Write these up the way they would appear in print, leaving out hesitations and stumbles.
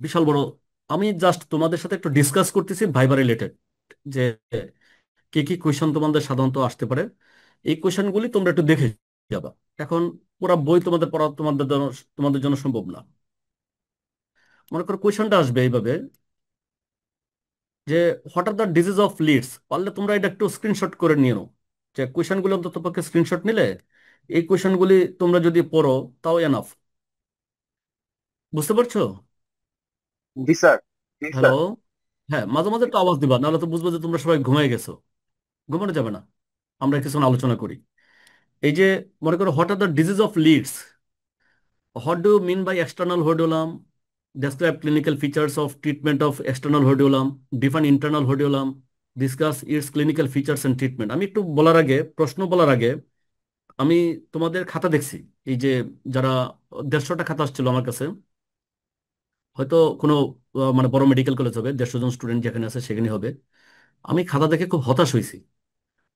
বিশাল বড়। আমি জাস্ট তোমাদের সাথে একটু ডিসকাস করতেছি ভাইবা রিলেটেড, যে কি কি কোয়েশন তোমাদের সাধারণত আসতে পারে। এই কোয়েশনগুলি তোমরা একটু দেখে যাবা। এখন পুরো বই তোমাদের পড়া তোমাদের জন্য সম্ভব না। মনে করো কোয়েশনটা আসবে এইভাবে, যে what are the disease of lids. পারলে তোমরা এটা একটু স্ক্রিনশট করে নিয়ে নাও, যে কোয়েশনগুলো অন্তত পক্ষে স্ক্রিনশট নিলে এই কোয়েশনগুলি তোমরা যদি পড়ো তাও এনাফ। বুঝতে পারছো? জি স্যার। জি হ্যালো। স্যার। হ্যাঁ, মাঝে মাঝে একটু আওয়াজ দিবা, নাহলে তো বুঝবো যে তোমরা সবাই ঘুমিয়ে গেছো। ঘুমানো যাবে না, আমরা কিছু আলোচনা করি। এই যে মনে করো what are the disease of lids, what do mean by external hordeolum, describe clinical features of treatment of external hordeolum, define internal hordeolum, discuss its clinical features and treatment। আমি একটু বলার আগে, প্রশ্ন বলার আগে, আমি তোমাদের খাতা দেখছি। এই যে যারা 150টা খাতা আসছিল আমার কাছে, হয়তো কোনো মানে বড় মেডিকেল কলেজ হবে, 150 জন স্টুডেন্ট যেখানে আছে সেখানে হবে। আমি খাতা দেখে খুব হতাশ হয়েছি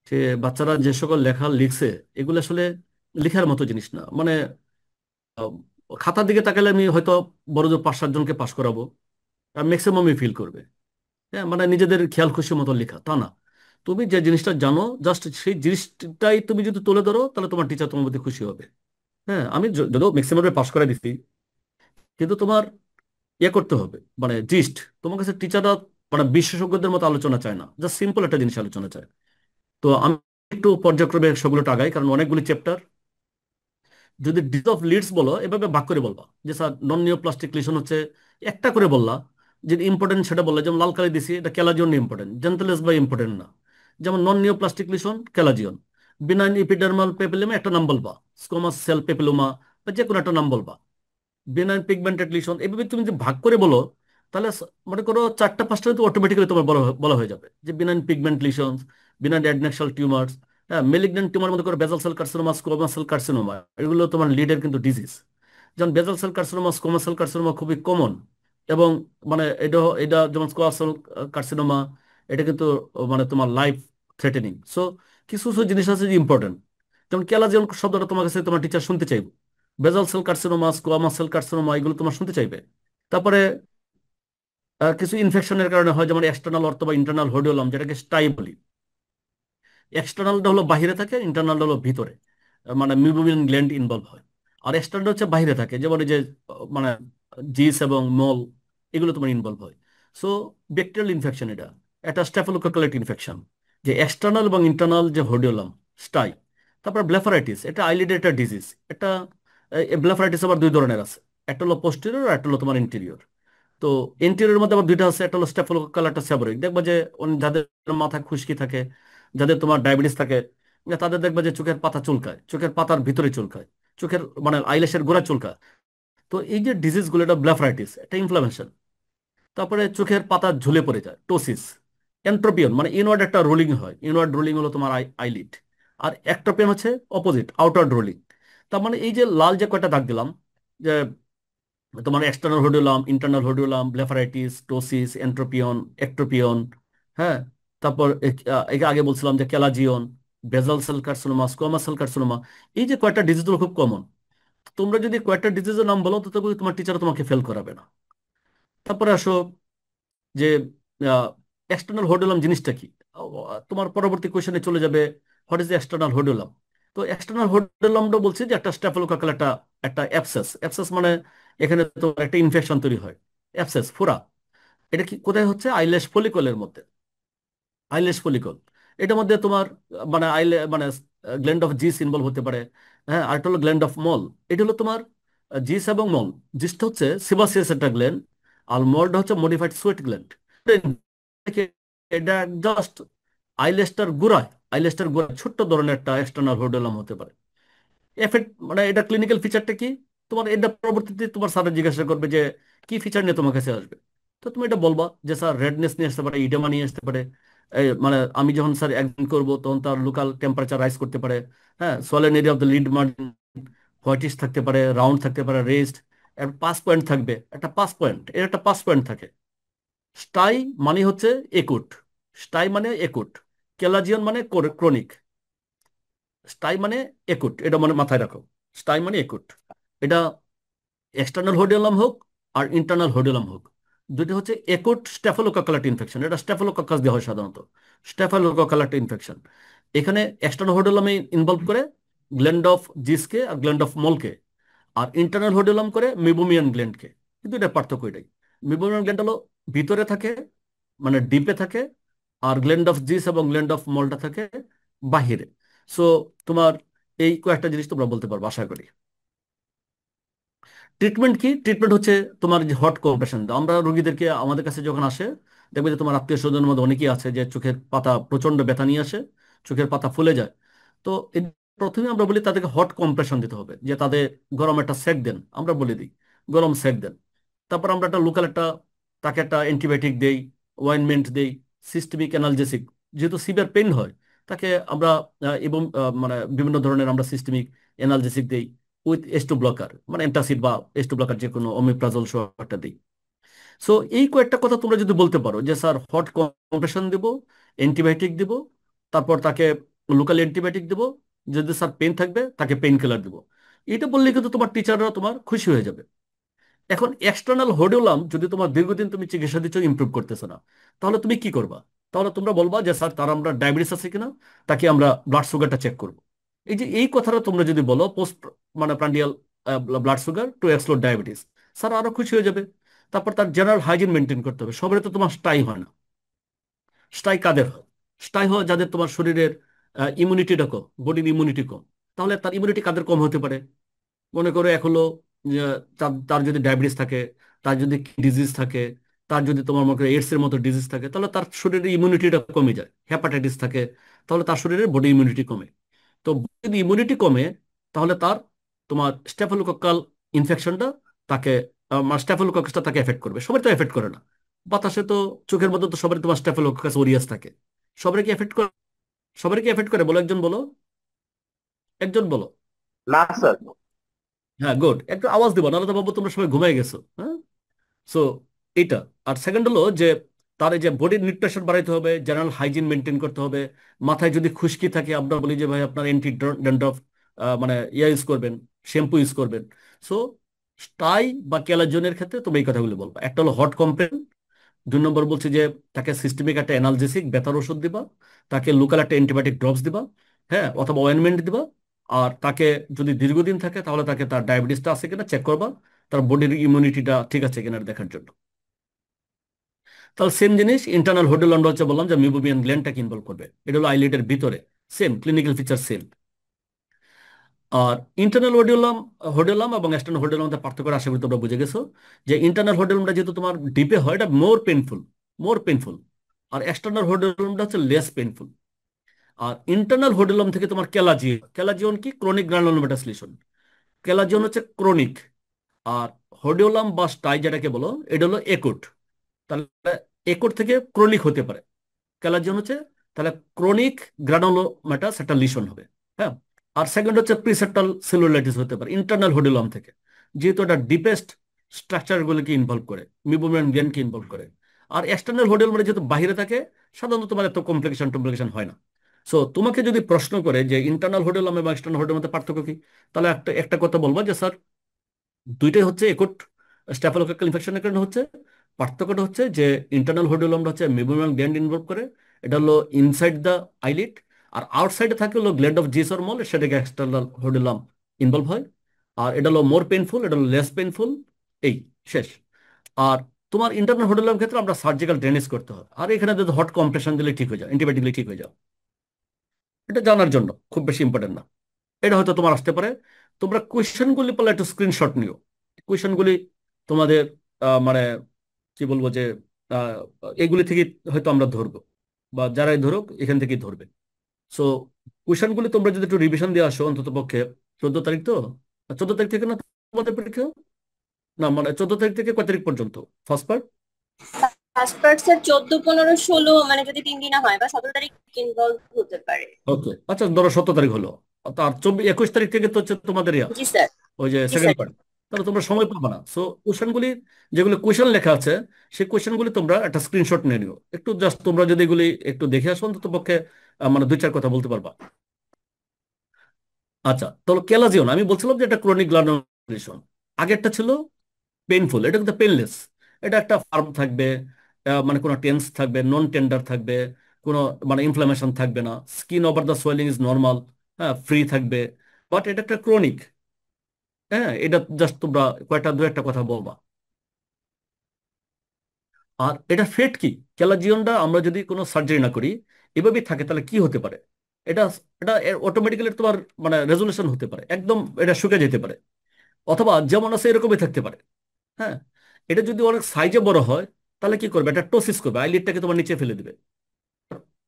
যে বাচ্চারা যে সকল লেখা লিখছে, এগুলো আসলে লেখার মতো জিনিস না। মানে আহ, খাতার দিকে তাকালে আমি হয়তো বড় জোর 5-7 জনকে পাশ করাবো, আর ম্যাক্সিমামই ফিল করবে। হ্যাঁ, মানে নিজেদের খেয়াল খুশি মতো লেখা তা না। তুমি যে জিনিসটা জানো, জাস্ট সেই জিনিসটাই তুমি যদি তুলে ধরো, তাহলে তোমার টিচার তোমার প্রতি খুশি হবে। হ্যাঁ, আমি যদিও ম্যাক্সিমামে পাশ করে দিচ্ছি, কিন্তু তোমার ইয়ে করতে হবে, মানে জিস্ট। তোমার কাছে টিচাররা মানে বিশেষজ্ঞদের মতো আলোচনা চায় না, জাস্ট সিম্পল একটা জিনিস আলোচনা চায়। তো আমি একটু পর্যায়ক্রমে সবগুলো টাগাই, কারণ অনেকগুলি চ্যাপ্টার। যদি ডিজিজ অফ লিডস বলো, এভাবে ভাগ করে বলবা যে স্যার নন নিওপ্লাস্টিক লিশন হচ্ছে, একটা করে বললা। যে ইম্পর্টেন্ট সেটা বললা, যেমন লাল কালি দিছি, এটা ক্যালাজিয়ন ইম্পর্টেন্ট, জেন্টালেস বা ইম্পর্টেন্ট না। যেমন নন নিওপ্লাস্টিক লিশন ক্যালাজিয়ন। বিনাইন ইপিডার্মাল পেপিলোমা একটা নাম বলবা, স্কোমাস সেল পেপিলোমা বা যে কোনো একটা নাম বলবা। বেনাইন পিগমেন্টেড লিশন, এভাবে তুমি যদি ভাগ করে বলো, তাহলে মনে করো 4টা 5টা তো অটোমেটিক্যালি তোমার বলা হয়ে যাবে, যে benign pigment lesions, benign adnexal tumours. হ্যাঁ, মেলিগন্যান্ট টিউমার মধ্যে করে basal cell carcinoma, squamous cell carcinoma, এগুলো তোমার লিডের কিন্তু ডিজিজ। যেমন basal cell carcinoma, squamous cell carcinoma খুবই কমন। এবং মানে এটা এটা যেমন স্কোমা সেল কার্সিনোমা, এটা কিন্তু মানে তোমার লাইফ থ্রেটেনিং। সো কিছু কিছু জিনিস আছে যে ইম্পর্টেন্ট। যেমন ক্যালাজিয়ন শব্দটা তোমার কাছে তোমার টিচার শুনতে চাইবে, বেজাল cell carcinoma, squamous cell carcinoma, এগুলো তোমার শুনতে চাইবে। তারপরে কিছু ইনফেকশনের কারণে হয়, যেমন এক্সটার্নাল অর্থ বা ইন্টারনাল হোডিওলাম, যেটাকে স্টাই বলি। এক্সটার্নালটা হলো বাইরে থাকে, ইন্টারনালটা হলো ভিতরে, মানে মিউবিন গ্ল্যান্ড ইনভলভ হয়। আর এক্সটার্নাল হচ্ছে বাইরে থাকে, যেমন এই যে মানে জিস এবং মল, এগুলো তোমার ইনভলভ হয়। সো ব্যাকটেরিয়াল ইনফেকশন এটা, একটা স্টেফিলোকোকাল ইনফেকশন, যে এক্সটার্নাল এবং ইন্টারনাল যে হোডিওলাম, স্টাই। তারপর ব্লেফারাইটিস, এটা আইলিডের একটা ডিজিজ। এটা ব্লেফারাইটিস আবার দুই ধরনের আছে, একটা হলো পোস্টেরিয়র আর একটা হলো তোমার ইন্টেরিয়র। তো ইন্টেরিয়র মধ্যে আবার দুইটা আছে, একটা হলো স্টেফিলোকোকাল, একটা সেবরিক। দেখবা যে যাদের মাথা খুশকি থাকে, যাদের তোমার ডায়াবেটিস থাকে, তাদের দেখবা যে চোখের পাতা চুলকায়, চোখের পাতার ভিতরে চুলকায়, চোখের মানে আইল্যাশের গোড়া চুলকায়। তো এই যে ডিজিজ গুলো, এটা ব্লেফারাইটিস, এটা ইনফ্লামেশন। তারপরে চোখের পাতা ঝুলে পড়ে যায়, টোসিস। এন্ট্রোপিয়ন মানে ইনওয়ার্ড একটা রোলিং হয়, ইনওয়ার্ড রোলিং হলো তোমার আইলিড। আর একটোপিয়ন হচ্ছে অপোজিট, আউটওয়ার্ড রোলিং। তার মানে এই যে লাল যে কয়টা দাগ দিলাম, যে তোমার external hordeolum, internal hordeolum, blepharitis, ptosis, entropion, ectropion. হ্যাঁ, তারপর একে আগে বলছিলাম যে chalazion, basal cell carcinoma, squamous cell carcinoma. এই যে কয়টা ডিজিজ খুব কমন। তোমরা যদি কয়টা ডিজিজের নাম বলো, তো তবে তোমার টিচার তোমাকে ফেল করাবে না। তারপরে আসো যে এক্সটার্নাল হোডিওলাম জিনিসটা কি। তোমার পরবর্তী কোয়েশনে চলে যাবে, হোয়াট ইজ এক্সটার্নাল হোডিওলাম। তো এক্সটার্নাল হোডিওলামটা বলছে যে একটা স্ট্যাফিলোকোকাল একটা একটা অ্যাবসেস। অ্যাবসেস মানে এখানে তো একটা ইনফেকশন তৈরি হয়, অ্যাবসেস ফোড়া। এটা কি কোথায় হচ্ছে? আইল্যাশ ফলিকলের মধ্যে। আইল্যাশ ফলিকল, এটার মধ্যে তোমার মানে মানে গ্ল্যান্ড অফ জিস ইনভলভ হতে পারে। হ্যাঁ, আর একটা হলো গ্ল্যান্ড অফ মল। এটা হলো তোমার জিস এবং মল। জিসটা হচ্ছে সিবাসিয়াস একটা গ্ল্যান্ড, আর মলটা হচ্ছে মডিফাইড সোয়েট গ্ল্যান্ড। এটা জাস্ট আইল্যাশটার গোড়ায়, আইল্যাশটার গোড়ায় ছোট্ট ধরনের একটা এক্সটার্নাল হোডেলাম হতে পারে। এফেক্ট মানে এটা ক্লিনিক্যাল ফিচারটা কি, তোমার এটা পরবর্তীতে তোমার স্যার জিজ্ঞাসা করবে যে কি ফিচার নিয়ে তোমার কাছে আসবে। তো তুমি এটা বলবা যে স্যার রেডনেস নিয়ে আসতে পারে, ইডেমা নিয়ে আসতে পারে। মানে আমি যখন স্যার একদিন করব, তখন তার লোকাল টেম্পারেচার রাইজ করতে পারে। হ্যাঁ, swollen area of the lid margin whitish থাকতে পারে, রাউন্ড থাকতে পারে, রেস্ট। একটা পাস পয়েন্ট থাকবে, একটা পাস পয়েন্ট, এর একটা পাস পয়েন্ট থাকে। স্টাই মানে হচ্ছে একুট, স্টাই মানে একুট। কেলাজিয়ন মানে ক্রনিক। স্টাই মানে একুট, এটা মানে মাথায় রাখো। স্টাই মানে একুট। এটা এক্সটার্নাল হোডিওলাম হোক আর ইন্টারনাল হোডিওলাম হোক, দুইটা হচ্ছে একট স্ট্যাফিলোকোকালাট ইনফেকশন, এটা স্ট্যাফিলোকক্কাস দিয়ে হয় সাধারণত, স্ট্যাফিলোকোকালাট ইনফেকশন। এখানে এক্সটার্নাল হোডোলামে ইনভলভ করে গ্ল্যান্ড অফ জিসকে আর গ্ল্যান্ড অফ মলকে, আর ইন্টারনাল হোডোলাম করে মিবোমিয়ান গ্ল্যান্ডকে। কিন্তু এটা পার্থক্য এটাই, মিবোমিয়ান গ্ল্যান্ড হলো ভিতরে থাকে, মানে ডিপে থাকে, আর গ্ল্যান্ড অফ জিস এবং গ্ল্যান্ড অফ মলটা থাকে বাহিরে। সো তোমার এই কয়েকটা জিনিস তোমরা বলতে পারবো আশা করি। ট্রিটমেন্ট কি? ট্রিটমেন্ট হচ্ছে তোমার যে হট কম্প্রেশন। আমরা রোগীদেরকে আমাদের কাছে যখন আসে, দেখবে যে তোমার আত্মীয় স্বজনের মধ্যে অনেকেই আছে যে চোখের পাতা প্রচন্ড ব্যথা নিয়ে আসে, চোখের পাতা ফুলে যায়। তো প্রথমে আমরা বলি তাদেরকে হট কম্প্রেশন দিতে হবে, যে তাদের গরম একটা সেক দেন, আমরা বলে দিই গরম সেক দেন। তারপর আমরা একটা লোকাল একটা তাকে একটা অ্যান্টিবায়োটিক দেই, ওয়াইনমেন্ট দেই, সিস্টেমিক অ্যানালজেসিক। যেহেতু সিভিয়ার পেইন হয়, তাকে আমরা এবং মানে বিভিন্ন ধরনের আমরা সিস্টেমিক অ্যানালজেসিক দেই উইথ এস টু ব্লকার, মানে অ্যান্টাসিড বা এস টু ব্লকার যে কোনো অমিপ্রাজল সহ একটা দিই। সো এই কয়েকটা কথা তোমরা যদি বলতে পারো যে স্যার হট কম্প্রেশন দিব, অ্যান্টিবায়োটিক দিব, তারপর তাকে লোকাল অ্যান্টিবায়োটিক দিব, যদি স্যার পেন থাকবে তাকে পেইন কিলার দিব, এটা বললে কিন্তু তোমার টিচাররা তোমার খুশি হয়ে যাবে। এখন এক্সটার্নাল হোডোলাম যদি তোমার দীর্ঘদিন তুমি চিকিৎসা দিচ্ছ, ইমপ্রুভ করতেছো না, তাহলে তুমি কি করবা? তাহলে তোমরা বলবা যে স্যার তার আমরা ডায়াবেটিস আছে কিনা, তাকে আমরা ব্লাড সুগারটা চেক করব। এই যে এই কথাটা তোমরা যদি বলো পোস্ট মানে prandial blood sugar to exclude diabetes, sir আরো খুশি হয়ে যাবে। তারপর তার জেনারেল হাইজিন মেনটেন করতে হবে। সবারই তো তোমার স্টাই হয় না। স্টাই কাদের হয়? স্টাই হয় যাদের তোমার শরীরের ইমিউনিটিটা কম, বডির ইমিউনিটি কম। তাহলে তার ইমিউনিটি কাদের কম হতে পারে? মনে করো এক হলো যে তার তার যদি ডায়াবেটিস থাকে, তার যদি ডিজিজ থাকে, তার যদি তোমার মনে করো এইডস এর মতো ডিজিজ থাকে, তাহলে তার শরীরের ইমিউনিটিটা কমে যায়। হেপাটাইটিস থাকে, তাহলে তার শরীরে বডি ইমিউনিটি কমে। তো যদি ইমিউনিটি কমে, তাহলে তার তোমার স্টেফিলোকক্কাল ইনফেকশনটা তাকে স্টেফিলোকক্কাসটা তাকে এফেক্ট করবে। সবাই তো এফেক্ট করে না। বাতাসে তো চোখের মধ্যে তো সবারই তোমার স্টেফিলোকক্কাস ওরিয়াস থাকে। সবাই কি এফেক্ট করে? সবাই কি এফেক্ট করে বলো, একজন বলো, একজন বলো। না স্যার। হ্যাঁ, গুড, একটু আওয়াজ দিবা, নাহলে তো ভাববো তোমরা সবাই ঘুমাই গেছো। হ্যাঁ। সো এইটা। আর সেকেন্ড হলো যে তার এই যে বডির নিউট্রিশন বাড়াইতে হবে, জেনারেল হাইজিন মেনটেন করতে হবে। মাথায় যদি খুশকি থাকে, আমরা বলি যে ভাই আপনার অ্যান্টি ড্যান্ড্রফ মানে ইয়া ইউজ করবেন, শ্যাম্পু ইউজ করবেন। সো স্টাই বা ক্যালাজনের ক্ষেত্রে তুমি এই কথাগুলো বলবা। একটা হলো হট কম্প্রেন, 2 নম্বর বলছি যে তাকে সিস্টেমিক একটা অ্যানালজেসিক ব্যথার ওষুধ দিবা, তাকে লোকাল একটা অ্যান্টিবায়োটিক ড্রপস দিবা, হ্যাঁ, অথবা অয়েনমেন্ট দিবা। আর তাকে যদি দীর্ঘদিন থাকে, তাহলে তাকে তার ডায়াবেটিসটা আছে কিনা চেক করবা, তার বডির ইমিউনিটিটা ঠিক আছে কিনা দেখার জন্য। তাহলে সেম জিনিস ইন্টারনাল হোডেল আমরা হচ্ছে বললাম যে মিবোমিয়ান গ্ল্যান্ডটাকে ইনভলভ করবে, এটা হলো আইলিডের ভিতরে। Same clinical feature same. আর ইন্টারনাল হোডেলাম, হোডেলাম এবং এক্সটার্নাল হোডেলাম মধ্যে পার্থক্য আশা করি তোমরা বুঝে গেছো। যে ইন্টারনাল হোডেলামটা যেহেতু তোমার ডিপে হয়, এটা মোর পেনফুল। আর এক্সটার্নাল হোডেলামটা হচ্ছে লেস পেনফুল। আর ইন্টারনাল হোডেলাম থেকে তোমার ক্যালাজিয়ন কি ক্রনিক গ্রানুলোমাটাস লিশন। ক্যালাজিয়ন হচ্ছে ক্রনিক। আর হোডিওলাম বা স্টাই যেটাকে বলো, এটা হলো একুট। তাহলে একুট থেকে ক্রনিক হতে পারে। ক্যালাজিয়ন হচ্ছে তাহলে ক্রনিক গ্রানুলোমাটাস একটা লিশন হবে। হ্যাঁ। আর সেকেন্ড হচ্ছে প্রিসেপ্টাল সেলুলাইটিস হতে পারে ইন্টারনাল হোডিওলাম থেকে, যেহেতু এটা ডিপেস্ট স্ট্রাকচারগুলোকে ইনভলভ করে, মিবোমিয়ান গ্ল্যান্ডকে ইনভলভ করে। আর এক্সটার্নাল হোডিওলাম মানে যেহেতু বাইরে থাকে, সাধারণত তোমার এত কমপ্লিকেশন হয় না। সো তোমাকে যদি প্রশ্ন করে যে ইন্টারনাল হোডিওলাম এবং এক্সটার্নাল হোডিওলাম মধ্যে পার্থক্য কি, তাহলে একটা একটা কথা বলবো যে স্যার দুইটাই হচ্ছে একট স্ট্যাফিলোকক্কাল ইনফেকশনের কারণে হচ্ছে। পার্থক্যটা হচ্ছে যে ইন্টারনাল হোডিওলামটা হচ্ছে মেমোরিয়াল গ্ল্যান্ড ইনভলভ করে, এটা হলো ইনসাইড দ্য আইলিড। আর আউটসাইডে থাকে হলো গ্ল্যান্ড অফ জিস অর মল, সেটাকে এক্সটার্নাল হোডিওলাম ইনভলভ হয়। আর এটা হলো মোর পেইনফুল, এটা হলো লেস পেইনফুল। এই শেষ। আর তোমার ইন্টারনাল হোডিওলাম ক্ষেত্রে আমরা সার্জিক্যাল ড্রেনেজ করতে হয়, আর এখানে যদি হট কম্প্রেশন দিলে ঠিক হয়ে যায়, অ্যান্টিবায়োটিক দিলে ঠিক হয়ে যাও। এটা জানার জন্য খুব বেশি ইম্পর্টেন্ট না। এটা হয়তো তোমার আসতে পারে। তোমরা কোয়েশ্চেনগুলি পারলে একটু স্ক্রিনশট নিও। কোয়েশ্চেনগুলি তোমাদের মানে কি বলবো যে আহ, এগুলি থেকে হয়তো আমরা ধরবো, বা যারাই ধরুক এখান থেকেই ধরবে। সো কোয়েশ্চেনগুলি তোমরা যদি একটু রিভিশন দিয়ে আসো অন্তত পক্ষে। 14 তারিখ তো, 14 তারিখ থেকে না তোমাদের পরীক্ষা? না মানে 14 তারিখ থেকে কয় তারিখ পর্যন্ত first part? First part sir 14, 15, 16, মানে যদি 3 দিনে হয় বা 17 তারিখ ইনভলভ হতে পারে। ওকে, আচ্ছা ধরো 17 তারিখ হলো। আর 21 তারিখ থেকে তো হচ্ছে তোমাদের জি স্যার। ওই যে জি সেকেন্ড স্যার। পার্ট। তাহলে তোমরা সময় পাবে না। সো কোশ্চেনগুলি, যেগুলো কোশ্চেন লেখা আছে, সেই কোশ্চেনগুলি তোমরা একটা স্ক্রিনশট নিয়ে নিও। একটু জাস্ট তোমরা যদি এগুলি একটু দেখে আসো অন্তত পক্ষে মানে 2-4 কথা বলতে পারবা। আচ্ছা, তাহলে ক্যালাজিয়ন আমি বলছিলাম যে এটা ক্রনিক গ্লানোরিলেশন। আগেরটা ছিল পেইনফুল, এটা কিন্তু পেনলেস। এটা একটা ফার্ম থাকবে, মানে কোনো টেন্স থাকবে, নন টেন্ডার থাকবে, কোনো মানে ইনফ্লামেশন থাকবে না, skin over the swelling is normal, হ্যাঁ ফ্রি থাকবে। বাট এটা একটা ক্রনিক। হ্যাঁ, এটা জাস্ট তোমরা কয়টা দু একটা কথা বলবা। আর এটা ফেট কি, ক্যালাজিয়নটা আমরা যদি কোনো সার্জারি না করি এভাবেই থাকে তাহলে কি হতে পারে? এটা এটা অটোমেটিক্যালি তোমার মানে রেজলিউশন হতে পারে, একদম এটা শুকে যেতে পারে, অথবা যেমন আছে এরকমই থাকতে পারে। হ্যাঁ, এটা যদি অনেক সাইজে বড় হয় তাহলে কি করবে? এটা টোসিস করবে, আইলিডটাকে তোমার নিচে ফেলে দিবে।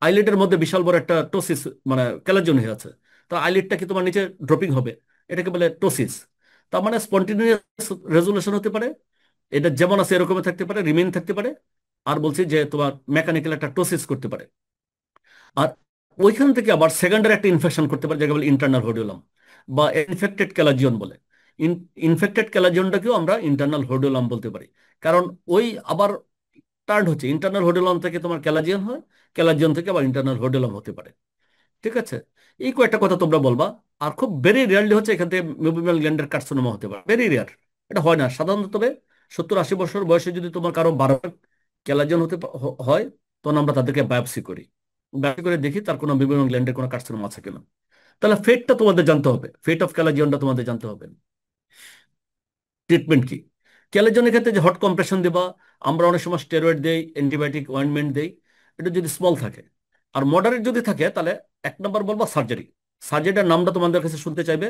আইলিডের মধ্যে বিশাল বড় একটা টোসিস মানে ক্যালাজিয়ন হয়ে আছে, তো আইলিডটা কি তোমার নিচে ড্রপিং হবে, এটাকে বলে টোসিস। তার মানে স্পন্টিনিয়াস রেজলিউশন হতে পারে, এটা যেমন আছে এরকমই থাকতে পারে, রিমেইন থাকতে পারে। আর বলছি যে তোমার মেকানিক্যাল একটা টোসিস করতে পারে। আর ওইখান থেকে আবার সেকেন্ডারি একটা ইনফেকশন করতে পারে, যাকে বলে ইন্টারনাল হোডিওলাম বা ইনফেক্টেড ক্যালাজিয়ন বলে। ইনফেক্টেড ক্যালাজিয়নটাকেও আমরা ইন্টারনাল হোডিওলাম বলতে পারি, কারণ ওই আবার টার্ন হচ্ছে, ইন্টারনাল হোডিওলাম থেকে তোমার ক্যালাজিয়ন হয়, ক্যালাজিয়ন থেকে আবার ইন্টারনাল হোডিওলাম হতে পারে। ঠিক আছে, এই কয়েকটা কথা তোমরা বলবা। আর খুব ভেরি রেয়ারলি হচ্ছে এখান থেকে মেবোমিয়াল গ্ল্যান্ডের কার্সিনোমা হতে পারে, ভেরি রেয়ার। এটা হয় না সাধারণত, তবে 70-80 বছর বয়সে যদি তোমার কারো বারবার ক্যালাজিয়ন হয়, তখন আমরা তাদেরকে বায়োপসি করি, বায়োপসি করে দেখি তার কোনো মেবোমিয়াল গ্ল্যান্ডের কোনো কার্সিনোমা আছে কিনা। তাহলে ফেটটা তোমাদের জানতে হবে, ফেট অফ ক্যালাজিয়নটা তোমাদের জানতে হবে। ট্রিটমেন্ট কি? ক্যালেজনের ক্ষেত্রে যে হট কম্প্রেশন দেবা, আমরা অনেক সময় স্টেরয়েড দেই, অ্যান্টিবায়োটিক অয়েন্টমেন্ট দেই, এটা যদি স্মল থাকে। আর মডারেট যদি থাকে তাহলে 1 নম্বর বলবা সার্জারি। সার্জারিটার নামটা তোমাদের কাছে শুনতে চাইবে,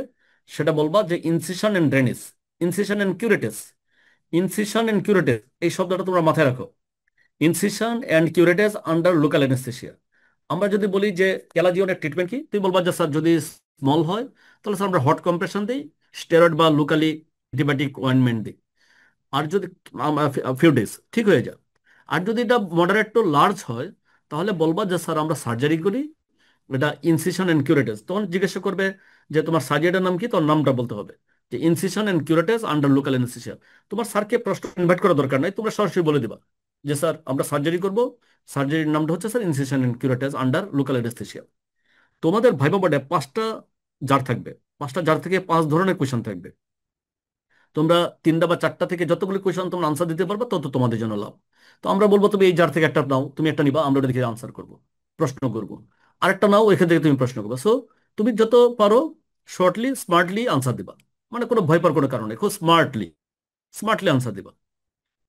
সেটা বলবা যে incision and drainage, incision and curettage. Incision and curettage এই শব্দটা তোমরা মাথায় রাখো। Incision and curettage under local anaesthesia. আমরা যদি বলি যে ক্যালাজিওনের ট্রিটমেন্ট কি, তুমি বলবা যে স্যার যদি স্মল হয় তাহলে স্যার আমরা হট কম্প্রেশন দিই, স্টেরয়েড বা লোকালি অ্যান্টিবায়োটিক অয়েন্টমেন্ট দিই। আর যদি ফিউ ডেজ ঠিক হয়ে যায়। আর যদি এটা মডারেট টু লার্জ হয় তাহলে বলবা যে স্যার আমরা সার্জারি করি, এটা ইনসিশন অ্যান্ড কিউরেটেস। তখন জিজ্ঞাসা করবে যে তোমার সার্জারিটার নাম কি, তোর নামটা বলতে হবে, যে incision and curettage under local anaesthesia. তোমার স্যারকে প্রশ্ন ইনভাইট করার দরকার নাই, তোমরা সরাসরি বলে দিবা যে স্যার আমরা সার্জারি করব, সার্জারির নামটা হচ্ছে sir incision and curettage under local anaesthesia. তোমাদের ভাইবা বোর্ডে 5টা জার থাকবে, 5টা জার থেকে 5 ধরনের কোয়েশন থাকবে। তোমরা 3টা বা 4টা থেকে যতগুলো কোয়েশন তোমরা আনসার দিতে পারবে তত তোমাদের জন্য লাভ। তো আমরা বলবো তুমি এই জার থেকে একটা নাও, তুমি একটা নিবা, আমরা ওটা দেখে আনসার করব, প্রশ্ন করব। আরেকটা নাও, এখান থেকে তুমি প্রশ্ন করবে। সো তুমি যত পারো শর্টলি স্মার্টলি আনসার দিবা, মানে কোনো ভয় পাওয়ার কোনো কারণে, খুব স্মার্টলি স্মার্টলি আনসার দিবা।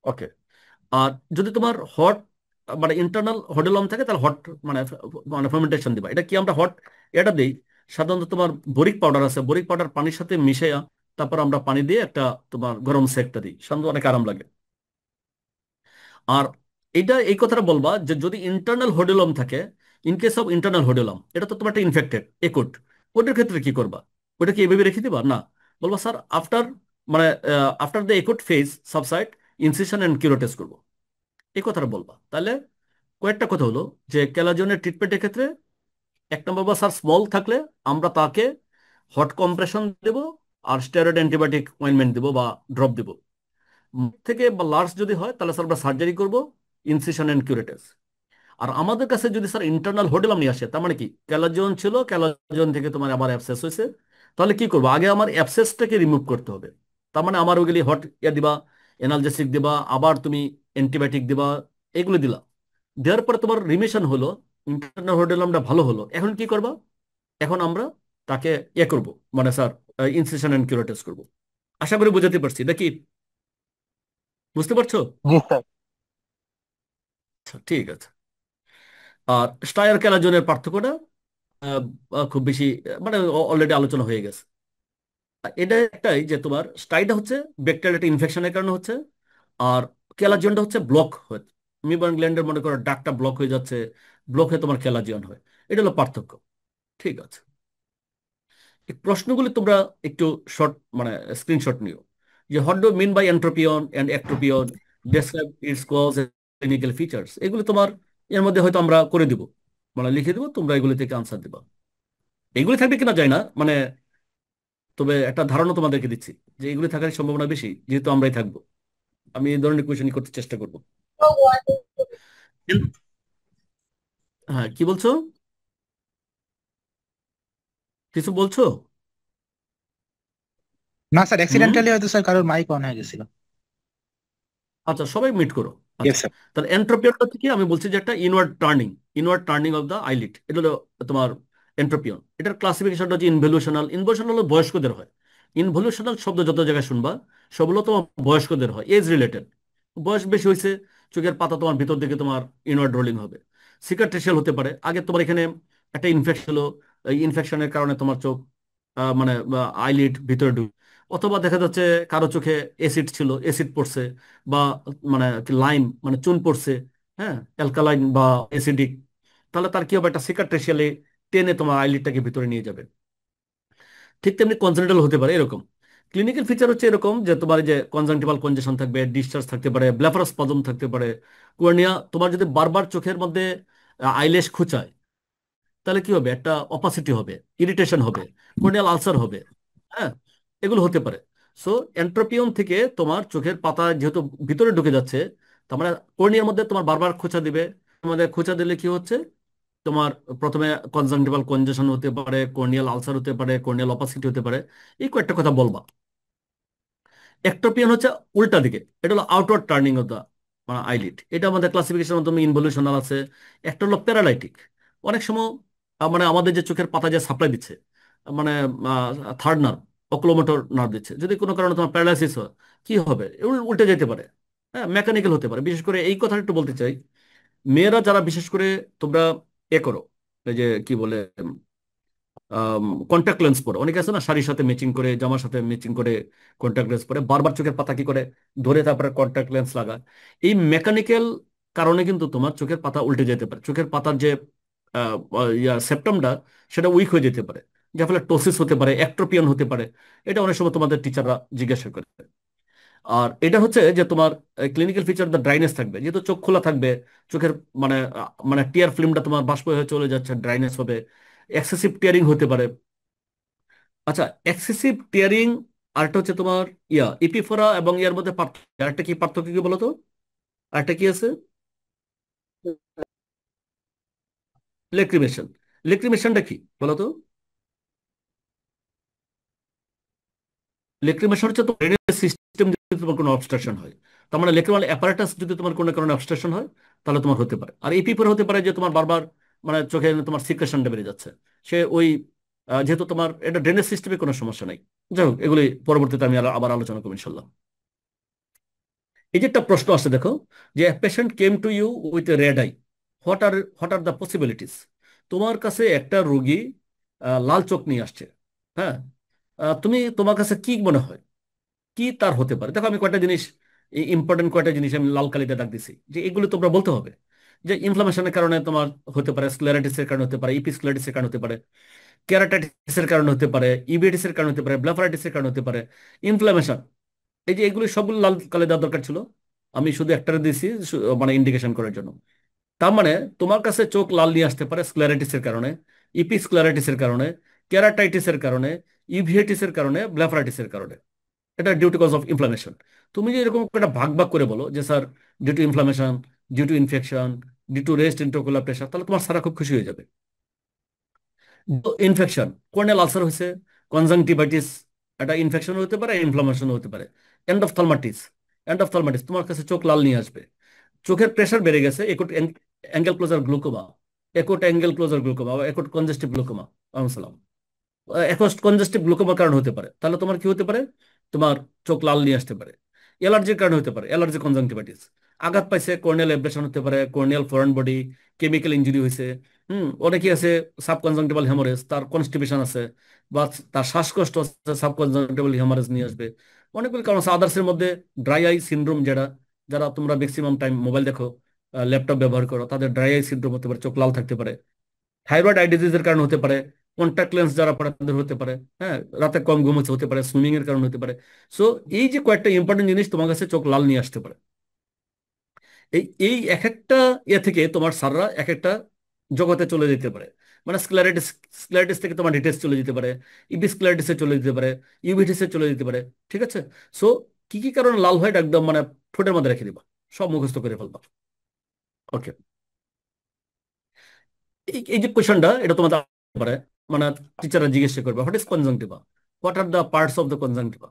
ওকে। আর যদি তোমার হট মানে ইন্টারনাল হোডেলম থাকে তাহলে হট মানে মানে ফার্মেন্টেশন দিবা। এটা কি আমরা হট এটা দেই, সাধারণত তোমার বোরিক পাউডার আছে, বোরিক পাউডার পানির সাথে মিশাইয়া তারপর আমরা পানি দিয়ে একটা তোমার গরম সেকটা দিই, সাধারণত অনেক আরাম লাগে। আর এটা এই কথাটা বলবা যে যদি ইন্টারনাল হোডেলম থাকে, ইন কেস অফ ইন্টারনাল হোডেলম, এটা তো তোমার একটা ইনফেক্টেড একুট, ওটার ক্ষেত্রে কি করবা? ওটা কি এভাবে রেখে দিবা? না, বলবা স্যার আফটার মানে after the acute phase subside incision and curettage করবো, এই কথাটা বলবা। তাহলে কয়েকটা কথা হলো যে ক্যালাজনের ট্রিটমেন্টের ক্ষেত্রে 1 নম্বর বা স্যার স্মল থাকলে আমরা তাকে হট কম্প্রেশন দেব আর স্টেরয়েড অ্যান্টিবায়োটিক অয়েন্টমেন্ট দেবো বা ড্রপ দেবো। থেকে বা লার্জ যদি হয় তাহলে স্যার আমরা সার্জারি করব, ইনসিশন অ্যান্ড কিউরেটিভ। আর আমাদের কাছে যদি স্যার ইন্টারনাল হোডেলাম নিয়ে আসে, তার মানে কি ক্যালাজন ছিল, ক্যালাজন থেকে তোমার আবার অ্যাবসেস হয়েছে, তাহলে কি করবো? আগে আমার অ্যাবসেসটাকে রিমুভ করতে হবে। তার মানে আমার ওইগুলি হট ইয়া দিবা, এনালজেসিক দিবা, আবার তুমি অ্যান্টিবায়োটিক দিবা, এগুলো দিলা। দেওয়ার পরে তোমার রিমিশন হলো, ইন্টারনাল হোডেলামটা ভালো হলো, এখন কি করবা? এখন আমরা তাকে ইয়ে করবো, মানে স্যার ইনসিশন অ্যান্ড কিউরেটিভ করবো। আশা করি বুঝাতে পারছি নাকি? বুঝতে পারছো? জি স্যার। আচ্ছা, ঠিক আছে। আর স্টায়ার ক্যালাজনের পার্থক্যটা আহ, খুব বেশি মানে অলরেডি আলোচনা হয়ে গেছে। আর এটা একটাই যে তোমার স্টাইটা হচ্ছে ব্যাকটেরিয়াল একটা ইনফেকশনের কারণে হচ্ছে, আর ক্যালাজিয়নটা হচ্ছে ব্লক হয়, মিউবান গ্ল্যান্ডের মনে করো ডাকটা ব্লক হয়ে যাচ্ছে, ব্লক হয়ে তোমার ক্যালাজিয়ন হয়। এটা হলো পার্থক্য। ঠিক আছে, এই প্রশ্নগুলি তোমরা একটু শর্ট মানে স্ক্রিনশট নিও, যে what do mean by entropion and ectropion, describe its cause clinical features, এগুলো তোমার এর মধ্যে হয়তো আমরা করে দিব, মানে লিখে দিব, তোমরা এগুলি থেকে আনসার দিবা। এগুলি থাকবে কিনা যায় না মানে, তবে একটা ধারণা তোমাদেরকে দিচ্ছি যে এগুলি থাকার সম্ভাবনা বেশি, যেহেতু আমরাই থাকবো। আমি এই ধরনের কোয়েশন করতে চেষ্টা করবো। হ্যাঁ, কি বলছো? কিছু বলছো? না স্যার, হুম। অ্যাক্সিডেন্টালি হয়তো স্যার কারোর মাইক অন হয়ে গেছিল। আচ্ছা, সবাই মিট করো। ইয়েস আচ্ছা, স্যার। তাহলে এন্ট্রোপিয়নটা থেকে আমি বলছি যে একটা inward turning of the eyelid, এটা হলো তোমার এন্ট্রোপিয়ন। এটার ক্লাসিফিকেশনটা হচ্ছে ইনভলিউশনাল হলো বয়স্কদের হয়। ইনভলিউশনাল শব্দ যত জায়গায় শুনবা সবগুলো তোমার বয়স্কদের হয়, এজ রিলেটেড। বয়স বেশি হয়েছে, চোখের পাতা তোমার ভিতর দিকে তোমার ইনওয়ার্ড রোলিং হবে। সিকাট্রিশিয়াল হতে পারে, আগে তোমার এখানে একটা ইনফেকশন হলো, এই ইনফেকশনের কারণে তোমার চোখ মানে আইলিড ভিতরে ঢুকে, অথবা দেখা যাচ্ছে কারো চোখে অ্যাসিড ছিল, অ্যাসিড পড়ছে, বা মানে লাইম মানে চুন পড়ছে, হ্যাঁ, অ্যালকালাইন বা অ্যাসিডিক, তাহলে তার কি হবে, একটা সিকাট্রিশিয়ালে টেনে তোমার আইলিডটাকে ভিতরে নিয়ে যাবে। ঠিক তেমনি কনজেনিটাল হতে পারে এরকম। ক্লিনিক্যাল ফিচার হচ্ছে এরকম যে তোমার এই যে কনজাংটিভাল কনজেশন থাকবে, ডিসচার্জ থাকতে পারে, ব্লেফারোস্পাজম থাকতে পারে, কর্নিয়া তোমার যদি বারবার চোখের মধ্যে আইলেশ খুঁচায়, তাহলে কি হবে, একটা অপাসিটি হবে, ইরিটেশন হবে, কর্নিয়াল আলসার হবে, হ্যাঁ, এগুলো হতে পারে। সো এন্ট্রোপিয়ন থেকে তোমার চোখের পাতা যেহেতু ভিতরে ঢুকে যাচ্ছে, তার মানে কর্নিয়ার মধ্যে তোমার বারবার খোঁচা দিবে। আমাদের খোঁচা দিলে কি হচ্ছে, তোমার প্রথমে কনজাংটিভাল কনজেশন হতে পারে, কর্নিয়াল আলসার হতে পারে, কর্নিয়াল অপাসিটি হতে পারে। এই কয়েকটা কথা বলবা। একটোপিয়ান হচ্ছে উল্টা দিকে, এটা হলো outward turning of the eyelid. এটা আমাদের ক্লাসিফিকেশন মাধ্যমে ইনভলিউশনাল আছে। একটা হলো প্যারালাইটিক। অনেক সময় মানে আমাদের যে চোখের পাতা যে সাপ্লাই দিচ্ছে, মানে থার্ড নার্ভ, অকুলোমোটর নার্ভ দিচ্ছে, যদি কোনো কারণে তোমার প্যারালাইসিস হয়, কি হবে, উল্টে যেতে পারে। হ্যাঁ, মেকানিক্যাল হতে পারে। বিশেষ করে এই কথাটা একটু বলতে চাই, মেয়েরা যারা বিশেষ করে তোমরা করো, এই যে কি বলে কন্ট্যাক্ট লেন্স পরে, অনেকে আছে না শাড়ির সাথে ম্যাচিং করে, জামার সাথে ম্যাচিং করে কন্ট্যাক্ট লেন্স পরে, বারবার চোখের পাতা কি করে ধরে তারপরে কন্ট্যাক্ট লেন্স লাগায়। এই মেকানিক্যাল কারণে কিন্তু তোমার চোখের পাতা উল্টে যেতে পারে, চোখের পাতার যে সেপ্টামটা সেটা উইক হয়ে যেতে পারে, যার ফলে টোসিস হতে পারে, একট্রোপিয়ন হতে পারে। এটা অনেক সময় তোমাদের টিচাররা জিজ্ঞাসা করে। আর এটা হচ্ছে যে তোমার ক্লিনিক্যাল ফিচার দ্য ড্রাইনেস থাকবে, যেহেতু চোখ খোলা থাকবে, চোখের মানে মানে টিয়ার ফিল্মটা তোমার বাষ্প হয়ে চলে যাচ্ছে, ড্রাইনেস হবে, এক্সেসিভ টিয়ারিং হতে পারে। আচ্ছা, এক্সেসিভ টিয়ারিং, আরেকটা হচ্ছে তোমার ইপিফোরা এবং ইয়ার মধ্যে পার্থক্য, আরেকটা কি পার্থক্য কি বলো তো, আরেকটা কি আছে, লেক্রিমেশন। লেক্রিমেশনটা কি বলো তো? লেক্রিমেশন হচ্ছে তোমার ড্রেনেজ সিস্টেম যদি তোমার কোনো অবস্ট্রাকশন হয়, তার মানে লেক্রিমাল অ্যাপারেটাস যদি তোমার কোনো কারণে অবস্ট্রাকশন হয়, তাহলে তোমার হতে পারে। আর ইপিফোরা হতে পারে যে তোমার বারবার মানে চোখে তোমার সিক্রেশনটা বেড়ে যাচ্ছে, সে ওই যেহেতু তোমার এটা ড্রেনেজ সিস্টেমে কোনো সমস্যা নাই। যাই হোক, এগুলি পরবর্তীতে আমি আবার আলোচনা করবো ইনশাল্লাহ। এই যে একটা প্রশ্ন আছে দেখো, যে patient came to you with a red eye, what are the possibilities. তোমার কাছে একটা রোগী লাল চোখ নিয়ে আসছে, হ্যাঁ, তোমার কাছে কি মনে হয় কি তার হতে পারে? দেখো, আমি কয়টা জিনিস, ইম্পর্টেন্ট কয়টা জিনিস আমি লাল কালিতে দাগ দিছি, যে এগুলো তোমরা বলতে হবে। যে ইনফ্লামেশনের কারণে তোমার হতে পারে, স্ক্লেরাইটিসের কারণে হতে পারে, ইপিস্ক্লেরাইটিসের কারণে হতে পারে, কেরাটাইটিসের কারণে হতে পারে, ইউভেটিসের কারণে হতে পারে, ব্লেফারাইটিসের কারণে হতে পারে, ইনফ্লামেশন। এই যে এগুলো সবগুলো লাল কালি দেওয়ার দরকার ছিল, আমি শুধু একটারে দিয়েছি মানে ইন্ডিকেশন করার জন্য। তার মানে তোমার কাছে চোখ লাল নিয়ে আসতে পারে স্ক্লেরাইটিসের কারণে, ইপিস্ক্লেরাইটিসের কারণে, কেরাটাইটিসের কারণে, ইউভিয়েটিসের কারণে, ব্লেফারাইটিসের কারণে। এটা due to cause of inflammation. তুমি যে এরকম একটা ভাগ ভাগ করে বলো যে sir due to inflammation, due to infection, due to raised intraocular pressure, তাহলে তোমার সারা খুব খুশি হয়ে যাবে। ইনফেকশন, কর্নিয়াল আলসার হয়েছে, কনজাংটিভাইটিস, এটা ইনফেকশন হতে পারে, ইনফ্লামেশন হতে পারে। এন্ডোফথালমাটিস, এন্ডোফথালমাটিস তোমার কাছে চোখ লাল নিয়ে আসবে। চোখের প্রেশার বেড়ে গেছে, acute angle closure glaucoma, acute angle closure glaucoma বা একুট কনজেস্টিভ গ্লুকোমা, সালাম, একস্ট কনজেস্টিভ গ্লুকোমার কারণে হতে পারে। তাহলে তোমার কি হতে পারে, তোমার চোখ লাল নিয়ে আসতে পারে। অ্যালার্জির কারণে হতে পারে, অ্যালার্জি কনজাংটিভাইটিস। আঘাত পাইছে, কর্নিয়াল এব্রেশন হতে পারে, corneal foreign body, chemical injury হয়েছে। অনেকে আছে সাব কনজাংটিভাল হেমোরেজ, তার কনস্টিপেশন আছে, বা তার শ্বাসকষ্ট আছে, সাব কনজাংটিভাল হেমোরেজ নিয়ে আসবে। অনেকগুলো কারণ আছে। আদার্সের মধ্যে ড্রাই আই সিনড্রোম, যারা যারা তোমরা ম্যাক্সিমাম টাইম মোবাইল দেখো, ল্যাপটপ ব্যবহার করো, তাদের ড্রাই আই সিনড্রোম হতে পারে, চোখ লাল থাকতে পারে। থাইরয়েড আই ডিজিজের কারণে হতে পারে, কন্ট্যাক্ট লেন্স যারা পরে তাদের হতে পারে, হ্যাঁ, রাতে কম ঘুম হচ্ছে হতে পারে, সুইমিং এর কারণে হতে পারে। সো এই যে কয়েকটা ইম্পর্টেন্ট জিনিস তোমার কাছে চোখ লাল নিয়ে আসতে পারে। এই এই এক একটা থেকে তোমার স্যাররা এক একটা জগতে চলে যেতে পারে। মানে স্ক্লেরাইটিস থেকে তোমার ডিটেলস চলে যেতে পারে, ইপিস্ক্লেরাইটিসে চলে যেতে পারে, ইউভিটিসে চলে যেতে পারে। ঠিক আছে? সো কি কি কারণে লাল হোয়াইট একদম মানে ঠোঁটের মধ্যে রেখে দিবা, সব মুখস্থ করে ফেলবা। ওকে, এই এই যে কোয়েশনটা, এটা তোমাদের আসতে পারে, মানে টিচাররা জিজ্ঞেস করবে, what is conjunctiva, what are the parts of the conjunctiva,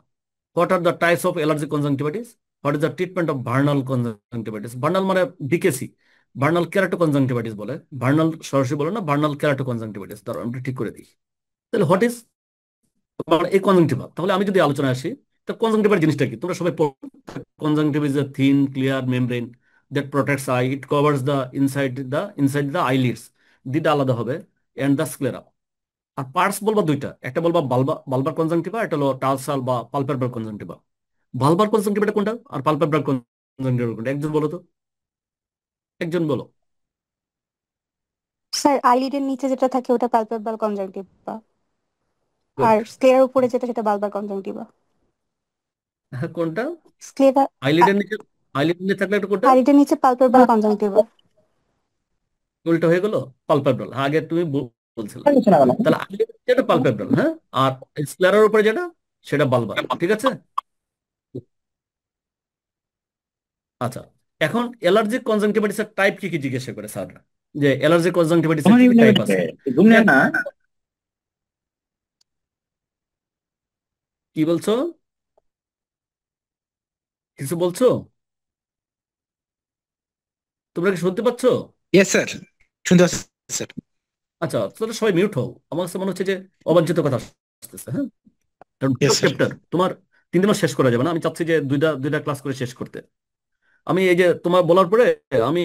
what are the types of allergy conjunctivitis, what is the treatment of Bernal conjunctivitis? Bernal মানে বিকেসি, ভার্নাল কেরাটো কনজাংটিভাইটিস বলে। ভার্নাল সরাসরি বলে না, ভার্নাল কেরাটো কনজাংটিভাইটিস। ধরো আমি ঠিক করে দিই। তাহলে হোয়াট ইজ মানে এই কনজাংটিভা? তাহলে আমি যদি আলোচনায় আসি, তো কনজাংটিভার জিনিসটা কি তোমরা সবাই conjunctiva is a thin clear membrane that protects eye, it covers the inside the eyelids, দুইটা আলাদা হবে, এন্ড দ্য স্ক্লেরা। আর পার্টস বলবা দুইটা, একটা বলবা বালবার কনজাংটিভা, একটা হলো টালসাল বা পালপেব্রাল কনজাংটিভা। বালবার কনজাংটিভাটা কোনটা আর পালপেব্রাল কনজাংটিভা কোনটা? একজন বলো তো, একজন বলো। স্যার আইলিডের নিচে যেটা থাকে ওটা পালপেব্রাল কনজাংটিভা, আর গুড। স্ক্লেরার উপরে যেটা সেটা বালবার কনজাংটিভা। কোনটা? স্ক্লেরা আইলিডের নিচে, আইলিডের নিচে থাকলে একটা কোনটা? আইলিডের নিচে পালপেব্রাল কনজাংটিভা। উল্টো হয়ে গেল, পালপেব্রাল। আগে তুমি বলছিলে। তাহলে আইলিড যেটা পালপেব্রাল, হ্যাঁ, আর স্ক্লেরার উপরে যেটা সেটা বালবার, ঠিক আছে? আচ্ছা, এখন অ্যালার্জিক কনজাংটিভাইটিসের টাইপ কি কি জিজ্ঞাসা করে স্যাররা, যে অ্যালার্জিক কনজাংটিভাইটিসের কি কি টাইপ আছে? এক- কি বলছো, কিছু বলছো? তোমরা কি শুনতে পাচ্ছ? ইয়েস স্যার, শুনতে পাচ্ছি স্যার। আচ্ছা, তাহলে সবাই মিউট হও। আমার কাছে মনে হচ্ছে যে অবাঞ্ছিত কথা আসতেছে, হ্যাঁ। কারণ পুরো ইয়েস স্যার। চ্যাপ্টার তোমার 3 দিনও শেষ করা যাবে না। আমি চাচ্ছি যে দুইটা দুইটা ক্লাস করে শেষ করতে। আমি এই যে তোমার বলার পরে আমি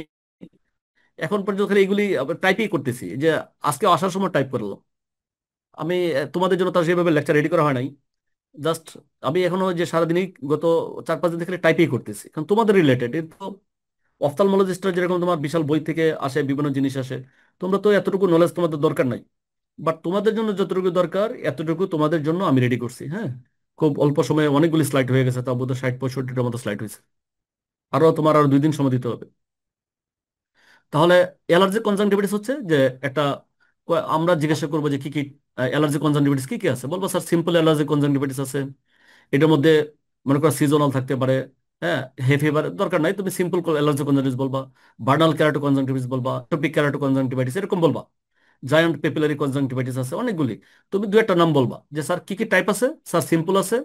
এখন পর্যন্ত খালি এগুলি টাইপই করতেছি, যে আজকে আসার সময় টাইপ করলাম আমি। তোমাদের জন্য তার সেভাবে লেকচার রেডি করা হয় নাই। জাস্ট আমি এখনো যে সারাদিনই গত 4-5 দিন থেকে টাইপই করতেছি, কারণ তোমাদের রিলেটেড। তো অফথালমোলজিস্টরা যেরকম তোমার বিশাল বই থেকে আসে, বিভিন্ন জিনিস আসে, তোমরা তো এতটুকু নলেজ তোমাদের দরকার নাই। বাট তোমাদের জন্য যতটুকু দরকার এতটুকু তোমাদের জন্য আমি রেডি করছি, হ্যাঁ। খুব অল্প সময়ে অনেকগুলি স্লাইড হয়ে গেছে, তাও বোধহয় 60-65টার মতো স্লাইড হয়েছে। তোমার আরো 2 দিন সময় দিতে হবে। তাহলে অ্যালার্জিক কনজাংটিভিটিস হচ্ছে যে একটা আমরা জিজ্ঞাসা করবো যে কি কি অ্যালার্জিক কনজাংটিভিটিস কি কি আছে। বলবো স্যার সিম্পল অ্যালার্জিক কনজাংটিভিটিস আছে। এটার মধ্যে মনে করো সিজনাল থাকতে পারে, হ্যাঁ। হে ফিভার দরকার নাই, তুমি সিম্পল অ্যালার্জিক কনজাংটিভিটিস বলবা। বার্নাল ক্যারাটো কনজাংটিভিটিস বলবা, টপিক ক্যারাটো কনজাংটিভিটিস এরকম বলবা। জায়ান্ট পেপিলারি কনজাংটিভাইটিস আছে অনেকগুলি। তুমি দু একটা নাম বলবা যে স্যার কি কি টাইপ আছে। স্যার সিম্পল আছে,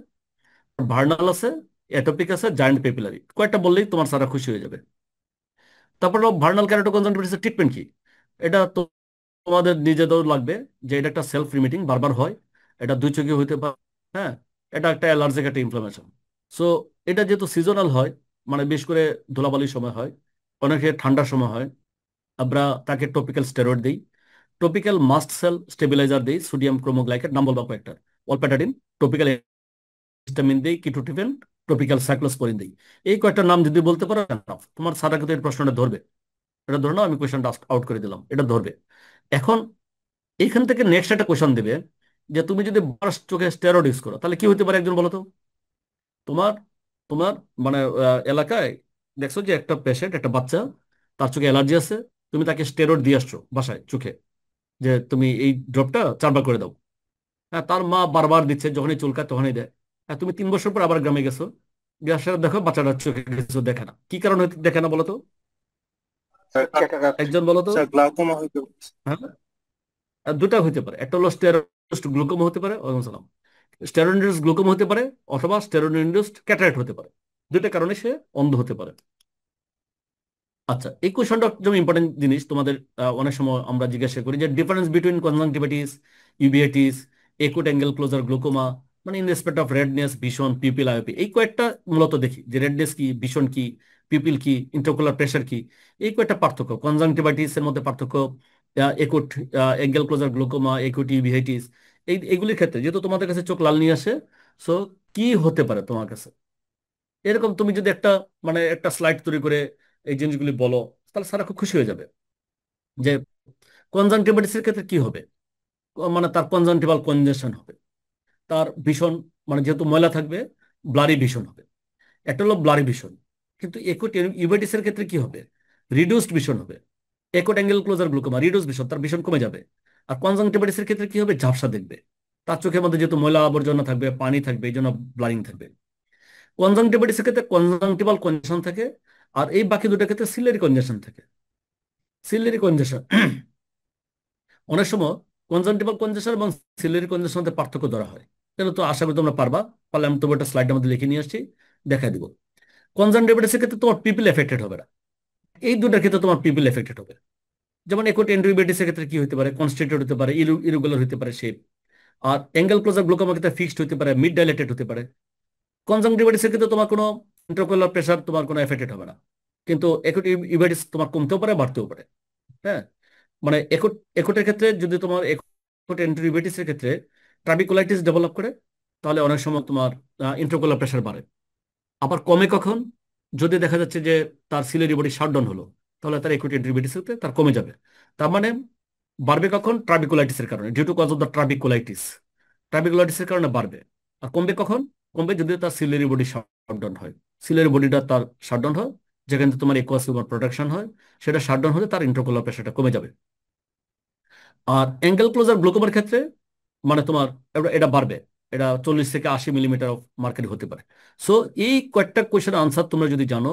ভার্নাল আছে, অ্যাটোপিক আছে, জায়ান্ট পেপিলারি, কয়েকটা বললেই তোমার স্যারা খুশি হয়ে যাবে। তারপর ভার্নাল ক্যারাটো কনজাংটিভাইটিসের ট্রিটমেন্ট কি? এটা তো তোমাদের নিজেদেরও লাগবে, যে এটা একটা সেলফ লিমিটিং, বারবার হয়, এটা দুই চোখে হইতে পারে, হ্যাঁ। এটা একটা অ্যালার্জিক একটা ইনফ্লামেশন। সো এটা যেহেতু সিজনাল হয়, মানে বিশেষ করে ধুলাবালির সময় হয়, অনেকে ঠান্ডার সময় হয়, আমরা তাকে টপিক্যাল স্টেরয়েড দিই, টপিক্যাল মাস্ট সেল স্টেবিলাইজার দিই, সোডিয়াম ক্রোমোগ্লাইকেট, নাম বলবা কয়েকটা, অলপ্যাটাডিন, টপিক্যাল হিস্টামিন দিই, কিটোটিফেন, টপিক্যাল সাইক্লোস্পোরিন দিই। এই কয়েকটা নাম যদি বলতে পারো enough, তোমার সারা কিন্তু এই প্রশ্নটা ধরবে। এটা ধরে নাও আমি কোয়েশনটা আউট করে দিলাম, এটা ধরবে। এখন এইখান থেকে নেক্সট একটা কোয়েশন দিবে যে তুমি যদি বার্স্ট চোখে স্টেরয়েড ইউজ করো তাহলে কি হতে পারে, একজন বলো তো। তোমার তোমার মানে এলাকায় দেখছো যে একটা পেশেন্ট, একটা বাচ্চা, তার চোখে অ্যালার্জি আছে, তুমি তাকে স্টেরয়েড দিয়ে আসছো বাসায় চোখে, যে তুমি এই ড্রপটা 4 বার করে দাও। হ্যাঁ, তার মা বারবার দিচ্ছে, যখনই চুলকায় তখনই দেয়। হ্যাঁ, তুমি 3 বছর পর আবার গ্রামে গেছো, গ্যাসে দেখো বাচ্চাটার চোখে কিছু দেখে না। কি কারণে দেখে না বলো তো, স্যার ক্যাটারাক্ট, একজন বলো তো। স্যার গ্লাউকোমা হইতে পারে। হ্যাঁ, আর দুটা হতে পারে, একটা হলো স্টেরয়েড গ্লুকোমা হতে পারে, ওয়ালাইকুম সালাম, স্টেরয়েড ইনডিউসড গ্লুকোমা হতে পারে, অথবা স্টেরয়েড ইনডিউসড ক্যাটারাক্ট হতে পারে। দুইটা কারণে সে অন্ধ হতে পারে। আচ্ছা, এই কোয়েশনটা যেমন ইম্পর্টেন্ট জিনিস তোমাদের, অনেক সময় আমরা জিজ্ঞাসা করি যে difference between conjunctivitis, uveitis, acute angle closure glaucoma, মানে in respect of redness, vision, pupil, IOP. এই কয়েকটা মূলত দেখি যে রেডনেস কি, ভিশন কি, পিপিল কি, ইন্ট্রাওকুলার প্রেশার কি। এই কয়েকটা পার্থক্য কনজাংটিভাইটিস এর মধ্যে, পার্থক্য acute angle closure glaucoma, acute uveitis. এইগুলির ক্ষেত্রে যেহেতু তোমাদের কাছে চোখ লাল নিয়ে আসে, সো কি হতে পারে তোমার কাছে, এরকম তুমি যদি একটা মানে একটা স্লাইড তৈরি করে এই জিনিসগুলি বলো, তাহলে স্যারা খুব খুশি হয়ে যাবে যে কনজাংটিভাইটিসের ক্ষেত্রে কি হবে। মানে তার কনজাংটিভাল কনজেশন হবে, তার ভীষণ, মানে যেহেতু ময়লা থাকবে, ব্লারি ভীষণ হবে। একটা হলো ব্লারি ভীষণ। কিন্তু একট ইউভাইটিসের ক্ষেত্রে কি হবে, রিডিউসড ভীষণ হবে। একট অ্যাঙ্গেল ক্লোজার গ্লুকোমা রিডিউস ভীষণ, তার ভীষণ কমে যাবে। আর কনজাংটিভাইটিসের ক্ষেত্রে কি হবে, ঝাপসা দেখবে, তার চোখের মধ্যে যেহেতু ময়লা আবর্জনা থাকবে, পানি থাকবে, এই জন্য ব্লারিং থাকবে। কনজাংটিভাইটিসের ক্ষেত্রে কনজাংটিভাল কনজেশন থাকে, আর এই বাকি দুটার ক্ষেত্রে সিলিয়ারি কনজেশন থাকে। সিলিয়ারি কনজেশন অনেক সময় কনজাংটিভাল কনজেশন এবং সিলিয়ারি কনজেশনের মধ্যে পার্থক্য ধরা হয়। তাহলে তো আশা করি তোমরা পারবা। পারলে আমি তোমার একটা স্লাইডের মধ্যে লিখে নিয়ে আসছি, দেখাই দিব। কনজাংটিভাইটিসের ক্ষেত্রে তোমার পিপল এফেক্টেড হবে না, এই দুটার ক্ষেত্রে তোমার পিপল এফেক্টেড হবে। যেমন একট এন্ড্রোইবাইটিসের ক্ষেত্রে কি হতে পারে, কনস্ট্রিক্টেড হতে পারে, ইরেগুলার হতে পারে শেপ। আর অ্যাঙ্গেল ক্লোজার গ্লুকোমার ক্ষেত্রে ফিক্সড হতে পারে, মিড ডাইলেটেড হতে পারে। কনজাংটিভাইটিসের ক্ষেত্রে তোমার কোনো ইন্ট্রাকোলার প্রেশার তোমার কোনো এফেক্টেড হবে না, কিন্তু একট ইউভাইটিস তোমার কমতেও পারে, বাড়তেও পারে। হ্যাঁ, মানে একটের ক্ষেত্রে যদি তোমার একট এন্ড্রোইবাইটিসের ক্ষেত্রে ট্রাবিকুলাইটিস ডেভেলপ করে, তাহলে অনেক সময় তোমার ইন্ট্রাকোলার প্রেশার বাড়ে। আবার কমে কখন, যদি দেখা যাচ্ছে যে তার সিলিয়ারি বডি শাটডাউন হলো, তাহলে তার একট এন্ড্রোইবাইটিস তার কমে যাবে। তার মানে বাড়বে কখন, ট্রাবিকুলাইটিসের কারণে, due to cause of the trabeculitis, ট্রাবিকুলাইটিসের কারণে বাড়বে। আর কমবে কখন, কমবে যদি তার সিলিয়ারি বডি শাটডাউন হয়, সিলিয়ারি বডিটা তার শাটডাউন হয়, যেখান থেকে তোমার একুয়াস হিউমার প্রোডাকশন হয়, সেটা শাটডাউন হলে তার ইন্ট্রাকোলার প্রেশারটা কমে যাবে। আর অ্যাঙ্গেল ক্লোজার গ্লুকোমার ক্ষেত্রে মানে তোমার এটা বাড়বে, এটা 40 থেকে 80 মিলিমিটার অফ মার্কেট হতে পারে। সো এই কয়েকটা কোয়েশ্চেনের আনসার তোমরা যদি জানো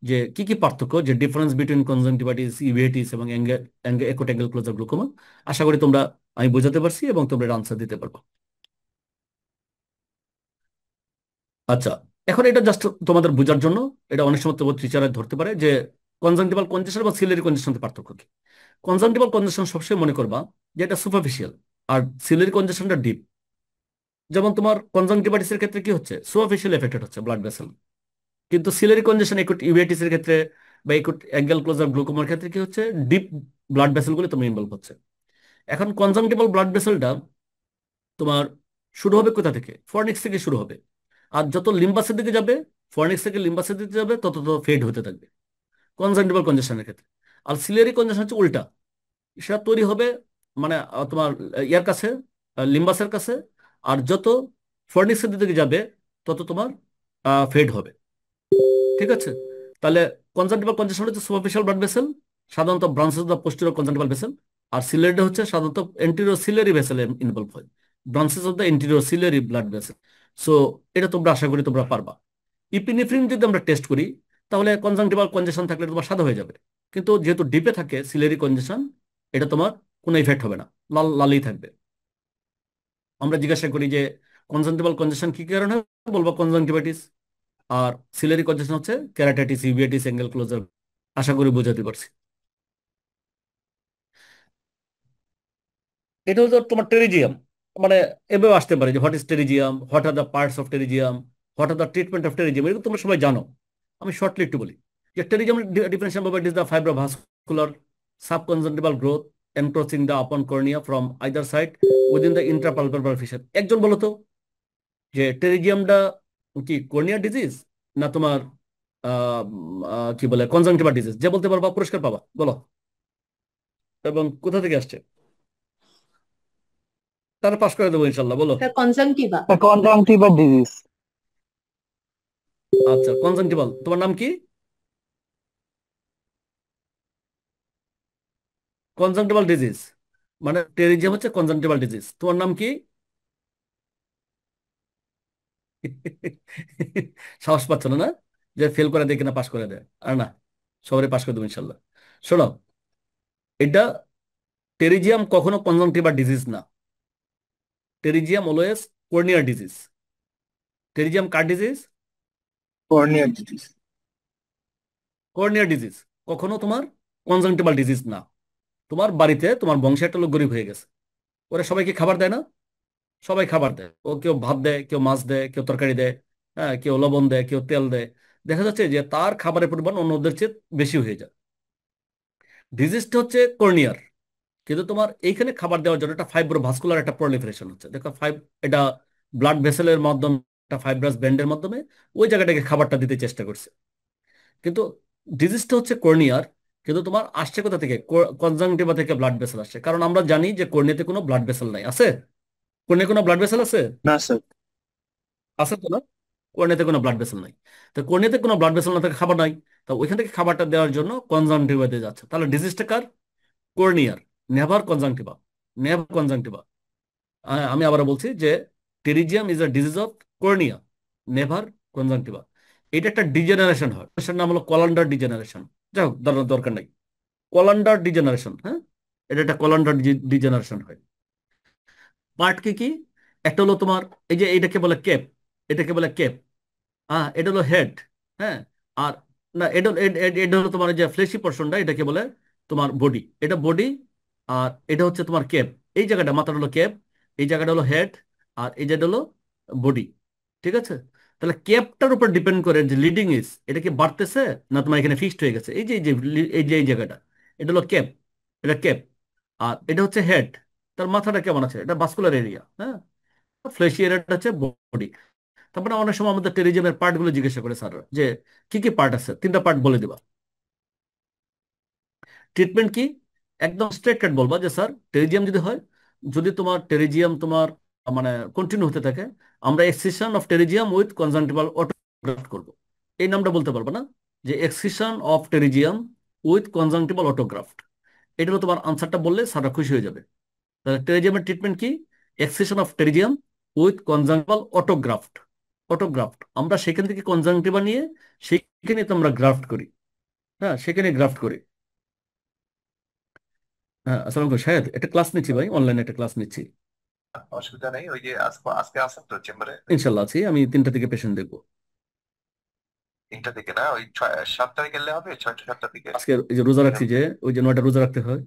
যে কি কি পার্থক্য, যে ডিফারেন্স বিটুইন কনজাংটিভাইটিস, ইউভেটিস এবং একট অ্যাঙ্গেল ক্লোজার গ্লুকোমা, আশা করি তোমরা আমি বোঝাতে পারছি এবং তোমরা এটা আনসার দিতে পারবো। আচ্ছা, এখন এটা জাস্ট তোমাদের বোঝার জন্য, এটা অনেক সময় তোমার টিচাররা ধরতে পারে যে কনজাংটিভাল কনজেশন বা সিলিয়ারি কনজেশনের পার্থক্য কি। কনজাংটিভাল কনজেশন সবসময় মনে করবা যে এটা সুপারফিশিয়াল, আর সিলিয়ারি কনজেশনটা ডিপ। যেমন তোমার কনজাংটিভাইটিসের ক্ষেত্রে কি হচ্ছে, সুপারফিশিয়াল এফেক্টেড হচ্ছে ব্লাড ভেসেল, কিন্তু সিলিয়ারি কনজেশন একট ইউভেটিসের ক্ষেত্রে বা একট অ্যাঙ্গেল ক্লোজার গ্লুকোমার ক্ষেত্রে কি হচ্ছে, ডিপ ব্লাড ভেসেলগুলো তোমার ইনভলভ হচ্ছে। এখন কনজাংটিভাল ব্লাড ভেসেলটা তোমার শুরু হবে কোথা থেকে, ফর্নিক্স থেকে শুরু হবে, আর যত লিম্বাসের দিকে যাবে, ফর্নিক্স থেকে লিম্বাসের দিকে যাবে, তত তত ফেড হতে থাকবে কনজাংটিভাল কনজেশনের ক্ষেত্রে। আর সিলিয়ারি কনজেশন হচ্ছে উল্টা, সেটা তৈরি হবে মানে তোমার ইয়ার কাছে, লিম্বাসের কাছে, আর যত ফর্নিক্সের দিকে যাবে তত তোমার ফেড হবে। ঠিক আছে, তাহলে কনজাংটিভাল কনজেশন হচ্ছে সুপারফিশিয়াল ব্লাড ভেসেল, সাধারণত branches of the posterior conjunctival vessel. আর সিলিয়ারি হচ্ছে সাধারণত এন্টেরিয়র সিলিয়ারি ভেসেল ইনভলভ হয়, branches of the anterior ciliary blood vessel. So এটা তোমরা আশা করি তোমরা পারবা। ইপিনেফ্রিন যদি আমরা টেস্ট করি, তাহলে কনজাংটিভাল কনজেশন থাকলে তোমার সাদা হয়ে যাবে, কিন্তু যেহেতু ডিপে থাকে সিলিয়ারি কনজেশন, এটা তোমার কোনো ইফেক্ট হবে না, লাল লালই থাকবে। আমরা জিজ্ঞাসা করি যে কনজাংটিভাল কনজেশন কি কারণে, বলবো কনজাংটিভাইটিস। আর সিলিয়ারি কনজেশন হচ্ছে কেরাটাইটিস, ইউভিয়াইটিস, অ্যাঙ্গেল ক্লোজার। আশা করি বোঝাতে পারছি। এটা হচ্ছে তোমার টেরিজিয়াম, মানে এভাবে আসতে পারে যে what is pterygium, what are the parts of pterygium, what are the treatment of pterygium, এগুলো তোমরা সবাই জানো। আমি শর্টলি একটু বলি যে pterygium differentiation by is the fibrovascular subconjunctival growth encroaching the upon cornea from either side within the intrapalpebral fissure. একজন বলো তো যে টেরিজিয়ামটা কি কর্নিয়া ডিজিজ না তোমার আহ, কি বলে কনজাংটিভাল ডিজিজ, যে বলতে পারবা পুরস্কার পাবা, বলো। এবং কোথা থেকে আসছে, তারা পাশ করে দেবো ইনশাল্লাহ, বলো। কনজাংটিভা। Conjunctival disease. আচ্ছা, কনজাংটিভাল, তোমার নাম কি? কনজাংটিভাল ডিজিজ মানে টেরিজিয়াম হচ্ছে কনজাংটিভাল ডিজিজ, তোমার নাম কি? সাহস পাচ্ছ না না, যে ফেল করে দেয় কিনা পাশ করে দেয়, আর না, সবারই পাশ করে দেবো ইনশাল্লাহ। শোনো, এটা টেরিজিয়াম কখনো কনজাংটিভাল ডিজিজ না, টেরিজিয়াম অলওয়েজ কর্নিয়ার ডিজিজ। টেরিজিয়াম কার ডিজিজ? Cornea disease. কর্নিয়ার ডিজিজ, কখনো তোমার কনজাংটিভাল ডিজিজ না। তোমার বাড়িতে তোমার বংশে একটা লোক গরিব হয়ে গেছে, ওরা সবাইকে খাবার দেয় না, সবাই খাবার দেয়, ও কেউ ভাত দেয়, কেউ মাছ দেয়, কেউ তরকারি দেয়, হ্যাঁ, কেউ লবণ দেয়, কেউ তেল দেয়। দেখা যাচ্ছে যে তার খাবারের পরিমাণ অন্যদের চেয়ে বেশি হয়ে যায়। ডিজিজটা হচ্ছে কর্নিয়ার, কিন্তু তোমার এইখানে খাবার দেওয়ার জন্য একটা ফাইব্রো ভাস্কুলার একটা প্রলিফারেশন হচ্ছে, দেখো এটা ব্লাড ভেসেলের মাধ্যমে, একটা ফাইব্রাস ব্যান্ডের মাধ্যমে ওই জায়গাটাকে খাবারটা দিতে চেষ্টা করছে। কিন্তু ডিজিজটা হচ্ছে কর্নিয়ার, কিন্তু তোমার আসছে কোথা থেকে, কনজাংটিভা থেকে ব্লাড ভেসেল আসছে। কারণ আমরা জানি যে কর্নিয়াতে কোনো ব্লাড ভেসেল নাই, আছে? কর্নিয়ায় কোনো ব্লাড ভেসেল আছে? না স্যার। আছে তো না, কর্নিয়াতে কোনো ব্লাড ভেসেল নাই। তো কর্নিয়াতে কোনো ব্লাড ভেসেল না থাকে, খাবার নাই, তো ওইখান থেকে খাবারটা দেওয়ার জন্য কনজাংটিভাতে যাচ্ছে। তাহলে ডিজিজটা কার? কর্নিয়ার, নেভার কনজাংটিভা, নেভার কনজাংটিভা। আমি আবার বলছি যে pterygium is a disease of cornea, never conjunctiva. এটা একটা ডিজেনারেশন হয়, এটার নাম হলো কলান্ডার ডিজেনারেশন। যাই হোক, দরকার নাই, কলান্ডার ডিজেনারেশন। হ্যাঁ, এটা একটা কলান্ডার ডিজেনারেশন হয়। পার্ট কি কি? একটা হলো তোমার এই যে এটাকে বলে কেপ, এটাকে বলে কেপ। এটা হলো হেড। হ্যাঁ, আর না, এটা হলো তোমার যে ফ্লেশি পোর্শনটা, এটাকে বলে তোমার বডি, এটা বডি। আর এটা হচ্ছে তোমার ক্যাপ, এই জায়গাটা মাথাটা হলো ক্যাপ, এই জায়গাটা হলো হেড, আর এই জায়গাটা হলো বডি। ঠিক আছে? তাহলে ক্যাপটার উপর ডিপেন্ড করে যে লিডিং ইজ, এটা কি বাড়তেছে না তোমার এখানে ফিক্সড হয়ে গেছে। এই জায়গাটা, এটা হলো ক্যাপ, এটা ক্যাপ। আর এটা হচ্ছে হেড, তার মাথাটা কেমন আছে, এটা ভাস্কুলার এরিয়া। হ্যাঁ, ফ্লেশি এরিয়াটা হচ্ছে বডি। তারপরে অনেক সময় আমাদের টেরিজিয়ামের পার্টগুলো জিজ্ঞাসা করে স্যার, যে কি কি পার্ট আছে, তিনটা পার্ট বলে দিবা। ট্রিটমেন্ট কি? একদম স্ট্রেট কাট বলবা যে স্যার টেরিজিয়াম যদি হয়, যদি তোমার টেরিজিয়াম তোমার মানে কন্টিনিউ হতে থাকে, আমরা excision of pterygium with conjunctival অটোগ্রাফট করব। এই নামটা বলতে পারবে না, যে excision of pterygium with conjunctival অটোগ্রাফট। এটা হলো তোমার আনসারটা বললে স্যাররা খুশি হয়ে যাবে। তাহলে টেরিজিয়ামের ট্রিটমেন্ট কি? Excision of pterygium with conjunctival autograft. Autograft আমরা সেখান থেকে কনজাংটিভা নিয়ে সেখানে তো আমরা গ্রাফট করি। হ্যাঁ, সেখানে গ্রাফট করি। হ্যাঁ, আসসালামু আলাইকুম শাহেদ, একটা ক্লাস নিচ্ছি ভাই, অনলাইনে একটা ক্লাস নিচ্ছি। অসুবিধা নেই। ওই যে আজকে আজকে আসেন তো চেম্বারে? ইনশাল্লাহ আছি, আমি 3টা থেকে পেশেন্ট দেখবো। 3টা দিকে না, ওই 7টায় গেলে হবে, 6টা 7টার দিকে। আজকে এই যে রোজা রাখছি, যে ওই যে 9টা রোজা রাখতে হয়,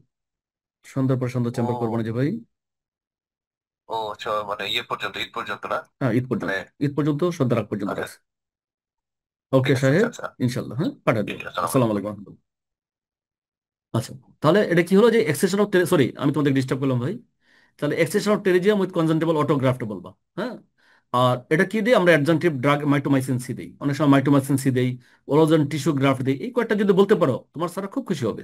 সন্ধ্যার পর সন্ধ্যা চেম্বার করবো না ও যে ভাই। ও মানে ইয়ে পর্যন্ত, ঈদ পর্যন্ত না? হ্যাঁ, ঈদ মানে পর্যন্ত, ঈদ পর্যন্ত সন্ধ্যা রাখ পর্যন্ত আচ্ছা, রাখছি। ওকে ঠিক আছে। আচ্ছা শাহেদ, আচ্ছা, ইনশাল্লাহ হ্যাঁ পাঠিয়ে ঠিক দেবো। আছে, আসসালামু আসসালামু আলাইকুম। আলাইকুম। আচ্ছা, তাহলে এটা কি হলো যে এক্সেশন অফ, সরি আমি তোমাদের ডিস্টার্ব করলাম ভাই। তাহলে accession of pterygium with conjunctival অটোগ্রাফট বলবা। হ্যাঁ, আর এটা কি দিই আমরা? অ্যাডজাংটিভ ড্রাগ মাইটোমাইসিন সি দিই, অনেক সময় মাইটোমাইসিন সি দেই, ওলোজন টিস্যু গ্রাফট দিই। এই কয়েকটা যদি বলতে পারো তোমার স্যার খুব খুশি হবে।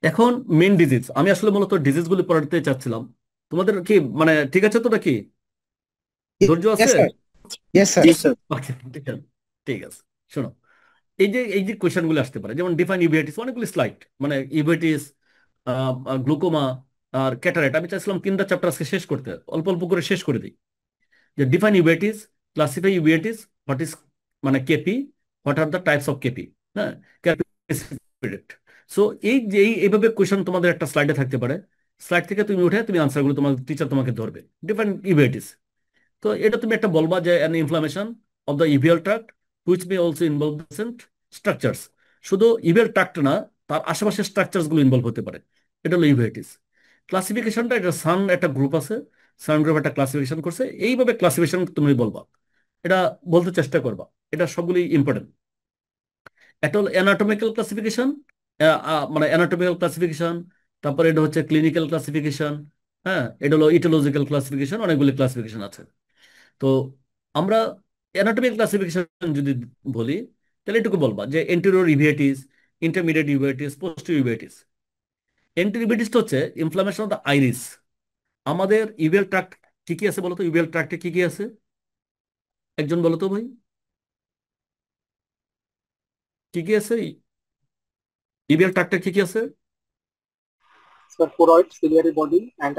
এখন মেন ডিজিজ, আমি আসলে মূলত ডিজিজগুলি পড়াতে চাচ্ছিলাম। তোমাদের কি মানে ঠিক আছে তো নাকি? ধৈর্য Yes, আছে? sir. Yes, sir. জি স্যার। Okay, ঠিক আছে, ঠিক আছে। শোনো, এই যে কোয়েশ্চেন গুলো আসতে পারে, যেমন ডিফাইন ইউভেটিস, অনেকগুলি স্লাইড, মানে ইউভেটিস, গ্লুকোমা আর ক্যাটারাক্ট। আমি চাইছিলাম 3টা চ্যাপ্টার আজকে শেষ করতে, অল্প অল্প করে শেষ করে দিই। যে ডিফাইন ইউভেটিস, ক্লাসিফাই ইউভেটিস, হোয়াট ইজ মানে KP, what are the types of KP. হ্যাঁ, সো এই যে এইভাবে কোয়েশ্চেন তোমাদের একটা স্লাইডে থাকতে পারে। স্লাইড থেকে তুমি উঠে তুমি আনসারগুলো তোমার টিচার তোমাকে ধরবে। ডিফাইন ইউভেটিস, তো এটা তুমি একটা বলবা যে an inflammation of the uveal tract which may also involve different structures। শুধু ইভিএল ট্রাক্ট না, তার আশেপাশের স্ট্রাকচারস গুলো ইনভলভ হতে পারে। এটা হলো ইউভেটিস। ক্লাসিফিকেশনটা, এটা সান একটা গ্রুপ আছে, সান গ্রুপ একটা ক্লাসিফিকেশন করছে, এইভাবে ক্লাসিফিকেশন তুমি বলবা, এটা বলতে চেষ্টা করবা। এটা সবগুলি ইম্পর্টেন্ট। একটা হলো অ্যানাটমিক্যাল ক্লাসিফিকেশন, মানে অ্যানাটমিক্যাল ক্লাসিফিকেশন, তারপরে এটা হচ্ছে ক্লিনিক্যাল ক্লাসিফিকেশন। হ্যাঁ, এটা হলো ইটোলজিক্যাল ক্লাসিফিকেশন, অনেকগুলি ক্লাসিফিকেশন আছে। তো আমরা অ্যানাটমিক ক্লাসিফিকেশন যদি বলি, তাহলে এটুকু বলবা যে এন্টেরিয়র ইউভেটিস, ইন্টারমিডিয়েট ইউভেটিস, পোস্টেরিয়র ইউভেটিস। এন্টেরিয়র ইউভেটিসটা হচ্ছে ইনফ্লামেশন অফ দ্য আইরিস। আমাদের ইউভেল ট্রাক্ট কি কি আছে বলতো? ইউভেল ট্রাক্টে কি কি আছে একজন বলো তো ভাই, কি কি আছে ইউভেল ট্রাক্টে, কি কি আছে? Sir choroid, ciliary body and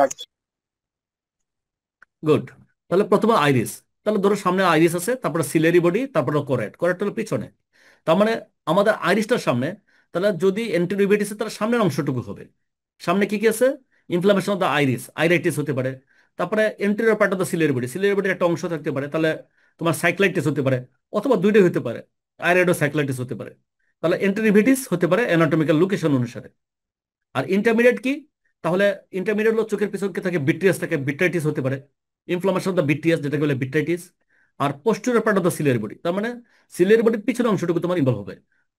good. তাহলে প্রথমে আইরিস, তাহলে ধরো সামনে আইরিস আছে, তারপরে সিলেরি বডি, তারপরে কোরেট। কোরেট হলো পিছনে। তার মানে আমাদের আইরিসটার সামনে, তাহলে যদি এন্টেরিয়র তাহলে সামনের অংশটুকু হবে। সামনে কি কি আছে? ইনফ্লামেশন অফ দ্য আইরিস, আইরাইটিস হতে পারে। তারপরে anterior part of the ciliary body, ciliary বডির একটা অংশ থাকতে পারে, তাহলে তোমার সাইক্লাইটিস হতে পারে, অথবা দুইটাই হতে পারে, আইরাইডো সাইক্লাইটিস হতে পারে। তাহলে এন্টেরিয়র হতে পারে অ্যানাটমিক্যাল লোকেশন অনুসারে। আর ইন্টারমিডিয়েট কি? তাহলে ইন্টারমিডিয়েট হলো চোখের পিছনে থাকে বিট্রিয়াস, থাকে বিট্রাইটিস হতে পারে, ইনফ্লামেশন অফ দ্য বিট্রিয়াস, যেটাকে বলে বিট্রাইটিস। আর posterior part of the ciliary body, তার মানে সিলিয়ারি বডির পিছনের অংশটুকু তোমার ইনভলভ হবে।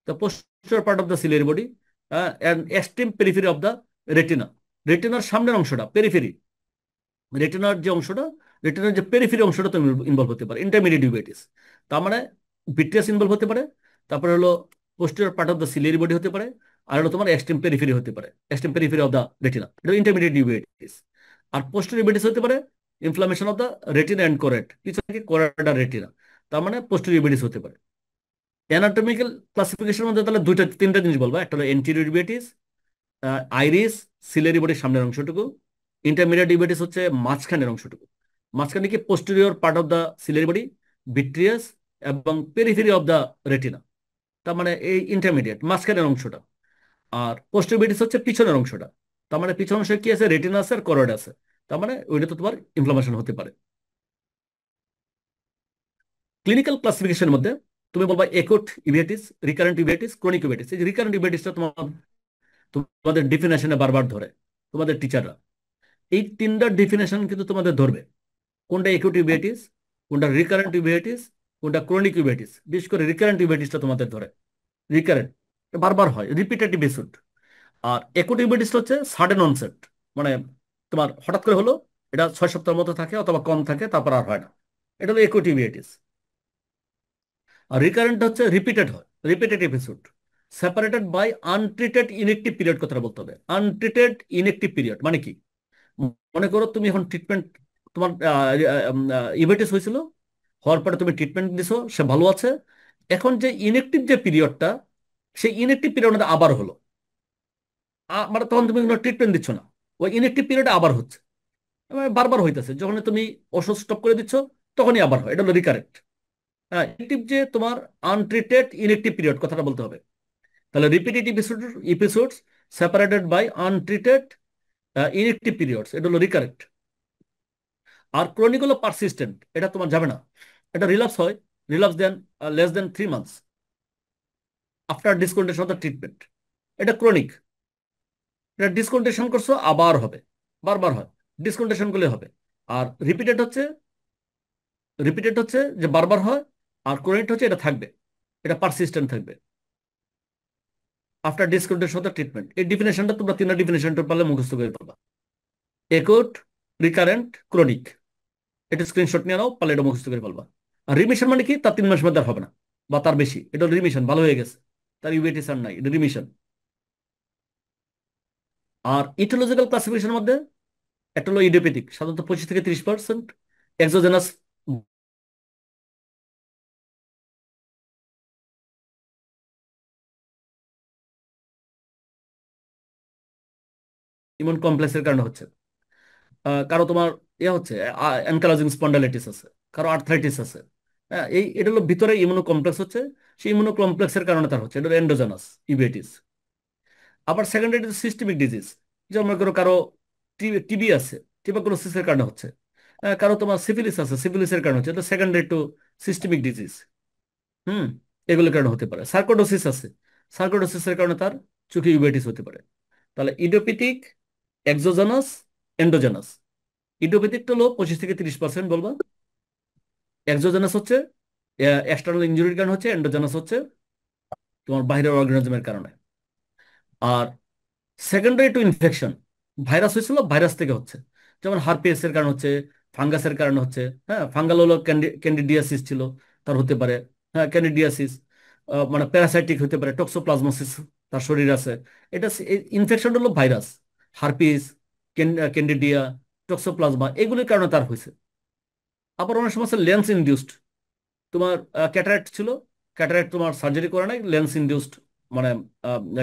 The posterior part of the ciliary body and extreme periphery of the retina. রেটিনার সামনের অংশটা পেরিফেরি, রেটিনার যে অংশটা, রেটিনার যে পেরিফেরি অংশটা তুমি ইনভলভ হতে পারে, ইন্টারমিডিয়েট ইউভেটিস। তার মানে ভিট্রিয়াস ইনভলভ হতে পারে, তারপরে হলো posterior part of the ciliary body হতে পারে, আর হলো তোমার এক্সট্রিম পেরিফেরি হতে পারে, extreme periphery of the retina, এটা ইন্টারমিডিয়েট ইউভেটিস। আর পোস্টেরিয়র ইউভেটিস হতে পারে inflammation of the retina and choroid, পিছনে কি কোরেট আর রেটিনা, তার মানে পোস্টেরিয়র ইউভেটিস হতে পারে। অ্যানাটমিক্যাল ক্লাসিফিকেশনের মধ্যে তাহলে তিনটা জিনিস বলবো, একটা হলো এন্টেরিয়র ইউভেটিস, আইরিস, সিলিয়ারি বডির সামনের অংশটুকু। ইন্টারমিডিয়েট ইউভেটিস হচ্ছে মাঝখানের অংশটুকু, মাঝখানে কি posterior part of the ciliary body, vitreous এবং পেরিফেরি অফ দ্য রেটিনা, তার মানে এই ইন্টারমিডিয়েট মাঝখানের অংশটা। আর পোস্টেরিয়র ইউভেটিস হচ্ছে পিছনের অংশটা, তার মানে পিছনের অংশে কি আছে? রেটিনা আছে আর করয়েড আছে, তার মানে ওইটা তো তোমার ইনফ্লামেশন হতে পারে। ক্লিনিক্যাল ক্লাসিফিকেশনের মধ্যে তুমি বলবা একুট ইউভেটিস, রিকারেন্ট ইউভেটিস, ক্রনিক ইউভেটিস। এই যে রিকারেন্ট ইউভেটিসটা তোমাদের ডিফিনেশনে বারবার ধরে তোমাদের টিচাররা। এই তিনটার ডিফিনেশন কিন্তু তোমাদের ধরবে, কোনটা একুট ইউভেটিস, কোনটা রিকারেন্ট ইউভেটিস, কোনটা ক্রনিক ইউভেটিস। বিশেষ করে রিকারেন্ট ইউভেটিসটা তোমাদের ধরে, রিকারেন্ট বারবার হয়, রিপিটেটিভ এপিসোড। আর একুট ইউভেটিসটা হচ্ছে সাডেন অনসেট, মানে তোমার হঠাৎ করে হলো, এটা 6 সপ্তাহের মতো থাকে অথবা কম থাকে, তারপর আর হয় না। এটা হলো একুট ইউভেটিস। আর রিকারেন্ট হচ্ছে রিপিটেড হয়, repeated episode, separated by untreated inactive period. কথাটা বলতে হবে, আনট্রিটেড ইনএক্টিভ পিরিয়ড মানে কি? মনে করো তুমি এখন ট্রিটমেন্ট, তোমার ইউভেটিস হয়েছিল, হওয়ার পরে তুমি ট্রিটমেন্ট দিছো, সে ভালো আছে। এখন যে ইনএক্টিভ যে পিরিয়ডটা, সেই ইনএক্টিভ পিরিয়ডে আবার হলো, মানে তখন তুমি কোনো ট্রিটমেন্ট দিচ্ছ না, ওই ইনএক্টিভ পিরিয়ডে আবার হচ্ছে, মানে বারবার হইতেছে। যখন তুমি ওষুধ স্টপ করে দিচ্ছ তখনই আবার হয়, এটা হলো রিকারেন্ট। হ্যাঁ, ইনএক্টিভ যে তোমার আনট্রিটেড ইনএক্টিভ পিরিয়ড, কথাটা বলতে হবে। তাহলে repetitive episodes separated by untreated inactive periods, এটা হলো রিকারেন্ট। আর ক্রনিক হলো পারসিস্টেন্ট, এটা তোমার যাবে না, এটা রিল্যাপস হয়, relapse then less than 3 months after discontinuation of the treatment. এটা ক্রনিক, এটা ডিসকন্টিনিউশন করছো আবার হবে, বারবার হয়, ডিসকন্টিনিউশন করলে হবে। আর রিপিটেড হচ্ছে যে বারবার হয়। আর ক্রনিক হচ্ছে এটা থাকবে, এটা পারসিস্টেন্ট থাকবে after discontinuation of the treatment. এই ডিফিনেশনটা তোমরা তিনটা ডিফিনেশনটা পারলে মুখস্থ করে পারবা, একুট, রিকারেন্ট, ক্রনিক। এটা স্ক্রিনশট নিয়ে নাও, পারলে এটা মুখস্থ করে ফেলবা। আর রিমিশন মানে কি? তার 3 মাস মধ্যে আর হবে না বা তার বেশি, এটা রিমিশন, ভালো হয়ে গেছে, তার ইউভেটিস আর নাই, এটা রিমিশন। আর ইথোলজিক্যাল ক্লাসিফিকেশনের মধ্যে একটা হলো ইডিওপ্যাথিক, সাধারণত 25 থেকে 30%, এক্সোজেনাস ইমিউন কমপ্লেক্সের কারণে হচ্ছে। কারো তোমার হচ্ছে অ্যানকাইলোজিং স্পন্ডাইলিটিস আছে, কারো আর্থ্রাইটিস আছে। হ্যাঁ, এটা হলো ভিতরে ইমিউনো কমপ্লেক্স হচ্ছে, সেই ইমিউনো কমপ্লেক্সের কারণে তার হচ্ছে, এটা হলো এন্ডোজেনাস ইউভেটিস। আবার সেকেন্ডারি সিস্টেমিক ডিজিজ, যেমন মনে করো কারো টিবি আছে, টিউবারকুলোসিসের কারণে হচ্ছে। কারো তোমার সিফিলিস আছে, সিফিলিসের কারণে হচ্ছে, এটা সেকেন্ডারি টু সিস্টেমিক ডিজিজ। হুম, এগুলোর কারণে হতে পারে। সার্কোডোসিস আছে, সার্কোডোসিসের কারণে তার চোখে ইউভেটিস হতে পারে। তাহলে ইডিওপ্যাথিক, এক্সোজেনাস, এন্ডোজেনাস। ইডিওপ্যাথিকটা হলো 25 থেকে 30% বলবা, এক্সোজেনাস হচ্ছে এক্সটার্নাল ইনজুরির কারণে হচ্ছে, এন্ডোজেনাস হচ্ছে তোমার বাইরের অর্গানিজমের কারণে। আর সেকেন্ডারি টু ইনফেকশন, ভাইরাস হয়েছিল, ভাইরাস থেকে হচ্ছে, যেমন হারপিএস এর কারণে হচ্ছে, ফাঙ্গাসের কারণে হচ্ছে। হ্যাঁ, ফাঙ্গাল হলো ক্যান্ডিডিয়াসিস ছিল, তার হতে পারে। হ্যাঁ, ক্যান্ডিডিয়াসিস মানে প্যারাসাইটিক হতে পারে, টক্সোপ্লাজমোসিস তার শরীর আছে। এটা ইনফেকশন হলো ভাইরাস, হারপিস, ক্যান্ডিডিয়া, টক্সোপ্লাজমা, এগুলির কারণে তার হয়েছে। আবার অনেক সময় লেন্স ইনডিউসড, তোমার ক্যাটারাক্ট ছিল, ক্যাটারাক্ট তোমার সার্জারি করে নাই, লেন্স ইনডিউসড, মানে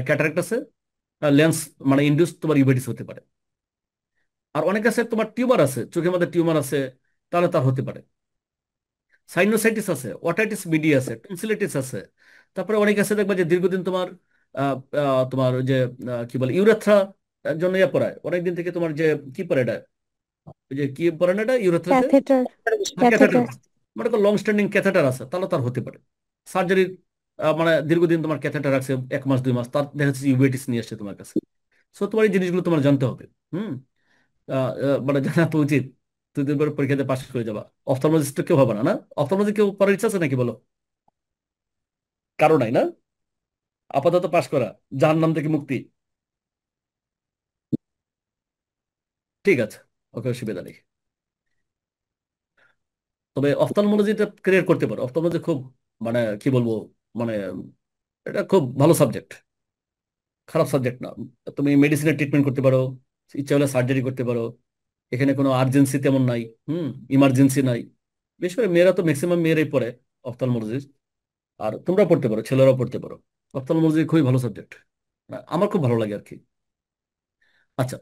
ক্যাটারাক্ট আছে, লেন্স মানে ইনডিউসড তোমার ইউভেটিস হতে পারে। আর অনেক আছে তোমার টিউমার আছে, চোখের মধ্যে টিউমার আছে, তাহলে তার হতে পারে। সাইনোসাইটিস আছে, ওটাইটিস মিডিয়া আছে, টনসিলাইটিস আছে। তারপরে অনেক আছে দেখবা যে দীর্ঘদিন তোমার তোমার ওই যে কি বলে ইউরেথ্রা জন্য ইয়ে পড়ায়, অনেকদিন থেকে তোমার যে কি পড়ে এটা, ওই যে কি পড়ে না এটা ইউরেথ্রাতে, ক্যাথেটার ক্যাথেটার, ক্যাথেটার মানে লং স্ট্যান্ডিং ক্যাথেটার আছে, তাহলে তার হতে পারে। সার্জারির মানে দীর্ঘদিন তোমার ক্যাথেটার রাখছে, 1 মাস 2 মাস, তার দেখা যাচ্ছে ইউভেটিস নিয়ে আসছে তোমার কাছে। সো তোমার এই জিনিসগুলো তোমার জানতে হবে। হুম, মানে জানা তো উচিত, 2 দিন পরে পরীক্ষাতে পাশ করে যাবা। অফথলমোলজিস্ট কেউ হবে না, না? অফথলমোলজি কেউ পড়ার ইচ্ছা আছে নাকি বলো? কারো নাই না? আপাতত পাশ করা, জাহান্নাম থেকে মুক্তি। ঠিক আছে, ওকে, অসুবিধা নেই। তবে অফথলমোলজিটা ক্লিয়ার করতে পারো, অফথলমোলজি খুব মানে কি বলবো, মানে এটা খুব ভালো সাবজেক্ট, খারাপ সাবজেক্ট না। তুমি মেডিসিনের ট্রিটমেন্ট করতে পারো, ইচ্ছা হলে সার্জারি করতে পারো, এখানে কোনো আর্জেন্সি তেমন নাই। ইমার্জেন্সি নাই। বিশেষ করে মেয়েরা তো ম্যাক্সিমাম মেয়েরাই পড়ে অফথলমোলজি। আর তোমরা পড়তে পারো, ছেলেরাও পড়তে পারো। অফথলমোলজি খুবই ভালো সাবজেক্ট, আমার খুব ভালো লাগে আর কি। আচ্ছা,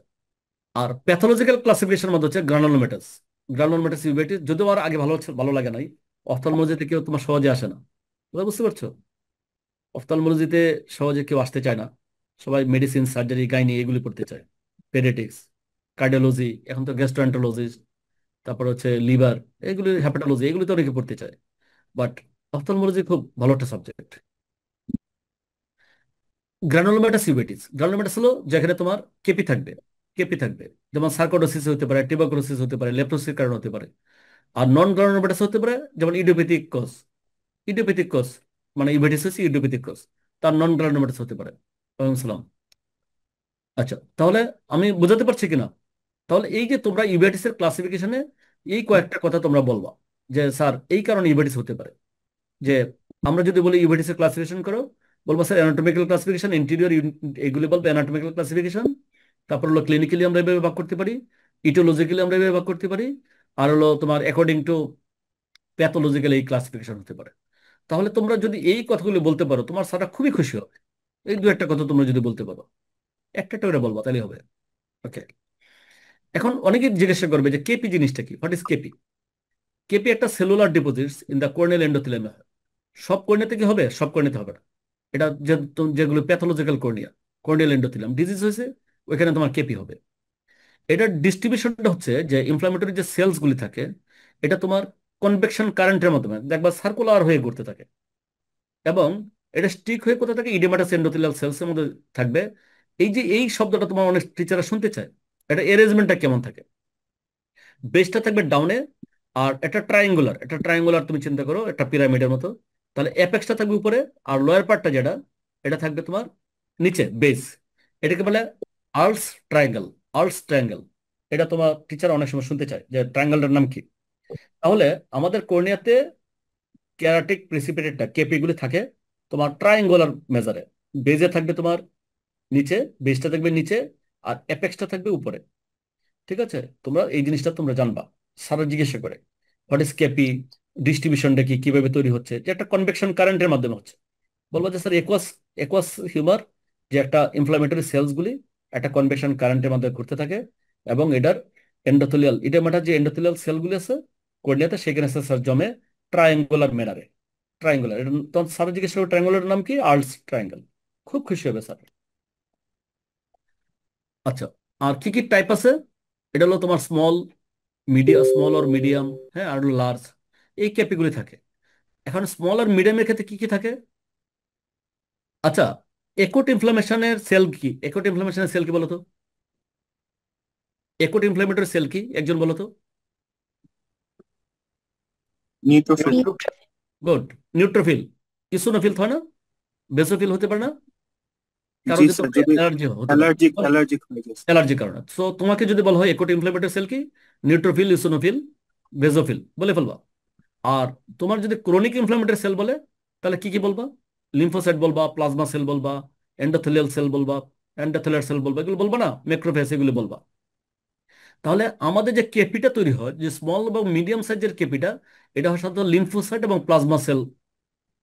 আর প্যাথোলজিক্যাল ক্লাসিফিকেশন মধ্যে হচ্ছে গ্রানুলোমেটাস, গ্রানুলোমেটাস ইউভেটিস, যদিও আর আগে ভালো লাগে নাই। অফথলমোলজিতে কেউ তোমার সহজে আসে না, তোমরা বুঝতে পারছো? অফথলমোলজিতে সহজে কেউ আসতে চায় না, সবাই মেডিসিন, সার্জারি, গাইনি এগুলি পড়তে চায়, পেডিয়াট্রিক্স, কার্ডিওলজি, এখন তো গ্যাস্ট্রোএন্টারোলজি, তারপর হচ্ছে লিভার, এগুলি, হ্যাপাটোলজি, এগুলি তো অনেকে পড়তে চায়। বাট অপথলমোলজি খুব ভালো একটা সাবজেক্ট। গ্রানুলোমাটাস ইউভেটিস, গ্রানুলোমাটাস হলো যেখানে তোমার কেপি থাকবে, কেপি থাকবে, যেমন সার্কোডোসিস হতে পারে, টিউবারকুলোসিস হতে পারে, লেপ্টোসিসের কারণে হতে পারে। আর নন গ্রানুলোমাটাস হতে পারে যেমন ইডিওপ্যাথিক কজ, ইডিওপ্যাথিক কজ মানে ইউভেটিস হচ্ছে ইডিওপ্যাথিক কজ, তার নন গ্রানুলোমাটাস হতে পারে। ওয়ালাইকুম সালাম। আচ্ছা, তাহলে আমি বোঝাতে পারছি কিনা? তাহলে এই যে তোমরা ইউভেটিসের ক্লাসিফিকেশনে এই কয়েকটা কথা তোমরা বলবা যে স্যার এই কারণে ইউভেটিস হতে পারে। যে আমরা যদি বলি ইউভেটিসের ক্লাসিফিকেশন করো, বলবো স্যার অ্যানাটমিক্যাল ক্লাসিফিকেশন, ইন্টেরিয়র, এগুলি বলবো অ্যানাটমিক্যাল ক্লাসিফিকেশন। তারপর হলো ক্লিনিক্যালি আমরা এভাবে ভাগ করতে পারি, ইটিওলজিক্যালি আমরা এভাবে ভাগ করতে পারি, আর হলো তোমার অ্যাকর্ডিং টু প্যাথোলজিক্যাল এই ক্লাসিফিকেশন হতে পারে। তাহলে তোমরা যদি এই কথাগুলো বলতে পারো তোমার স্যাররা খুবই খুশি হবে। এই দু একটা কথা তোমরা যদি বলতে পারো, একটা একটা করে বলবো তাহলে হবে। ওকে, এখন অনেকে জিজ্ঞাসা করবে যে কেপি জিনিসটা কি, হোয়াট ইজ কেপি? কেপি একটা cellular deposits in the corneal endothelium. সব কর্নিয়াতে কি হবে? সব কর্নিয়াতে হবে না। এটা যেগুলো pathological cornea, corneal endothelium disease হয়েছে, ওইখানে তোমার কেপি হবে। এটার ডিস্ট্রিবিউশনটা হচ্ছে যে ইনফ্লামেটরি যে সেলস গুলি থাকে, এটা তোমার কনভেকশন কারেন্টের মাধ্যমে দেখবা সার্কুলার হয়ে ঘুরতে থাকে, এবং এটা স্টিক হয়ে কোথায় থাকে? ইডিমাটাস এন্ডোথেলিয়াল সেলসের মধ্যে থাকবে। এই যে এই শব্দটা তোমার অনেক টিচাররা শুনতে চায়, এটা অ্যারেঞ্জমেন্টটা কেমন থাকে? বেসটা থাকবে ডাউনে, আর এটা ট্রায়াঙ্গুলার, এটা ট্রায়াঙ্গুলার তুমি চিন্তা করো একটা পিরামিডের মতো। তাহলে অ্যাপেক্সটা থাকবে উপরে, আর লোয়ার পার্টটা যেটা, এটা থাকবে তোমার নিচে, বেস। এটাকে বলে আর্লস ট্রায়াঙ্গেল, আর্লস ট্রায়াঙ্গেল। এটা তোমার টিচার অনেক সময় শুনতে চায় যে ট্রায়াঙ্গেলটার নাম কি। তাহলে আমাদের কর্নিয়াতে ক্যারাটিক প্রিসিপিটেটটা, কেপিগুলি থাকে তোমার ট্রায়াঙ্গুলার মেজারে। বেজে থাকবে তোমার নিচে, বেসটা থাকবে নিচে, আর অ্যাপেক্সটা থাকবে উপরে। ঠিক আছে, তোমরা এই জিনিসটা তোমরা জানবা। স্যার জিজ্ঞাসা করে হোয়াট ইজ কেপি, ডিস্ট্রিবিউশনটা কি, কিভাবে তৈরি হচ্ছে, যে একটা কনভেকশন কারেন্টের মাধ্যমে হচ্ছে। বলবো যে স্যার একোয়াস, একোয়াস হিউমার, যে একটা ইনফ্লামেটরি সেলস গুলি একটা কনভেকশন কারেন্টের মাধ্যমে ঘুরতে থাকে, এবং এটার এন্ডোথেলিয়াল, ইডেমাটার যে এন্ডোথেলিয়াল সেলগুলি আছে কর্নিয়াতে, সেখানে স্যার জমে ট্রায়াঙ্গুলার ম্যানারে। ট্রায়াঙ্গুলার, এটা তখন স্যার জিজ্ঞেস করবে ট্রায়াঙ্গুলার নাম কি? আর্লস ট্রায়াঙ্গেল। খুব খুশি হবে স্যার। আচ্ছা, আর কি কি টাইপ আছে? এটা হলো তোমার স্মল, মিডিয়াম, স্মল আর মিডিয়াম, হ্যাঁ, আর লার্জ, এই ক্যাপিগুলি থাকে। এখন স্মল আর মিডিয়ামের ক্ষেত্রে কি কি থাকে? আচ্ছা, একুট ইনফ্লামেশনের সেল কি? একুট ইনফ্লামেশনের সেল কি বলতো? একুট ইনফ্লামেটরি সেল কি একজন বলো তো? নিউট্রোফিল। Good, neutrophil. ইসোনোফিল হয় না? বেসোফিল হতে পারে না? কারণ জি যে স্যার, তোমার যদি অ্যালার্জি হতে পারে, অ্যালার্জিক হয়ে যায়। অ্যালার্জির কারণে। সো তোমাকে যদি বলা হয় একুট ইনফ্লামেটরি সেল কি, নিউট্রোফিল, ইসোনোফিল, বেসোফিল বলে ফেলবা। আর তোমার যদি ক্রনিক ইনফ্লামেটরি সেল বলে, তাহলে কি কি বলবা? লিম্ফোসাইট বলবা, প্লাজমা সেল বলবা, এন্ডোথেলিয়াল সেল বলবা, এন্ডোথেলিয়াল সেল বলবা, এগুলো বলবা না? ম্যাক্রোফেজ, এগুলো বলবা। তাহলে আমাদের যে কেপিটা তৈরি হয়, যে স্মল এবং মিডিয়াম সাইজের কেপিটা, এটা হয় সাধারণত লিম্ফোসাইট এবং প্লাজমা সেল,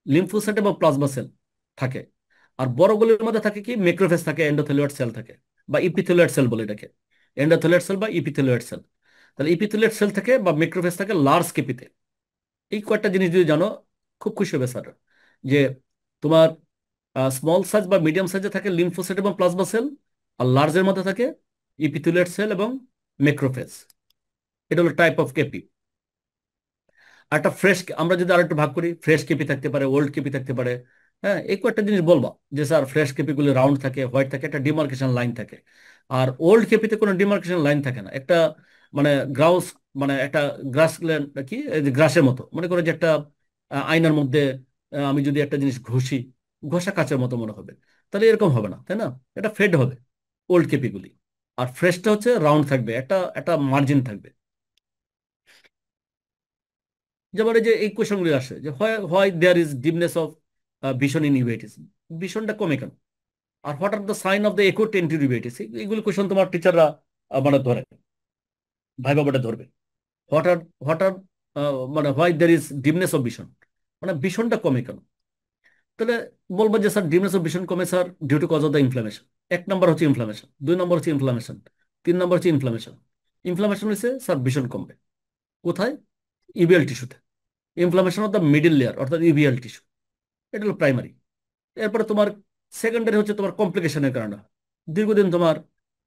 লিম্ফোসাইট এবং প্লাজমা সেল থাকে। আর বড়গুলোর মধ্যে থাকে কি? ম্যাক্রোফেজ থাকে, এন্ডোথেলিয়েট সেল থাকে, বা ইপিথেলিয়েট সেল বলে এটাকে, এন্ডোথেলিয়েট সেল বা ইপিথেলিয়েট সেল। তাহলে ইপিথেলিয়েট সেল থাকে বা ম্যাক্রোফেজ থাকে লার্জ কেপিতে। এই কয়েকটা জিনিস যদি জানো, খুব খুশি হবে স্যার। যে তোমার স্মল সাইজ বা মিডিয়াম সাইজে থাকে লিম্ফোসাইট এবং প্লাজমা সেল, আর লার্জের মধ্যে থাকে ইপিথেলিয়েট সেল এবং ম্যাক্রোফেজ। এটা হলো টাইপ অফ কেপি। আর একটা ফ্রেশ, আমরা যদি আর একটু ভাগ করি, ফ্রেশ কেপি থাকতে পারে, ওল্ড কেপি থাকতে পারে। হ্যাঁ, এই কয়েকটা জিনিস বলবা যে স্যার ফ্রেশ কেপিগুলো রাউন্ড থাকে, হোয়াইট থাকে, একটা ডিমার্কেশন লাইন থাকে। আর ওল্ড কেপিতে কোনো ডিমার্কেশন লাইন থাকে না, একটা মানে গ্রাউস, মানে একটা গ্রাস কি, এই যে গ্রাসের মতো, মনে করো যে একটা আয়নার মধ্যে আমি যদি একটা জিনিস ঘষি, ঘষা কাচের মতো মনে হবে, তাহলে এরকম হবে না, তাই না? এটা ফেড হবে ওল্ড কেপিগুলি। আর ফ্রেশটা হচ্ছে রাউন্ড থাকবে, একটা একটা মার্জিন থাকবে। যেমন এই যে এই কোয়েশনগুলি আসে যে why there is deepness of vision in uveitis, ভিশনটা কমে কেন? আর what are the sign of the acute uveitis, এইগুলো কোয়েশন তোমার টিচাররা মানে ধরে, ভাই বাবাটা ধরবে। হোয়াট আর হোয়াট আর মানে why there is deepness of vision, মানে ভিশনটা কমে কেন? তাহলে বলবো যে স্যার ডিপনেস অফ ভিশন কমে sir due to cause of the inflammation. এক নম্বর হচ্ছে ইনফ্লামেশন, দুই নম্বর হচ্ছে ইনফ্লামেশন, তিন নম্বর হচ্ছে ইনফ্লামেশন। ইনফ্লামেশন হচ্ছে স্যার ভিশন কমবে কোথায়? ইভিএল টিস্যুতে। Inflammation of the middle layer অর্থাৎ ইভিএল টিস্যু, এটা হলো প্রাইমারি। এরপরে তোমার সেকেন্ডারি হচ্ছে তোমার কমপ্লিকেশনের কারণে, দীর্ঘদিন তোমার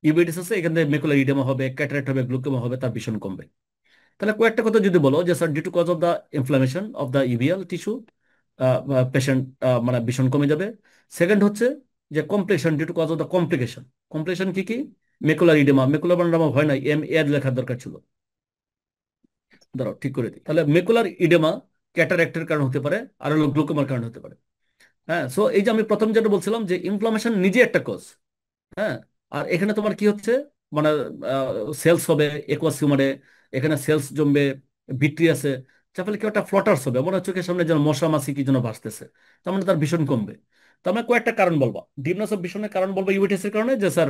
ইউভেটিস আছে, এখান থেকে মেকুলার ইডেমা হবে, ক্যাটারাক্ট হবে, গ্লুকোমা হবে, তার ভীষণ কমবে। তাহলে কয়েকটা কথা যদি বলো যে sir due to cause of the inflammation of the uveal tissue patient মানে ভীষণ কমে যাবে। সেকেন্ড হচ্ছে যে complication due to cause of the complication. Complication কি কি? Macular oedema. মেকুলার ইডেমা হয় না, এম এর লেখার দরকার ছিল। ধরো ঠিক করে দিই, তাহলে মেকুলার ইডেমা ক্যাটারাক্টের কারণ হতে পারে, আর হলো গ্লুকোমার কারণ হতে পারে। হ্যাঁ, সো এই যে আমি প্রথম যেটা বলছিলাম যে ইনফ্লামেশন নিজে একটা কজ। হ্যাঁ, আর এখানে তোমার কি হচ্ছে, মানে সেলস হবে একোয়াস হিউমারে, এখানে সেলস জমবে ভিট্রিয়াসে, যার ফলে কি একটা ফ্লটার্স হবে, মনে হচ্ছে চোখের সামনে যেন মশা মাছি কি যেন ভাসতেছে, তার মানে তার ভীষণ কমবে। তো আমরা কয়েকটা কারণ বলবো, ডিমনাস অফ ভীষণের কারণ বলবো ইউভেটিসের কারণে, যে sir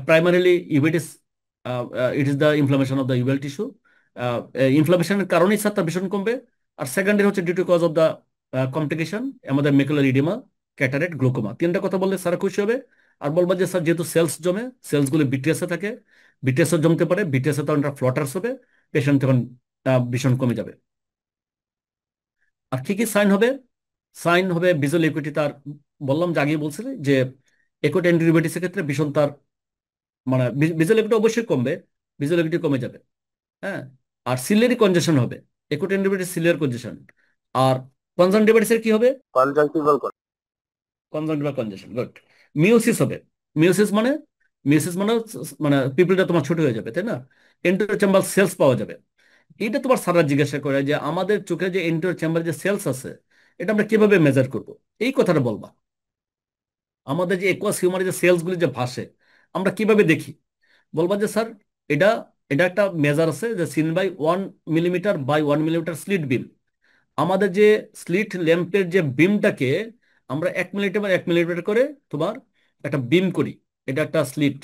primarily uveitis it is the inflammation of the uveal tissue. ইনফ্লামেশনের কারণেই স্যার তার ভীষণ কমবে। আর সেকেন্ডারি হচ্ছে due to cause of the complication, আমাদের মেকুলার ইডিমা, ক্যাটারেক্ট, গ্লুকোমা। তিনটা কথা বললে স্যার খুশি হবে। আর বলবো যে স্যার যেহেতু সেলস জমে, সেলসগুলো বিট্রিয়াসে থাকে, বিট্রিয়াসও জমতে পারে, বিট্রিয়াসে তখন ফ্লটার্স হবে, পেশেন্ট তখন ভীষণ কমে যাবে। আর কি কি সাইন হবে? সাইন হবে ভিজুয়াল ইকুইটি, তার বললাম যে আগেই বলছিলেন যে একুট এন্টিডিউবেটিসের ক্ষেত্রে ভীষণ তার মানে ভিজুয়াল ইকুইটি অবশ্যই কমবে, ভিজুয়াল ইকুইটি কমে যাবে। হ্যাঁ, আর সিলিয়ারি কনজেশন হবে, একুট এন্টিডিউবেটিস সিলিয়ার কনজেশন। আর কনজাংটিভাইটিসের কি হবে? Conjunctival conjunctival কনজেশন, good. মিওসিস হবে। মিওসিস মানে, মিওসিস মানে মানে পিপলটা তোমার ছোট হয়ে যাবে, তাই না? এন্টেরিয়র চেম্বার সেলস পাওয়া যাবে। এটা তোমার সারা জিজ্ঞাসা করে যে আমাদের চোখে যে এন্টেরিয়র চেম্বার যে সেলস আছে, এটা আমরা কিভাবে মেজার করব, এই কথাটা বলবা। আমাদের যে একোয়াস হিউমারে যে সেলসগুলি যে ভাসে, আমরা কিভাবে দেখি? বলবা যে স্যার এটা এটা একটা মেজার আছে যে seen by 1 millimetre by 1 millimetre slit beam. আমাদের যে স্লিট ল্যাম্পের যে বিমটাকে আমরা 1 মিলিমিটার বা 1 মিলিমিটার করে তোমার একটা বিম করি, এটা একটা স্লিট,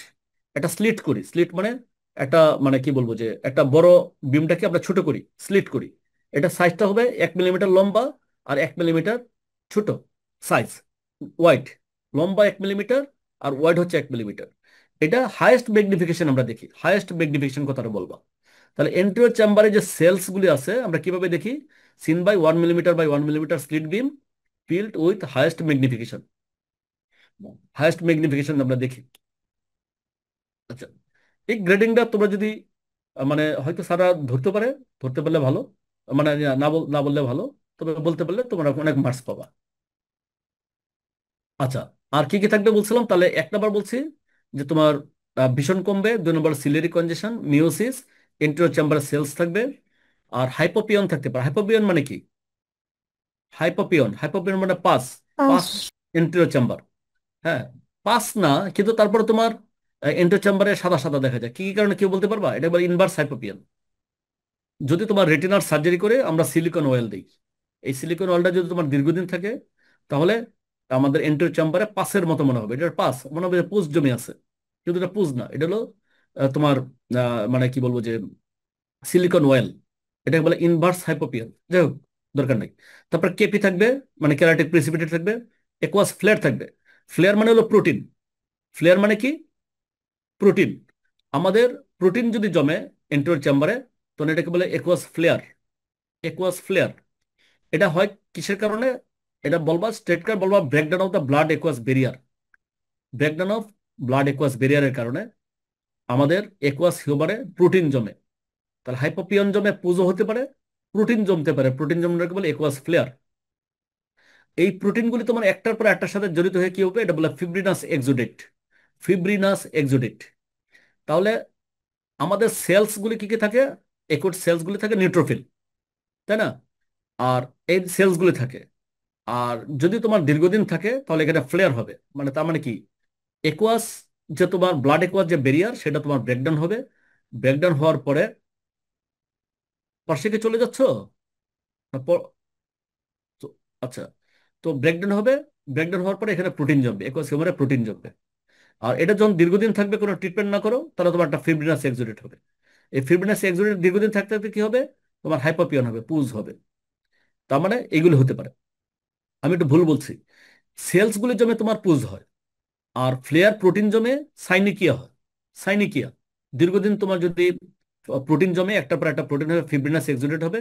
একটা স্লিট করি। স্লিট মানে একটা, মানে কি বলবো, যে একটা বড় বিমটাকে আমরা ছোট করি, স্লিট করি। এটা সাইজটা হবে 1 মিলিমিটার লম্বা আর 1 মিলিমিটার ছোট সাইজ, ওয়াইড। লম্বা 1 মিলিমিটার আর ওয়াইড হচ্ছে 1 মিলিমিটার। এটা হাইয়েস্ট ম্যাগনিফিকেশন আমরা দেখি, হাইয়েস্ট ম্যাগনিফিকেশন কথাটা বলবা। তাহলে এন্টেরিয়র চেম্বারে যে সেলস গুলি আছে আমরা কিভাবে দেখি? Seen by 1 millimetre by 1 millimetre slit beam field with highest magnification, highest magnification আমরা দেখি। আচ্ছা, এই গ্রেডিংটা তোমরা যদি মানে হয়তো সারা ধরতে পারে, ধরতে পারলে ভালো, মানে না বললে ভালো, তবে বলতে পারলে তোমরা অনেক মার্কস পাবা। আচ্ছা, আর কি কি থাকবে বলছিলাম? তাহলে 1 নম্বর বলছি যে তোমার ভীষণ কমবে, 2 নম্বর সিলিয়ারি কনজেশন, মিওসিস, এন্টেরিয়র চেম্বারে সেলস থাকবে, আর হাইপোপিয়ন থাকতে পারে। হাইপোপিয়ন মানে কি? হাইপোপিয়ন, হাইপোপিয়ন মানে পাস, পাঁচ। Pass anterior chamber. হ্যাঁ, পাস না, কিন্তু তারপরে তোমার এন্টেরিয়র চেম্বারে সাদা সাদা দেখা যায়, কি কি কারণে কেউ বলতে পারবা? এটা বলে ইনভার্স হাইপোপিয়ন। যদি তোমার রেটিনার সার্জারি করে আমরা সিলিকন অয়েল দিই, এই সিলিকন অয়েলটা যদি তোমার দীর্ঘদিন থাকে, তাহলে আমাদের এন্টেরিয়র চেম্বারে পাসের মতো মনে হবে, এটার পাস মনে হবে পুজ জমে আছে, কিন্তু এটা পুজ না, এটা হলো তোমার মানে কি বলবো যে সিলিকন অয়েল, এটাকে বলে ইনভার্স হাইপোপিয়ান। যাই হোক, দরকার নাই। তারপর কেপি থাকবে, মানে কেরাটিক প্রিসিপিটেট থাকবে। একোয়াস ফ্লেয়ার থাকবে। ফ্লেয়ার মানে হলো প্রোটিন। ফ্লেয়ার মানে কি? প্রোটিন। আমাদের প্রোটিন যদি জমে এন্টেরিয়র চেম্বারে, তখন এটাকে বলে একোয়াস ফ্লেয়ার। একোয়াস ফ্লেয়ার এটা হয় কিসের কারণে? এটা বলবা স্ট্রেট কার বলবা breakdown of the blood aqueous barrier. Breakdown of blood aqueous বেরিয়ারের কারণে আমাদের একোয়াস হিউমারে প্রোটিন জমে। তাহলে হাইপোপিয়ন জমে পুজো হতে পারে, প্রোটিন জমতে পারে, প্রোটিন জমটাকে বলে একোয়াস ফ্লেয়ার। এই প্রোটিনগুলি তোমার একটার পর একটার সাথে জড়িত হয়ে কি হবে? এটা বলে ফিব্রিনাস এক্সুডেট। Fibrinous exudate. তাহলে আমাদের সেলসগুলি কি কি থাকে? একট সেলসগুলি থাকে নিউট্রোফিল, তাই না? আর এই সেলসগুলি থাকে। আর যদি তোমার দীর্ঘদিন থাকে তাহলে এখানে ফ্লেয়ার হবে, মানে তার মানে কি একোয়াস, যে তোমার ব্লাড একোয়াস যে বেরিয়ার সেটা তোমার ব্রেকডাউন হবে। ব্রেকডাউন হওয়ার পরে পার্শ্বে কি চলে যাচ্ছ না তো? আচ্ছা, তো ব্রেকডাউন হবে। ব্রেকডাউন হওয়ার পরে এখানে প্রোটিন জমবে, একোয়াস হিউমারে প্রোটিন জমবে। আর এটা যখন দীর্ঘদিন থাকবে, কোনো ট্রিটমেন্ট না করো, তাহলে তোমার একটা ফিব্রিনাস এক্সুডেট হবে। এই ফিব্রিনাস এক্সুডেট দীর্ঘদিন থাকতে থাকতে কি হবে? তোমার হাইপোপিয়ন হবে, পুজ হবে। তার মানে এগুলো হতে পারে। আমি একটু ভুল বলছি, সেলসগুলি জমে তোমার পুজ হয়, আর ফ্লেয়ার প্রোটিন জমে সাইনিকিয়া হয়। সাইনিকিয়া, দীর্ঘদিন তোমার যদি প্রোটিন জমে, একটার পর একটা প্রোটিন হবে, ফিব্রিনাস এক্সুডেট হবে,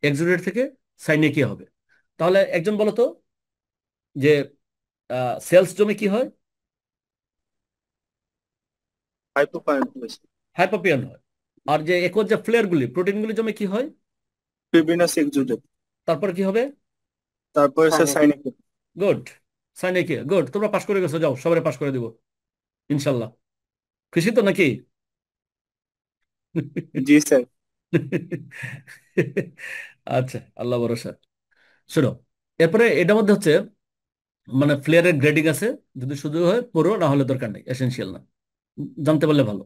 এক্সুডেট থেকে সাইনিকিয়া হবে। তাহলে একজন বলো তো যে সেলস জমে কি হয়? হাইপোপাইন্টুলেশন। হাইপোপিয়ন হয়। আর যে একর যে ফ্লেয়ারগুলি প্রোটিনগুলি জমে কি হয়? Fibrinous exudate. তারপর কি হবে? তারপরে স্যার সাইনিক। গুড। সাইনিকে গুড, তোমরা পাস করে গেছো, যাও সবাই পাস করে দিব ইনশাল্লাহ। খুশি তো নাকি? জি স্যার। আচ্ছা, আল্লাহ ভরসা। শোনো, এরপরে এটার মধ্যে হচ্ছে মানে ফ্লেয়ারের গ্রেডিং আছে, যদি শুধু হয় পড়ো, না হলে দরকার নেই, এসেনশিয়াল না, জানতে পারলে ভালো।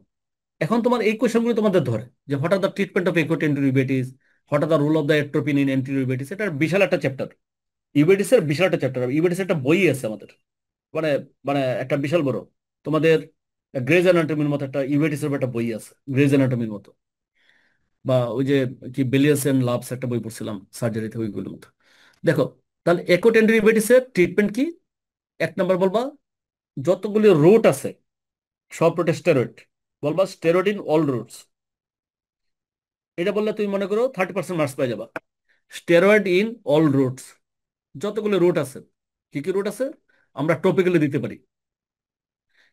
এখন তোমার এই কোয়েশনগুলো তোমাদের ধরে যে what are the treatment of acute anterior uveitis, what are the role of the atropine in anterior uveitis. এটা বিশাল একটা চ্যাপ্টার, ইউবেটিসের বিশাল একটা চ্যাপ্টার। ইউবেটিস একটা বই আছে আমাদের, মানে মানে একটা বিশাল বড়। তোমাদের গ্রেজ অ্যানাটমির মতো একটা ইউবেটিসের একটা বই আছে, গ্রেজ অ্যানাটমির মতো। বা ওই যে কি বেলিয়াস এন্ড লাভস একটা বই পড়ছিলাম সার্জারিতে, ওইগুলোর মতো। দেখো, তাহলে একোট এন্টিরিউবেটিসের ট্রিটমেন্ট কি? এক নম্বর বলবা যতগুলি রুট আছে সব রুটে স্টেরয়েড, বলবা স্টেরয়েড ইন অল রুটস। এটা বললে তুমি মনে করো 30% মার্কস পেয়ে যাবা। স্টেরয়েড ইন অল রুটস, যতগুলো রুট আছে। কি কি রুট আছে আমরা টপিক্যালি দিতে পারি?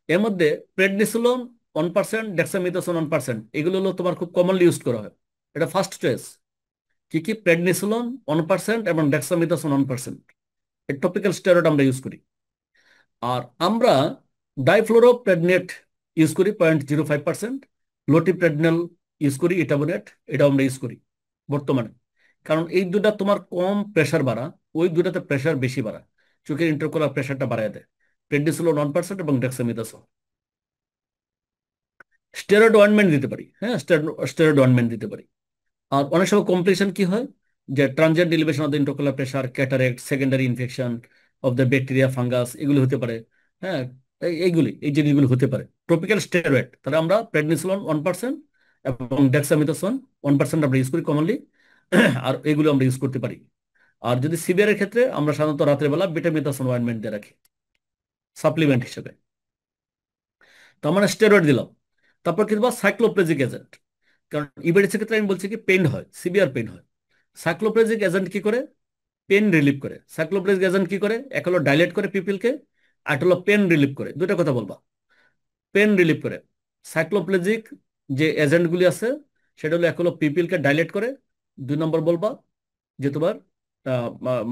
এর মধ্যে প্রেডনিসোলোন 1%, ডেক্সামিথাসোন 1%, এগুলো হলো তোমার খুব কমনলি ইউজ করা হয়। এটা ফার্স্ট চয়েস। কি কি? প্রেডনিসোলোন 1% এবং ডেক্সামিথাসোন 1%, এই টপিক্যাল স্টেরয়েড আমরা ইউজ করি। আর আমরা ডাইফ্লোরোপ্রেডনেট ইউজ করি 0.05%, লোটিপ্রেডনেল ইউজ করি, ইটাবোনেট, এটা আমরা ইউজ করি বর্তমানে। কারণ এই দুটা তোমার কম প্রেশার বাড়া, ওই দুটাতে প্রেশার বেশি বাড়া, চোখের ইন্টারকোলার প্রেশারটা বাড়ায় দেয়। প্রেডনিসোলোন 1% এবং ডেক্সামিথাসোন। স্টেরয়েড অয়েন্টমেন্ট দিতে পারি, হ্যাঁ, স্টেরয়েড অয়েন্টমেন্ট দিতে পারি। আর অনেক সময় কমপ্লিকেশন কি হয়, যে transient elevation of the intraocular pressure, cataract, secondary infection of the bacteria, fungus, এগুলো হতে পারে। হ্যাঁ, এই জিনিসগুলো হতে পারে। ট্রপিক্যাল স্টেরয়েড তাহলে আমরা প্রেডনিসোলন 1% এবং ডেক্সামিথাসোন 1% আমরা ইউজ করি কমনলি, আর এগুলো আমরা ইউজ করতে পারি। আর যদি সিভিয়ারের ক্ষেত্রে আমরা সাধারণত রাতের বেলা বেটামিথাসোন অয়েন্টমেন্ট দিয়ে রাখি সাপ্লিমেন্ট হিসেবে। তো আমরা স্টেরয়েড দিলাম। তারপর কি দেবো? সাইক্লোপ্লেজিক এজেন্ট। কারণ ইবেডিসের ক্ষেত্রে আমি বলছি কি পেন হয়, সিভিয়ার পেন হয়। সাইক্লোপ্লেজিক এজেন্ট কি করে? পেন রিলিভ করে। সাইক্লোপ্লেজিক এজেন্ট কি করে? এক হলো ডাইলেট করে পিপিলকে, আর হলো পেন রিলিভ করে। দুটা কথা বলবা। পেন রিলিভ করে সাইক্লোপ্লেজিক যে এজেন্টগুলি আছে, সেটা হলো এক হলো পিপিলকে ডাইলেট করে, দুই নম্বর বলবা যে তোমার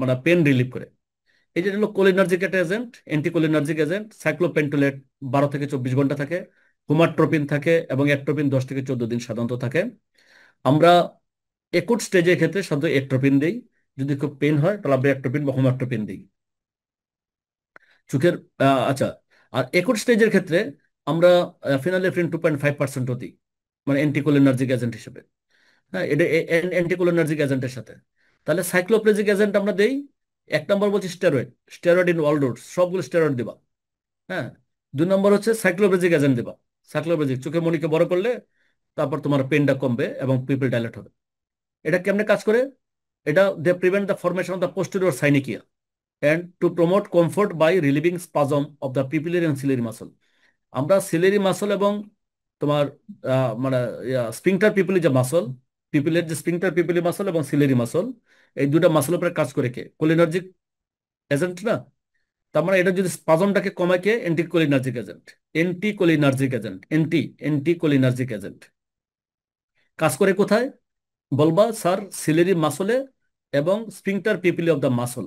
মানে পেন রিলিভ করে। এই যে হলো কোলিনার্জিক একটা এজেন্ট, অ্যান্টিকোলিনার্জিক এজেন্ট। সাইক্লোপেন্টোলেট 12 থেকে 24 ঘন্টা থাকে, হুমাট্রোপিন থাকে, এবং অ্যাট্রোপিন 10 থেকে 14 দিন সাধারণত থাকে। আমরা একুট স্টেজের ক্ষেত্রে সাধারণত অ্যাট্রোপিন দিই, যদি খুব পেন হয় তাহলে আমরা অ্যাট্রোপিন বা হুমাট্রোপিন দিই চোখের। আচ্ছা, আর একুট স্টেজের ক্ষেত্রে আমরা ফিনালেফ্রিন 2.5% দিই, মানে অ্যান্টিকোলিনার্জিক এজেন্ট হিসেবে। হ্যাঁ, এটা অ্যান্টিকোলিনার্জিক এজেন্টের সাথে। তাহলে সাইক্লোপ্লেজিক এজেন্ট আমরা দেই। এক নম্বর বলছি steroid, steroid in all roots, সবগুলো স্টেরয়েড দিবা। হ্যাঁ, দুই নম্বর হচ্ছে সাইক্লোপ্লেজিক এজেন্ট দিবা। সাইক্লোপ্লেজিক চোখের মণিকে বড় করলে তারপর তোমার পেনটা কমবে এবং পিপল ডাইলেট হবে। এটা কেমনে কাজ করে? এটা they prevent the formation of the posterior synechia and to promote comfort by relieving spasm of the pupillary and ciliary muscle. আমরা সিলিয়ারি মাসল এবং তোমার মানে স্পিংটার পিপলি যে মাসল, পিপলের যে স্পিংটার পিপলি মাসল এবং সিলিয়ারি মাসল, এই দুটা মাসলের উপরে কাজ করে কে? কোলিনার্জিক এজেন্ট না? তার মানে এটা যদি স্পাজমটাকে কমায় কে? Anticholinergic agent. Anticholinergic agent, anticholinergic agent কাজ করে কোথায়? বলবা স্যার সিলিয়ারি মাসলে এবং sphincter pupillae of the muscle,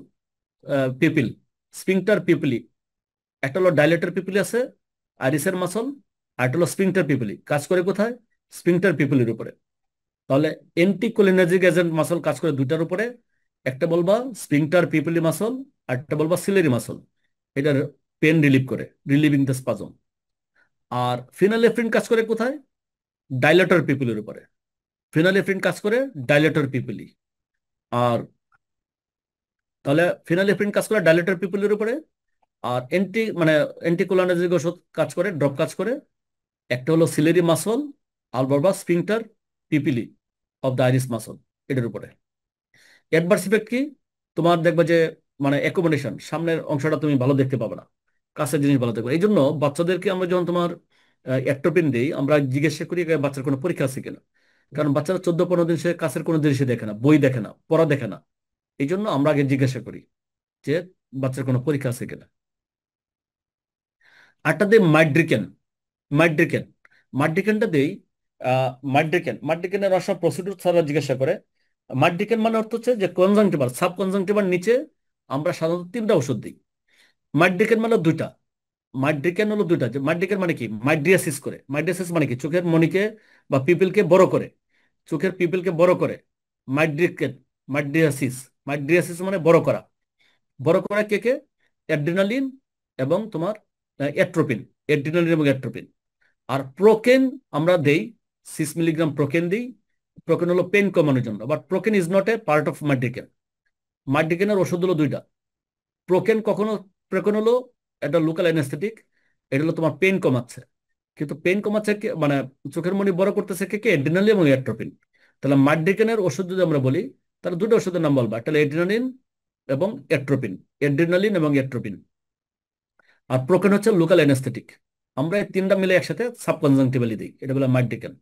pupil, sphincter pupillae. একটা হলো ডাইলেটর পিপলি আছে, আইরিসের মাসল, আর একটা হলো স্পিংটার পিপলি। কাজ করে কোথায়? স্পিংটার পিপলির উপরে। তাহলে অ্যান্টিকোলিনার্জিক এজেন্ট মাসল কাজ করে দুইটার উপরে। একটা বলবা স্পিংটার পিপলি মাসল, আর একটা বলবা সিলেরি মাসল। এটার পেন রিলিভ করে, রিলিভিং দ্য স্পাজম। আর ফিনালেফ্রিন কাজ করে কোথায়? ডাইলেটর পিপলির উপরে। ফিনালেফ্রিন কাজ করে ডাইলেটর পিপলি। আর তাহলে ফিনালেফ্রিন কাজ করে ডাইলেটর পিপলির উপরে, আর অ্যান্টিকোলিনার্জিক ওষুধ কাজ করে, ড্রপ কাজ করে। একটা হলো সিলেরি মাসল, আর বলবা sphincter Pipili of the iris muscle, এটার উপরে। অ্যাডভার্স ইফেক্ট কি? তোমার দেখবে যে মানে অ্যাকোমোডেশন, সামনের অংশটা তুমি ভালো দেখতে পাবে না, কাছের জিনিস ভালো দেখবে। এই জন্য বাচ্চাদেরকে আমরা যখন তোমার অ্যাট্রোপিন দিই, আমরা জিজ্ঞাসা করি বাচ্চার কোনো পরীক্ষা আছে কিনা। কারণ বাচ্চারা 14-15 দিন সে কাছের কোনো জিনিস দেখে না, বই দেখে না, পড়া দেখে না। এই জন্য আমরা আগে জিজ্ঞাসা করি যে বাচ্চার কোনো পরীক্ষা আছে কিনা। আরেকটা দিই মাইড্রিকেন। মাইড্রিকেনটা দেই মাইড্রিকেনের অসব প্রসিডিউর ছাড়া জিজ্ঞাসা করে। মাইড্রিকেন মানে অর্থ হচ্ছে যে কনজাংটিভাল, সাব কনজাংটিভাল নিচে আমরা সাধারণত তিনটা ওষুধ দিই। মাইড্রিকেন মানে দুইটা। মাইড্রিকেন হলো দুইটা। যে মাইড্রিকেন মানে কি, মাইড্রিয়াসিস করে। মাইড্রিয়াসিস মানে কি, চোখের মণিকে বা পিপিলকে বড় করে, চোখের পিপিলকে বড় করে। মাইড্রিকেন, মাইড্রিয়াসিস। মাইড্রিয়াসিস মানে বড় করা। বড় করা কে কে? অ্যাড্রিনালিন এবং তোমার এট্রোপিন। অ্যাড্রিনালিন এবং এট্রোপিন। আর প্রোকেন আমরা দেই, 6 মিলিগ্রাম প্রোকেন দিই। প্রোকেন হলো পেন কমানোর জন্য, but procaine is not a part of mydriatic. মাইড্রিকেনের ওষুধ হলো দুইটা। প্রোকেন কখনো, প্রোকেন হলো একটা লোকাল অ্যানেস্থেটিক, এটা হলো তোমার পেন কমাচ্ছে। কিন্তু পেন কমাচ্ছে মানে চোখের মনি বড় করতেছে কে কে? অ্যাড্রিনালিন এবং এট্রোপিন। তাহলে মাইড্রিকেনের ওষুধ যদি আমরা বলি, তাহলে দুটো ওষুধের নাম বলবা, একটা হলো অ্যাড্রিনালিন এবং এট্রোপিন। অ্যাড্রিনালিন এবং এট্রোপিন। আর প্রোকেন হচ্ছে লোকাল অ্যানেস্থেটিক। আমরা এই তিনটা মিলে একসাথে সাবকনজাংটিভালি দিই, এটা বলে মাইড্রিকেন।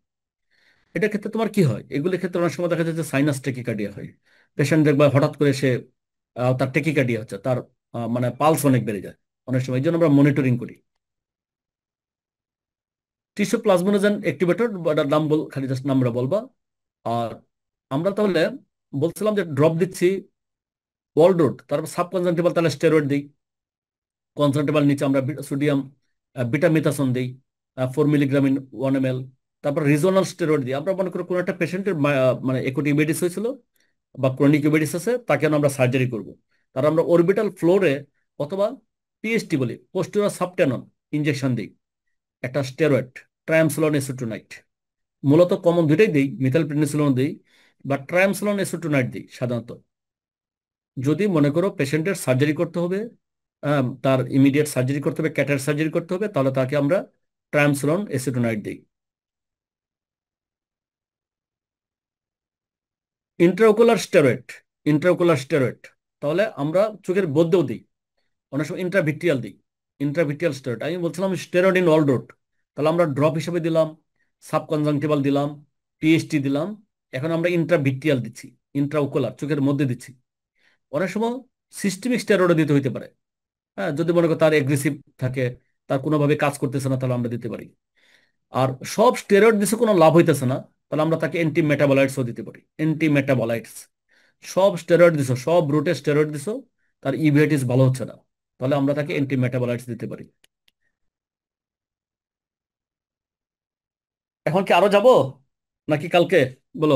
এটার ক্ষেত্রে তোমার কি হয়, এগুলির ক্ষেত্রে অনেক সময় দেখা যায় যে সাইনাস টেকিকার্ডিয়া হয়। পেশেন্ট দেখবা হঠাৎ করে সে তার টেকিকার্ডিয়া হচ্ছে, তার মানে পালস অনেক বেড়ে যায় অনেক সময়, এই জন্য আমরা মনিটরিং করি। টিস্যু প্লাজমোনেজেন অ্যাক্টিভেটর, নাম খালি জাস্ট নামটা বলবা। আর আমরা তাহলে বলছিলাম যে ড্রপ দিচ্ছি ওয়ালড্রোড, তারপর সাবকনজাংটিভাল তাহলে স্টেরয়েড দিই। কনজাংটিভাল নিচে আমরা সোডিয়াম বিটামিথাসন দিই 4 মিলিগ্রাম ইন 1 ml। তারপর রিজনাল স্টেরয়েড দিই। আমরা মনে করি কোনো একটা পেশেন্টের মানে একুট ইউবেটিস হয়েছিল বা ক্রনিক ইউবেটিস আছে, তাকে আমরা সার্জারি করব। তার আমরা অরবিটাল ফ্লোরে অথবা পিএসটি বলি, পোস্টেরিয়র সাবটেনন ইনজেকশন দিই, একটা স্টেরয়েড, ট্রায়ামসোলন এসিটোনাইট। মূলত কমন দুইটাই দিই, মিথাইলপ্রেডনিসোলন দিই বা ট্রায়ামসোলন এসিটোনাইট দিই সাধারণত। যদি মনে করো পেশেন্টের সার্জারি করতে হবে, তার ইমিডিয়েট সার্জারি করতে হবে, ক্যাটার সার্জারি করতে হবে, তাহলে তাকে আমরা ট্রায়ামসোলন এসিটোনাইট দিই। ইন্ট্রাওকুলার স্টেরয়েড, ইন্ট্রাওকুলার স্টেরয়েড তাহলে আমরা চোখের মধ্যেও দিই, অনেক সময় ইন্ট্রাভিট্রিয়াল দিই। ইন্ট্রাভিট্রিয়াল স্টেরয়েড আমি বলছিলাম স্টেরয়েড ইন অল রোড, তাহলে আমরা ড্রপ হিসেবে দিলাম, সাবকনজাংটিভাল দিলাম, পিএসটি দিলাম। এখন আমরা ইন্ট্রাভিট্রিয়াল দিচ্ছি, ইন্ট্রাওকুলার চোখের মধ্যে দিচ্ছি। অনেক সময় সিস্টেমিক স্টেরয়েড দিতে হইতে পারে। হ্যাঁ, যদি মনে করো তার এগ্রেসিভ থাকে, তার কোনোভাবে কাজ করতেছে না, তাহলে আমরা দিতে পারি। আর সব স্টেরয়েড দিছে কোনো লাভ হইতেছে না, তাহলে আমরা তাকে অ্যান্টি মেটাবলাইটসও দিতে পারি। অ্যান্টি মেটাবলাইটস, সব স্টেরয়েড দিছো, সব রুটে স্টেরয়েড দিছো, তার ইভিআইটিস ভালো হচ্ছে না, তাহলে আমরা তাকে অ্যান্টি মেটাবলাইটস দিতে পারি। এখন কি আরো যাব নাকি কালকে? বলো।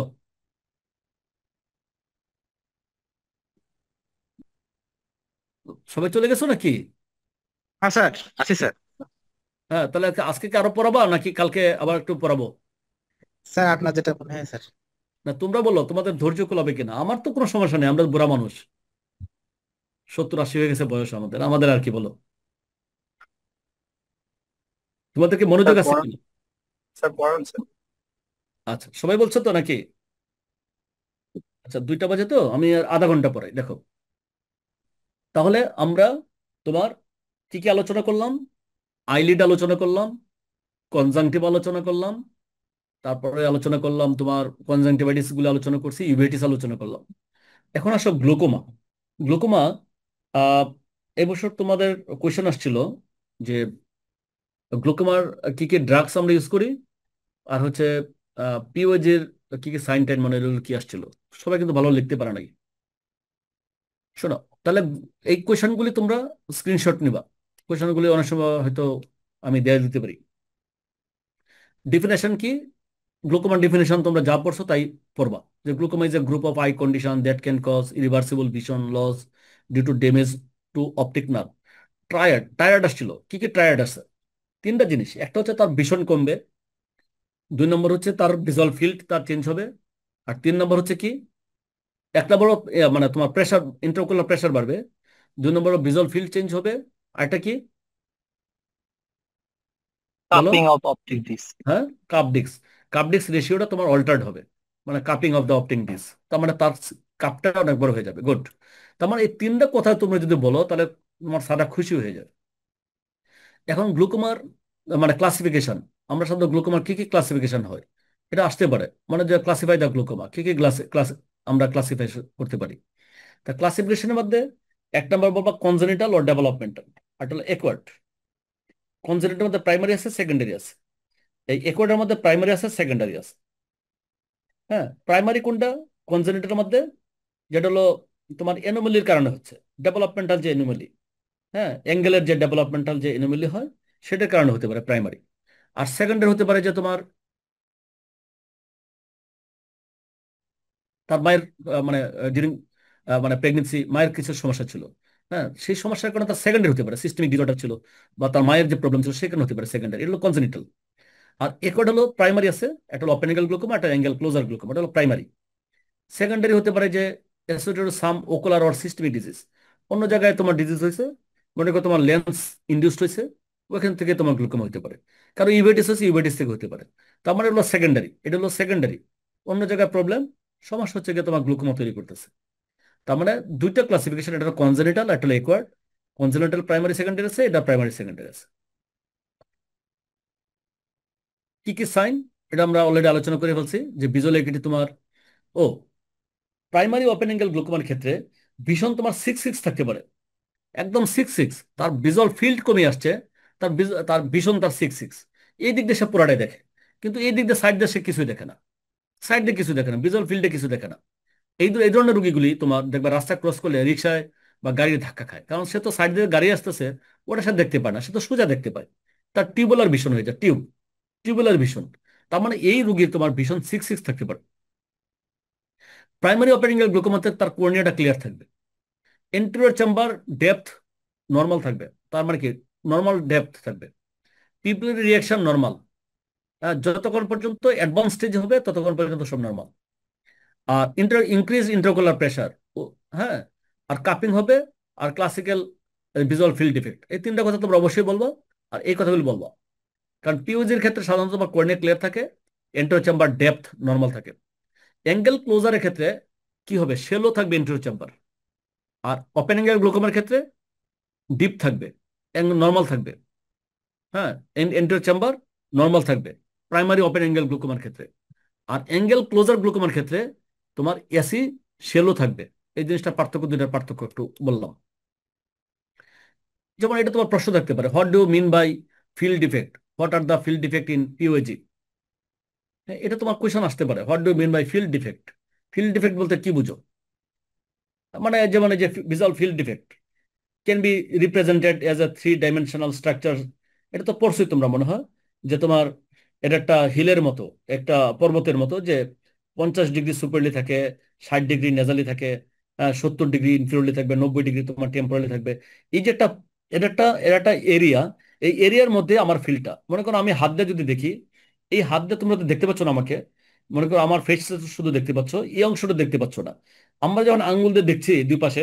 সবাই চলে গেছো নাকি? হ্যাঁ স্যার, আছি স্যার। হ্যাঁ, তাহলে আজকে কি আরো পড়াবা নাকি কালকে আবার একটু পড়াবো? স্যার আপনার যেটা মনে হয় স্যার। না, তোমরা বলো তোমাদের ধৈর্য কুলাবে কিনা। আমার তো কোনো সমস্যা নেই, আমরা বুড়া মানুষ, 70-80 হয়ে গেছে বয়স আমাদের, আমাদের আর কি বলো। তোমাদের কি স্যার মনোযোগ আছে পড়ান, কিনা? স্যার পড়ান স্যার। আচ্ছা, সবাই বলছো তো নাকি? আচ্ছা, 2টা বাজে তো, আমি আর আধা ঘন্টা পরে দেখো। তাহলে আমরা তোমার কি কি আলোচনা করলাম? আইলিড আলোচনা করলাম, কনজাংটিভ আলোচনা করলাম, তারপরে আলোচনা করলাম তোমার কনজাংটিভাইটিস গুলো আলোচনা করছি, ইউভেটিস আলোচনা করলাম। এখন আসো গ্লুকোমা। গ্লুকোমা, আহ এবছর তোমাদের কোয়েশ্চেন আসছিল যে গ্লুকোমার কি কি ড্রাগস আমরা ইউজ করি, আর হচ্ছে পিওএজ এর কি কি সাইন টাইন মানে এগুলো কি আসছিল। সবাই কিন্তু ভালো লিখতে পারে নাই। শোনো, তাহলে এই কোয়েশনগুলি তোমরা স্ক্রিনশট নিবা। কোয়েশনগুলি অনেক সময় হয়তো আমি দেয়া দিতে পারি। ডেফিনেশন কি? গ্লুকোমার ডেফিনেশন তোমরা যা পড়ছো তাই পড়বা, যে glaucoma is a group of eye condition that can cause irreversible vision loss due to damage to optic nerve. Triad, tired আসছিল। কি কি ট্রায়াড আছে? 3টা জিনিস। একটা হচ্ছে তার ভিশন কমবে, 2 নম্বর হচ্ছে তার ভিজুয়াল ফিল্ড তার চেঞ্জ হবে, আর 3 নম্বর হচ্ছে কি, একটা বড় মানে তোমার প্রেসার, ইন্ট্রাওকুলার প্রেসার বাড়বে, 2 নম্বর ভিজুয়াল ফিল্ড চেঞ্জ হবে, আর একটা কি বলো? Cupping of optic disc. হ্যাঁ, কাপ ডিস্ক। কাপ ডিস্ক রেশিওটা তোমার অল্টার্ড হবে, মানে cupping of the optic disc, তার মানে তার কাপটা অনেক বড় হয়ে যাবে। গুড। তার মানে এই 3টা কথা তুমি যদি বলো, তাহলে তোমার সাদা খুশি হয়ে যাবে। এখন গ্লুকোমার মানে ক্লাসিফিকেশন, আমরা সাধারণত গ্লুকোমার কি কি ক্লাসিফিকেশন হয় এটা আসতে পারে, মানে যে ক্লাসিফাই দ্য গ্লুকোমা, কি কি ক্লাস আমরা ক্লাসিফাই করতে পারি। তা ক্লাসিফিকেশনের মধ্যে 1 নম্বর বলবা কনজেনিটাল ও ডেভেলপমেন্টাল, আর হলো একোয়ার্ড। কনজেনিটাল মধ্যে প্রাইমারি আছে, সেকেন্ডারি আছে। এই একোয়ার্ডের মধ্যে প্রাইমারি আছে, সেকেন্ডারি আছে। হ্যাঁ, প্রাইমারি কোনটা? কনজেনিটালের মধ্যে, যেটা হলো তোমার এনোমেলির কারণে হচ্ছে, ডেভেলপমেন্টাল যে এনোমেলি, হ্যাঁ, অ্যাঙ্গেলের যে ডেভেলপমেন্টাল যে এনোমেলি হয় সেটার কারণে হতে পারে প্রাইমারি। আর সেকেন্ডারি হতে পারে যে তোমার তার মায়ের মানে ডিউরিং মানে প্রেগনেন্সি মায়ের কিছু সমস্যা ছিল, হ্যাঁ, সেই সমস্যার কারণে তার সেকেন্ডারি হতে পারে, সিস্টেমিক ডিসঅর্ডার ছিল, বা তার মায়ের যে প্রবলেম ছিল সেখানে হতে পারে সেকেন্ডারি। এটা হলো কনজেনিটাল। আর একটা হলো প্রাইমারি আছে, একটা হলো ওপেন অ্যাঙ্গেল গ্লুকোমা, একটা অ্যাঙ্গেল ক্লোজার গ্লুকোমা, এটা হলো প্রাইমারি। সেকেন্ডারি হতে পারে যে associated some ocular or systemic disease, অন্য জায়গায় তোমার ডিজিজ হয়েছে, মনে করো তোমার লেন্স ইনডিউসড হয়েছে, ওখান থেকে তোমার গ্লুকোমা হতে পারে। কারণ ইউভেটিস হচ্ছে, ইউভেটিস থেকে হতে পারে। তার মানে হলো সেকেন্ডারি, এটা হলো সেকেন্ডারি, অন্য জায়গায় প্রবলেম, সমস্যা হচ্ছে গিয়ে তোমার গ্লুকোমা তৈরি করতেছে। তার মানে দুইটা ক্লাসিফিকেশন, এটা হলো কনজেনিটাল, একটা হলো একোয়ার্ড। কনজেনিটাল প্রাইমারি সেকেন্ডারি আছে, এটা প্রাইমারি সেকেন্ডারি আছে। কি কি সাইন, এটা আমরা অলরেডি আলোচনা করে ফেলছি, যে ভিজুয়াল একিউটি তোমার, ও প্রাইমারি ওপেন অ্যাঙ্গেল গ্লুকোমার ক্ষেত্রে ভীষণ তোমার 6-6 থাকতে পারে, একদম 6-6, তার ভিজুয়াল ফিল্ড কমে আসছে, তার ভীষণ তার 6-6, এই দিক দিয়ে সে পুরাটাই দেখে, কিন্তু এই দিক দিয়ে সাইড দিয়ে সে কিছুই দেখে না, সাইড দিয়ে কিছু দেখে না, ভিজুয়াল ফিল্ডে কিছু দেখে না। এই ধরনের রুগীগুলি তোমার দেখবে রাস্তা ক্রস করলে রিক্সায় বা গাড়ির ধাক্কা খায়, কারণ সে তো সাইড দিয়ে গাড়ি আসতেছে, ওটা সে দেখতে পায় না, সে তো সোজা দেখতে পায়, তার টিউবুলার ভিশন হয়ে যায়, টিউবুলার ভিশন। তার মানে এই রুগীর তোমার ভীষণ 6-6 থাকতে পারে। প্রাইমারি ওপেন অ্যাঙ্গেল গ্লুকোমাতে তার কর্নিয়াটা ক্লিয়ার থাকবে, এন্টেরিয়র চেম্বার ডেপথ নর্মাল থাকবে, তার মানে কি নর্মাল ডেপথ থাকবে, পিপিলারি রিয়াকশন নর্মাল, যতক্ষণ পর্যন্ত অ্যাডভান্স স্টেজ হবে ততক্ষণ পর্যন্ত সব নর্মাল। আর ইনক্রিজ ইন্ট্রাওকুলার প্রেশার, হ্যাঁ, আর কাপিং হবে, আর ক্লাসিক্যাল ভিজুয়াল ফিল্ড ডিফেক্ট, এই তিনটা কথা তোমরা অবশ্যই বলবো, আর এই কথাগুলো বলবো। কারণ পিওজির ক্ষেত্রে সাধারণত তোমার কর্নিয়া ক্লিয়ার থাকে, এন্টেরিয়র চেম্বার ডেপথ নর্মাল থাকে। অ্যাঙ্গেল ক্লোজারের ক্ষেত্রে কি হবে, শেলো থাকবে এন্টেরিয়র চেম্বার। আর ওপেন অ্যাঙ্গেল গ্লুকোমার ক্ষেত্রে ডিপ থাকবে, নর্মাল থাকবে, হ্যাঁ, এন্টেরিয়র চেম্বার নর্মাল থাকবে প্রাইমারি ওপেন অ্যাঙ্গেল গ্লুকোমার ক্ষেত্রে। আর অ্যাঙ্গেল ক্লোজার গ্লুকোমার ক্ষেত্রে তোমার এসি শেলো থাকবে। এই জিনিসটা পার্থক্য, দুইটার পার্থক্য একটু বললাম। যেমন এটা তোমার প্রশ্ন থাকতে পারে, what do mean by field defect, what are the field defect in POAG. এটা তোমার কোয়েশন আসতে পারে, what do mean by field defect, field defect বলতে কি বুঝো? মানে যেমন এই যে visual field defect can be represented as a 3 dimensional structure. এটা তো পড়ছোই তোমরা মনে হয়, যে তোমার এটা একটা হিলের মতো, একটা পর্বতের মতো, যে 50 ডিগ্রি সুপারলি থাকে, 60 ডিগ্রি নেজালি থাকে, 70 ডিগ্রি ইনফিরিয়রলি থাকবে, 90 ডিগ্রি তোমার টেম্পোরালি থাকবে। এই যে একটা, এটা একটা এরিয়া, এই এরিয়ার মধ্যে আমার ফিল্ডটা, মনে করো আমি হাত দিয়ে যদি দেখি, এই হাত দিয়ে তোমরা তো দেখতে পাচ্ছ না আমাকে, মনে করো আমার ফেস শুধু দেখতে পাচ্ছ, এই অংশটা দেখতে পাচ্ছ না। আমরা যখন আঙ্গুল দিয়ে দেখছি দুই পাশে,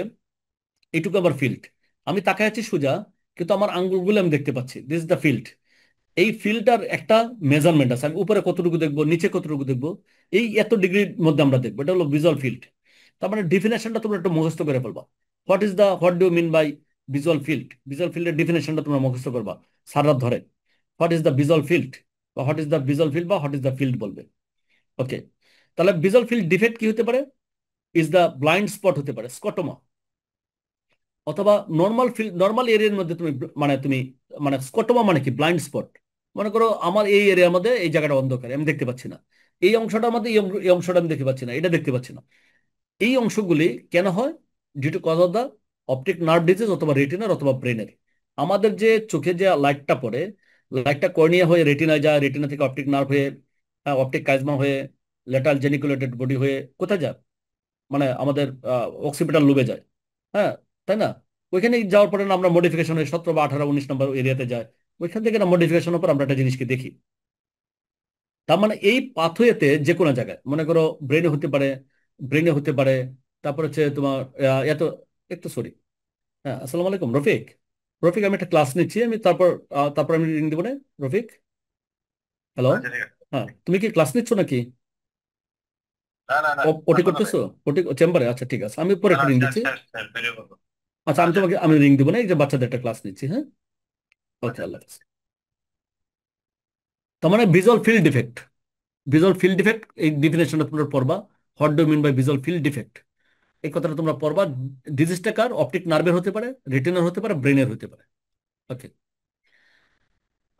এইটুকু আমার ফিল্ড, আমি তাকায় আছি সোজা, কিন্তু আমার আঙ্গুলগুলো আমি দেখতে পাচ্ছি, দিস ইজ দ্য ফিল্ড। এই ফিল্ডটার একটা মেজারমেন্ট আছে, আমি উপরে কতটুকু দেখবো, নিচে কতটুকু দেখবো, এই এত ডিগ্রির মধ্যে আমরা দেখবো, এটা হলো ভিজুয়াল ফিল্ড। তার মানে ডিফিনেশনটা তোমরা একটু মুখস্থ করে ফেলবা, what do mean by visual field, visual ফিল্ডের ডিফিনেশনটা তোমরা মুখস্থ করবা সারাত ধরে, what is the visual field, বা what is the visual field, বা হোয়াট ইজ দ্য ফিল্ড বলবে। ওকে, তাহলে ভিজুয়াল ফিল্ড ডিফেক্ট কি হতে পারে? ইজ দ্য ব্লাইন্ড স্পট হতে পারে, স্কটোমা, অথবা নর্মাল এরিয়ার মধ্যে তুমি মানে স্কটোমা মানে কি, ব্লাইন্ড স্পট। মনে করো আমার এই এরিয়ার মধ্যে এই জায়গাটা অন্ধকার, আমি দেখতে পাচ্ছি না, এই অংশটার মধ্যে এই অংশটা আমি দেখতে পাচ্ছি না, এটা দেখতে পাচ্ছি না। এই অংশগুলি কেন হয়? Due to cause of the optic nerve disease, অথবা রেটিনার অথবা ব্রেনের। আমাদের যে চোখে যে লাইটটা পড়ে, লাইটটা কর্নিয়া হয়ে রেটিনায় যায়, রেটিনা থেকে অপটিক নার্ভ হয়ে, অপটিক কাইজমা হয়ে, ল্যাটারাল জেনিকুলেটেড বডি হয়ে কোথায় যায়, মানে আমাদের অক্সিপিটাল লুবে যায়, হ্যাঁ, তাই না? ওইখানে যাওয়ার পরে না আমরা মডিফিকেশন হয়ে 17 বা 18 19 নম্বর এরিয়াতে যায়, ওইখান থেকে না মডিফিকেশনের পর আমরা একটা জিনিসকে দেখি। তার মানে এই পাথওয়েতে যে কোনো জায়গায়, মনে করো ব্রেনে হতে পারে, তারপর হচ্ছে তোমার এত, একটু সরি, হ্যাঁ, আসসালামু আলাইকুম রফিক, রফিক আমি একটা ক্লাস নিচ্ছি, আমি তারপর আমি রিং দিব না, রফিক, হ্যালো, আচ্ছা, ঠিক আছে। হ্যাঁ, তুমি কি ক্লাস নিচ্ছ নাকি? না না না, ওটি এখন হবে। করতেছো, ওটি চেম্বারে? আচ্ছা ঠিক আছে, আমি পরে না একটা না, রিং স্যার দিচ্ছি। স্যার স্যার বেরিয়ে বলবো। আচ্ছা, আচ্ছা আমি রিং দিব না, এই যে বাচ্চাদের একটা ক্লাস নিচ্ছি, হ্যাঁ, ওকে, আচ্ছা। আল্লাহ হাফেজ। তার মানে ভিজুয়াল ফিল্ড ডিফেক্ট এই ডিফিনেশনটা তোমরা পড়বা, what do mean by visual field defect, এই কথাটা তোমরা পড়বা। ডিজিজটা কার? অপটিক নার্ভের হতে পারে, রেটিনার হতে পারে, ব্রেনের হতে পারে। Okay,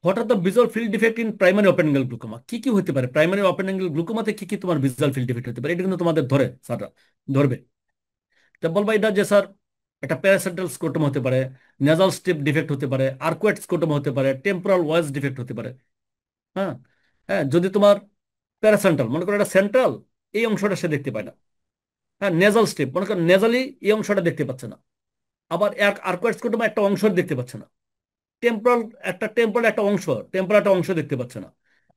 what are the visual field defect in primary open angle glaucoma? কি কি হতে পারে প্রাইমারি ওপেন অ্যাঙ্গেল গ্লুকোমাতে? কি কি তোমার ভিজুয়াল ফিল্ড ডিফেক্ট হতে পারে? এটা কিন্তু তোমাদের ধরে স্যাররা ধরবে। তা বলবা এটা যে স্যার একটা প্যারাসেন্ট্রাল স্কোটোম হতে পারে, নেজাল স্টেপ ডিফেক্ট হতে পারে, আর্কুয়েট স্কোটোম হতে পারে, টেম্পোরাল ওয়েজ ডিফেক্ট হতে পারে। হ্যাঁ, হ্যাঁ, যদি তোমার প্যারাসেন্ট্রাল মনে করো এটা সেন্ট্রাল, এই অংশটা সে দেখতে পায় না। হ্যাঁ, নেজাল স্টেপ মনে করো নেজালি এই অংশটা দেখতে পাচ্ছে না। আবার আর্কুয়েট স্কোটোমা একটা অংশ দেখতে পাচ্ছে না। টেম্পোরাল একটা অংশ, টেম্পোরাল একটা অংশ দেখতে পাচ্ছে না।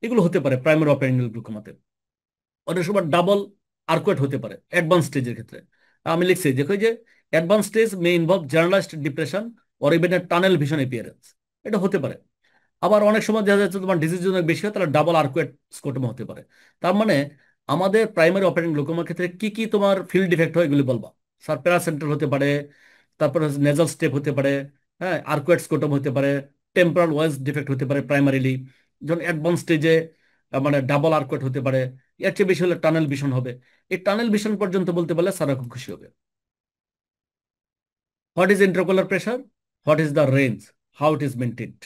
এগুলো হতে পারে প্রাইমারি ওপেন অ্যাঙ্গেল গ্লুকোমাতে। অনেক সময় ডাবল আর্কুয়েট হতে পারে অ্যাডভান্স স্টেজের ক্ষেত্রে। আমি লিখছি দেখো এই যে advance stage may involve generalised depression or even a tunnel vision appearance. এটা হতে পারে। আবার অনেক সময় দেখা যাচ্ছে তোমার ডিজিজ অনেক বেশি হয়, তাহলে ডাবল আর্কুয়েট স্কোটোমা হতে পারে। তার মানে আমাদের প্রাইমারি অপারেটিং গ্লুকোমার ক্ষেত্রে কি কি তোমার ফিল্ড ডিফেক্ট হয় এগুলি বলবা। স্যার প্যারাসেন্ট্রাল হতে পারে, তারপরে নেজাল স্টেপ হতে পারে, হ্যাঁ, আর্কুয়েট স্কোটোম হতে পারে, টেম্পোরাল ওয়েজ ডিফেক্ট হতে পারে প্রাইমারিলি। যখন অ্যাডভান্স স্টেজে মানে ডাবল আর্কুয়েট হতে পারে। এর চেয়ে বেশি হলে টানেল ভিশন হবে। এই টানেল ভিশন পর্যন্ত বলতে পারলে স্যাররা খুব খুশি হবে। What is intraocular pressure? What is the range? How it is maintained?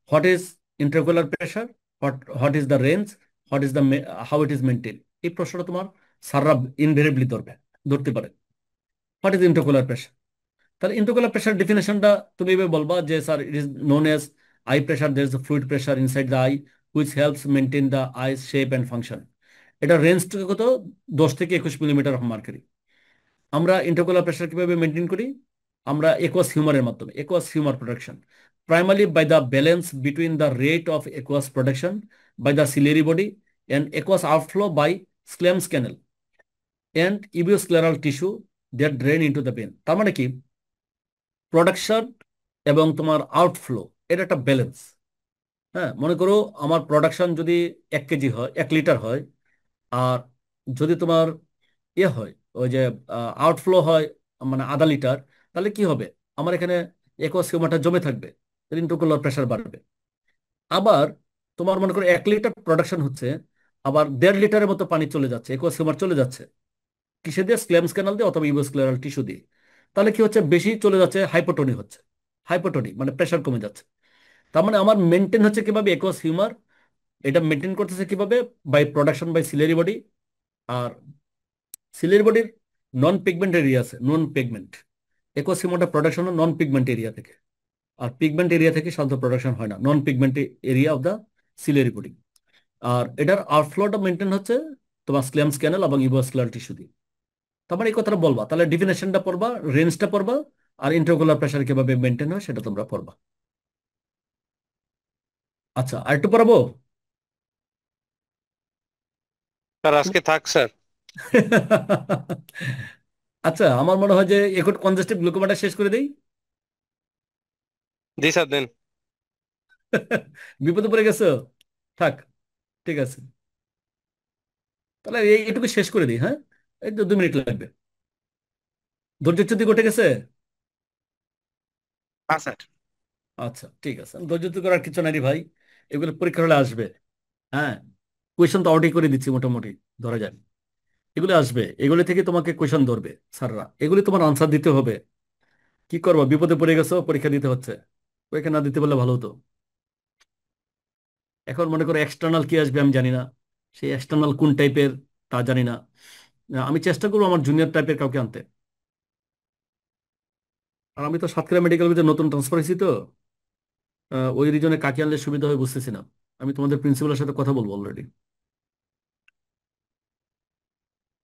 What is intraocular pressure? What is the range? What is the how it is maintain? এই প্রশ্নটা তোমার সাররা ইনভেরিয়েবলি ধরতে পারে। What is intraocular pressure? তাহলে intraocular pressure ডেফিনেশনটা তুমি এভাবে বলবা যে sir it is known as eye pressure, there is fluid pressure inside the eye which helps maintain the eye's shape and function. এটা রেঞ্জটা কত? 10 থেকে 21 মিলিমিটার অফ মার্কারি। আমরা ইন্টারকুলার প্রেশার কিভাবে মেনটেন করি? আমরা একোয়াস হিউমারের মাধ্যমে, aqueous humour production, primary by the balance between the rate of aqueous production by the ciliary body and aqueous outflow by Schlemm's canal and episcleral tissue that drain into the vein. তার মানে কি production এবং তোমার outflow এর একটা balance. হ্যাঁ, মনে করো আমার প্রোডাকশন যদি 1 কেজি হয়, 1 লিটার হয়, আর যদি তোমার ইয়ে হয় ওই যে আউটফ্লো হয় মানে আধা লিটার, তাহলে কি হবে? আমার এখানে একোয়াস হিউমারটা জমে থাকবে, ইন্ট্রাকুলার প্রেশার বাড়বে। আবার তোমার মনে করো 1 লিটার প্রোডাকশন হচ্ছে, আবার 1.5 লিটারের মতো পানি চলে যাচ্ছে, একোয়াস হিউমার চলে যাচ্ছে কিসে দিয়ে? স্ক্লেমস ক্যানাল দিয়ে অথবা ইউভোস্ক্লেরাল টিস্যু দিয়ে। তাহলে কি হচ্ছে? বেশি চলে যাচ্ছে, হাইপোটোনি হচ্ছে। হাইপোটোনি মানে প্রেশার কমে যাচ্ছে। তার মানে আমার মেনটেন হচ্ছে কিভাবে একোয়াস হিউমার? এটা মেনটেন করতেছে কিভাবে? By production by ciliary body. আর সিলের বডির নন পিগমেন্ট এরিয়া আছে, নন পিগমেন্ট। একোসিমোটা প্রোডাকশন নন পিগমেন্ট এরিয়া থেকে, আর পিগমেন্ট এরিয়া থেকে সাধারণত প্রোডাকশন হয় না, non pigment area of the ciliary body. আর এটার আউটফ্লোটা মেনটেন হচ্ছে তোমার স্ক্লেমস ক্যানেল এবং ইউভাস্কুলার টিস্যু দিয়ে। তারপর এই কথাটা বলবা, তাহলে ডিফিনেশনটা পড়বা, রেঞ্জটা পড়বা, আর ইন্ট্রাকুলার প্রেশার কিভাবে মেনটেন হয় সেটা তোমরা পড়বা। আচ্ছা, আর একটু পড়াবো? স্যার আজকে থাক স্যার। আচ্ছা, আমার মনে হয় যে একট কনজেস্টিভ গ্লুকোমাটা শেষ করে দেই। জি স্যার দেন। বিপদে পড়ে গেছো? থাক, ঠিক আছে, তাহলে এইটুকু শেষ করে দিই। হ্যাঁ, এই তো 2 মিনিট লাগবে। ধৈর্যচ্যুতি ঘটে গেছে? হ্যাঁ স্যার। আচ্ছা, ঠিক আছে, ধৈর্যচ্যুতি করার কিছু নাই রে ভাই, এগুলো পরীক্ষা হলে আসবে। হ্যাঁ, কোয়েশন তো আউটই করে দিচ্ছি মোটামুটি, ধরা যায়। এগুলো আসবে, এগুলো থেকে তোমাকে কোয়েশন ধরবে স্যাররা, এগুলি তোমার আনসার দিতে হবে। কি করবো, বিপদে পড়ে গেছো, পরীক্ষা দিতে হচ্ছে। পরীক্ষা না দিতে পারলে ভালো হতো। এখন মনে করো এক্সটার্নাল কি আসবে আমি জানি না, সেই এক্সটার্নাল কোন টাইপের তা জানি না। আমি চেষ্টা করবো আমার জুনিয়র টাইপের কাউকে আনতে। আর আমি তো সাতক্ষীরা মেডিকেল কলেজে নতুন ট্রান্সফার হয়েছি তো, ওই রিজনে কাকে আনলে সুবিধা হয় বুঝতেছি না। আমি তোমাদের প্রিন্সিপালের সাথে কথা বলবো অলরেডি।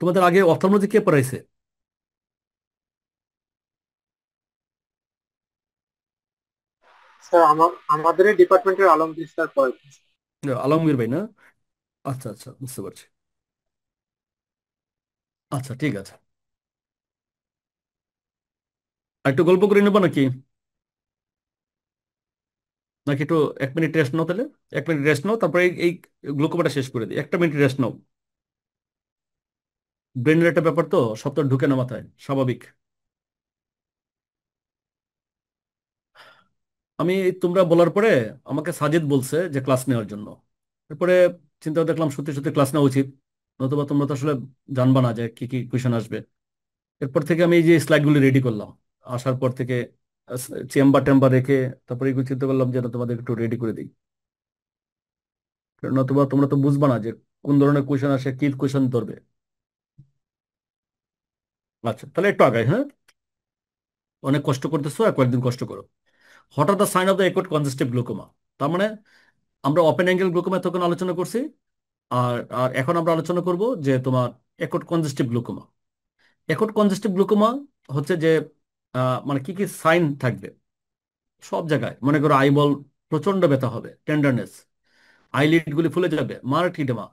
তোমাদের আগে অপথলমোলজি কে পড়াইছে? স্যার আমাদের ডিপার্টমেন্টের আলমগীর স্যার পড়াইতেন। আলমগীর ভাই না? আচ্ছা আচ্ছা, বুঝতে পারছি। আচ্ছা, ঠিক আছে। আর একটু গল্প করে নেবো নাকি? নাকি একটু 1 মিনিট রেস্ট নাও তাহলে? 1 মিনিট রেস্ট নাও, তারপরে এই গ্লুকোমাটা শেষ করে দিই। 1টা মিনিট রেস্ট নাও। ব্রেনের একটা ব্যাপার তো, সব তো ঢুকে না মাথায়, স্বাভাবিক। আমি তোমরা বলার পরে আমাকে সাজিদ বলছে যে ক্লাস নেওয়ার জন্য। এরপরে চিন্তা করে দেখলাম সত্যি সত্যি ক্লাস নেওয়া উচিত, নতুবা তোমরা তো আসলে জানবা না যে কি কি কোয়েশন আসবে। এরপর থেকে আমি এই যে স্লাইডগুলি রেডি করলাম, আসার পর থেকে চেম্বার টেম্বার রেখে তারপরে এগুলো চিন্তা করলাম যে না, তোমাদের একটু রেডি করে দিই। নতুবা তোমরা তো বুঝবা না যে কোন ধরনের কোয়েশন আসে, কি কোয়েশন ধরবে। আচ্ছা, তাহলে একটু আগাই। হ্যাঁ, অনেক কষ্ট করতেছো, আর কয়েকদিন কষ্ট করো। What are the sign of the acute congestive glaucoma? তার মানে আমরা ওপেন অ্যাঙ্গেল গ্লুকোমা তখন আলোচনা করছি, আর আর এখন আমরা আলোচনা করব যে তোমার acute congestive glaucoma. Acute congestive glaucoma হচ্ছে যে মানে কি কি সাইন থাকবে সব জায়গায়। মনে করো আইবল প্রচন্ড ব্যথা হবে, টেন্ডারনেস, আইলিড গুলি ফুলে যাবে, মার্ক ইডেমা।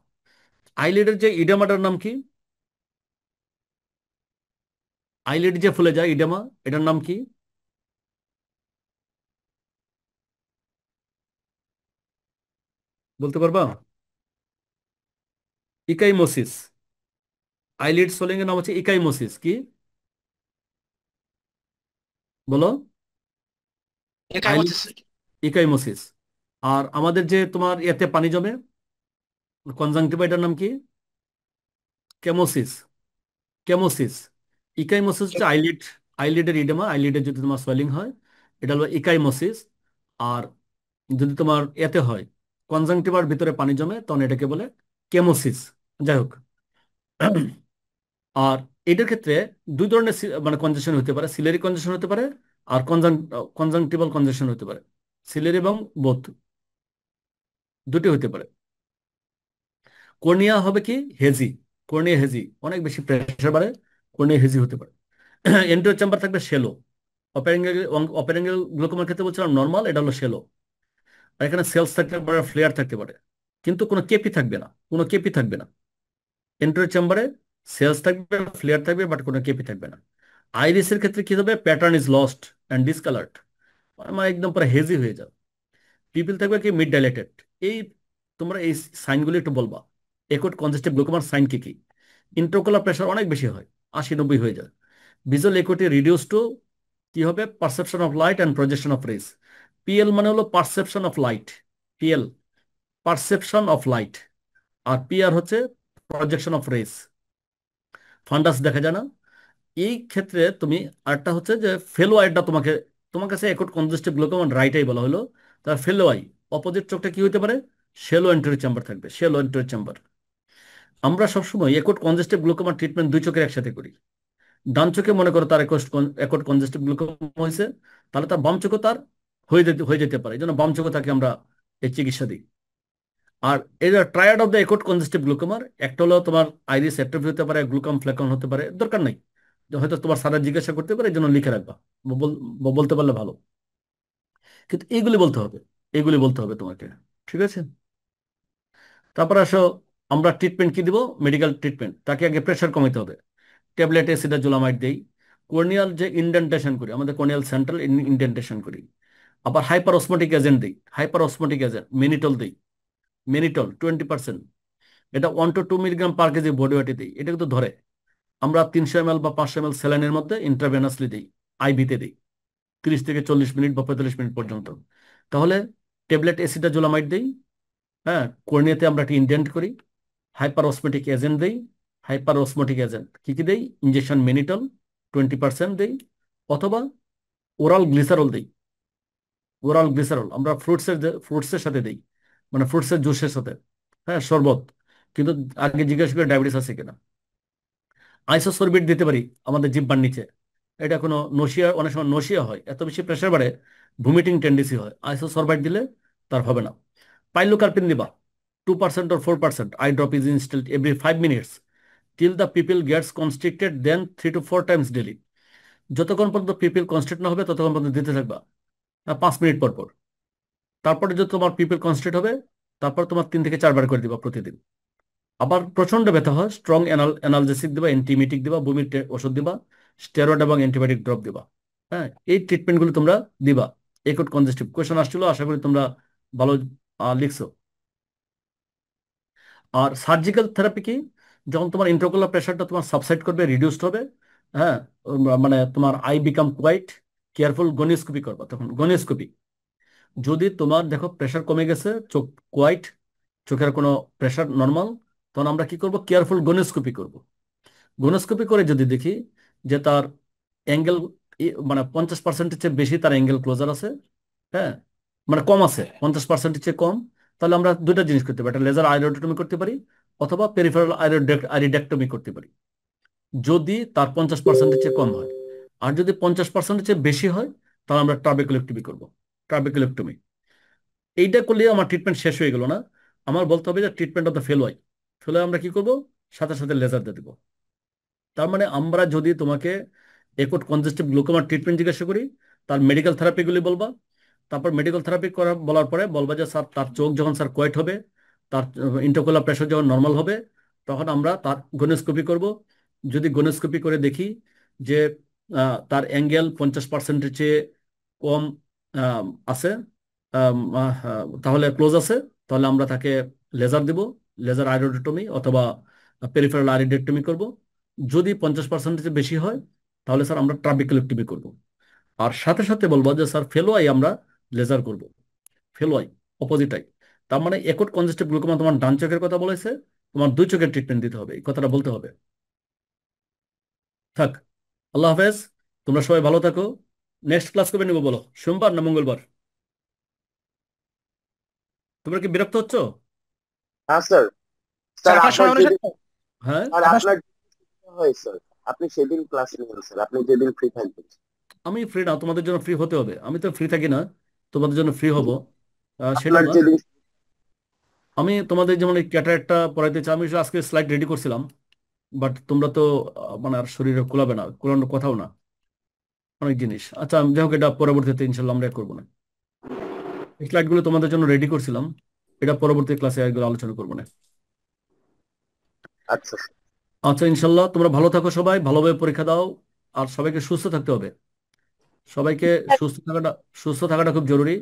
আইলিডের যে ইডেমাটার নাম কি? আইলিড যে ফুলে যায় ইডেমা, এটার নাম কি? বলতে পারবা? ইকাইমোসিস। আইলিড সোলিং এর নাম হচ্ছে ইকাইমোসিস। কি বলো? আইলিড ইকাইমোসিস। আর আমাদের যে তোমার এতে পানি জমে, কনজাংটিভা, এটার নাম কি? কেমোসিস। কেমোসিস। ইকাইমোসিস হচ্ছে আইলিড, আইলিডের ইডেমা। আইলিডের যদি তোমার সোয়েলিং হয়, এটা হলো ইকাইমোসিস। আর যদি তোমার এতে হয়, কনজাংটিভার ভিতরে পানি জমে, তখন এটাকে বলে কেমোসিস। যাই হোক, আর এটার ক্ষেত্রে দুই ধরনের মানে কনজেশন হতে পারে। সিলারি কনজেশন হতে পারে, আর কনজাংটিভাল কনজেশন হতে পারে। সিলারি এবং বোথ, দুটি হতে পারে। কর্নিয়া হবে কি? হেজি। কর্নিয়া হেজি, অনেক বেশি প্রেশার বাড়ে, কর্নিয়া হেজি হতে পারে। এন্টেরিয়র চেম্বার থাকবে শেলো। অপারেঙ্গেল গ্লুকোমার ক্ষেত্রে বলছিলাম নর্মাল, এটা হলো শেলো। আর এখানে সেলস থাকতে পারে, ফ্লেয়ার থাকতে পারে, কিন্তু কোনো কেপি থাকবে না, কোনো কেপি থাকবে না। এন্টেরিয়র চেম্বারে সেলস থাকবে, ফ্লেয়ার থাকবে, বাট কোনো কেপি থাকবে না। আইরিসের ক্ষেত্রে কি হবে? প্যাটার্ন ইজ লস্ট অ্যান্ড ডিসকালার্ড, মানে একদম পুরো হেজি হয়ে যাবে। পিপল থাকবে কি? Mid dilated. এই তোমরা এই সাইনগুলি একটু বলবা। একুট কনজেস্টিভ গ্লুকোমার সাইন কি কি? ইন্ট্রোকুলার প্রেশার অনেক বেশি হয়, 80-90 হয়ে যায়। ভিজুয়াল একুইটি রিডিউস টু কি হবে? Perception of light and projection of rays. PL মানে হলো perception of light, PL perception of light, আর পিআর হচ্ছে প্রজেকশন অফ রেস। ফান্ডাস দেখা যায় না। এই ক্ষেত্রে তুমি আরেকটা হচ্ছে যে ফেলো আইটা তোমাকে, তোমার কাছে acute congestive glaucoma right I বলা হলো, তার ফেলো আই অপোজিট চোখটা কি হতে পারে? শেলো এন্টেরিয়র চেম্বার থাকবে, শেলো এন্টেরিয়র চেম্বার। আমরা সবসময় একুট কনজেস্টিভ গ্লুকোমা ট্রিটমেন্ট দুই চোখের একসাথে করি। ডান চোখে মনে করো তার একুট কনজেস্টিভ গ্লুকোমা হয়েছে, তাহলে তার বাম চোখে তার হয়ে যেতে পারে, এই জন্য বাম চোখে তাকে আমরা এই চিকিৎসা দিই। আর এই triad of the acute congestive গ্লুকোমার, একটা হলো তোমার আইরিস অ্যাট্রফি হতে পারে, গ্লুকাম ফ্লেকন হতে পারে, দরকার নাই, যে হয়তো তোমার স্যারা জিজ্ঞাসা করতে পারে, এই জন্য লিখে রাখবা, বলতে পারলে ভালো। কিন্তু এইগুলি বলতে হবে, এইগুলি বলতে হবে তোমাকে, ঠিক আছে? তারপর আসো, আমরা ট্রিটমেন্ট কি দিব? Medical treatment. তাকে আগে প্রেশার কমাতে হবে, ট্যাবলেট অ্যাসিডাজোলামাইড দেই। কর্নিয়াল যে ইনডেন্টেশন করি, আমাদের কর্নিয়াল সেন্ট্রাল ইনডেন্টেশন করি। আবার হাইপার অসমোটিক এজেন্ট দিই, হাইপার অসমোটিক এজেন্ট মেনিটল দিই, মেনিটল 20%। এটা 1 to 2 milligram per KG body ওয়েটে দিই। এটা কিন্তু ধরে। আমরা 300 ml বা 500 ml স্যালাইনের মধ্যে ইন্ট্রাভেনাসলি দিই, আইভিতে দিই, 30 থেকে 40 মিনিট বা 45 মিনিট পর্যন্ত। তাহলে ট্যাবলেট অ্যাসিডাজোলামাইড দিই, হ্যাঁ, কর্নিয়াতে আমরা একটা ইনডেন্ট করি। হাইপার অসমোটিক এজেন্ট দেই। হাইপার অসমোটিক এজেন্ট কি কি দেই? ইনজেকশন মেনিটল 20% দেই, অথবা ওরাল গ্লিসারল দেই। ওরাল গ্লিসারল আমরা ফ্রুটসের সাথে দেই, মানে ফ্রুটসের জুসের সাথে, হ্যাঁ, শরবত। কিন্তু আগে জিজ্ঞাসা করে ডায়াবেটিস আছে কিনা। আইসোসরবিট দিতে পারি আমাদের জিহ্বার নিচে। এটা কোনো নসিয়া, অনেক সময় নসিয়া হয়, এত বেশি প্রেশার বাড়ে ভমিটিং টেন্ডেন্সি হয়, আইসোসরবাইট দিলে তার হবে না। পাইলোকার্পিন দিবা 2% or 4%। I drop is installed every 5 minutes till the pupil gets constricted, then 3 to 4 times daily। যতক্ষণ পর্যন্ত পিপিল কনস্ট্রিক্ট না হবে ততক্ষণ পর্যন্ত দিতে থাকবা, 5 মিনিট পর পর। তারপরে যদি তোমার পিপিল কনস্ট্রিক্ট হবে, তারপর তোমার 3 থেকে 4 বার করে দিবা প্রতিদিন। আবার প্রচন্ড ব্যথা হয়, স্ট্রং অ্যানালজেসিক দিবা, অ্যান্টিমিটিক দিবা, বমির ওষুধ দিবা, স্টেরয়েড এবং অ্যান্টিবায়োটিক ড্রপ দিবা। হ্যাঁ, এই ট্রিটমেন্টগুলো তোমরা দিবা। একুট কনজেস্টিভ কোয়েশন আসছিল, আশা করি তোমরা ভালো লিখছো। আর সার্জিক্যাল থেরাপি কি? যখন তোমার ইন্ট্রাকুলার প্রেশারটা তোমার সাবসাইড করবে, রিডিউসড হবে, হ্যাঁ, মানে তোমার আই বিকাম কোয়াইট কেয়ারফুল, গনিস্কোপি করবা। তখন গনিস্কোপি, যদি তোমার দেখো প্রেশার কমে গেছে, চোখ কোয়াইট, চোখের কোনো প্রেশার নর্মাল, তখন আমরা কি করব? কেয়ারফুল গনিস্কোপি করব। গনোস্কোপি করে যদি দেখি যে তার অ্যাঙ্গেল মানে 50% চেয়ে বেশি তার অ্যাঙ্গেল ক্লোজার আছে, হ্যাঁ, মানে কম আছে, 50% চেয়ে কম, তাহলে আমরা দুইটা জিনিস করতে পারি, একটা লেজার আইরোডেক্টমি করতে পারি অথবা পেরিফেরাল আইরিডেক্টমি করতে পারি, যদি তার 50% চেয়ে কম হয়। আর যদি 50% চেয়ে বেশি হয়, তাহলে আমরা ট্রাবেকুলেক্টমি করবো, ট্রাবেকুলেক্টমি। এইটা করলে আমার ট্রিটমেন্ট শেষ হয়ে গেল না, আমার বলতে হবে যে ট্রিটমেন্ট অফ দ্য ফেলোয়াই। ফেলোয় আমরা কি করব, সাথে সাথে লেজার দিয়ে দেবো। তার মানে আমরা যদি তোমাকে একট কনজেস্টিভ গ্লুকোমার ট্রিটমেন্ট জিজ্ঞাসা করি, তার মেডিকেল থেরাপিগুলি বলবা, তারপর মেডিকেল থেরাপি করা বলার পরে বলবা যে স্যার তার চোখ যখন স্যার কোয়েট হবে, তার ইন্টারকোলার প্রেশার যখন নর্মাল হবে, তখন আমরা তার গনোস্কোপি করব। যদি গনোস্কোপি করে দেখি যে তার অ্যাঙ্গেল 50%-এর চেয়ে কম আছে, তাহলে ক্লোজ আছে, তাহলে আমরা তাকে লেজার দেব, লেজার আইরোডেক্টমি অথবা পেরিফেরাল আইরিডেক্টমি করব। যদি 50%-এর চেয়ে বেশি হয়, তাহলে স্যার আমরা ট্রাবেকুলেক্টমি করব। আর সাথে সাথে বলবো যে স্যার ফেলোয়াই আমরা লেজার করব, ফেলোয়াই অপোজিট আই। তার মানে একট কনজেস্টিভ গ্লুকোমা তোমার ডান চোখের কথা বলেছে, তোমার দুই চোখের ট্রিটমেন্ট দিতে হবে, এই কথাটা বলতে হবে। থাক, আল্লাহ হাফেজ, তোমরা সবাই ভালো থাকো। নেক্সট ক্লাস কবে নেবো বলো, সোমবার না মঙ্গলবার? তোমরা কি বিরক্ত হচ্ছ? হ্যাঁ স্যার। স্যার স্যার আপনার আপনার সময় অনুসারে যেদিন হ্যাঁ, স্যার আপনার হয় স্যার, আপনি সেদিন ক্লাস নেবেন স্যার, আপনি যেদিন ফ্রি থাকবেন। আমি ফ্রি না, তোমাদের জন্য ফ্রি হতে হবে, আমি তো ফ্রি থাকি না, তোমাদের জন্য ফ্রি হব সেটা আপনার না। যেদিন আমি তোমাদের যেমন এই ক্যাটারেক্টটা পড়াইতে চাই, আমি আজকে স্লাইড রেডি করছিলাম, বাট তোমরা তো মানে আর শরীরে কুলাবে না, কুলানোর কথাও না, অনেক জিনিস। আচ্ছা, যাই হোক, এটা পরবর্তীতে ইনশাল্লাহ আমরা করবো না। এই স্লাইডগুলো তোমাদের জন্য রেডি করছিলাম, এটা পরবর্তী ক্লাসে এগুলো আলোচনা করবো না। আচ্ছা স্যার। আচ্ছা, ইনশাল্লাহ তোমরা ভালো থাকো, সবাই ভালোভাবে পরীক্ষা দাও, আর সবাইকে সুস্থ থাকতে হবে। সবাইকে সুস্থ থাকাটা খুব জরুরি।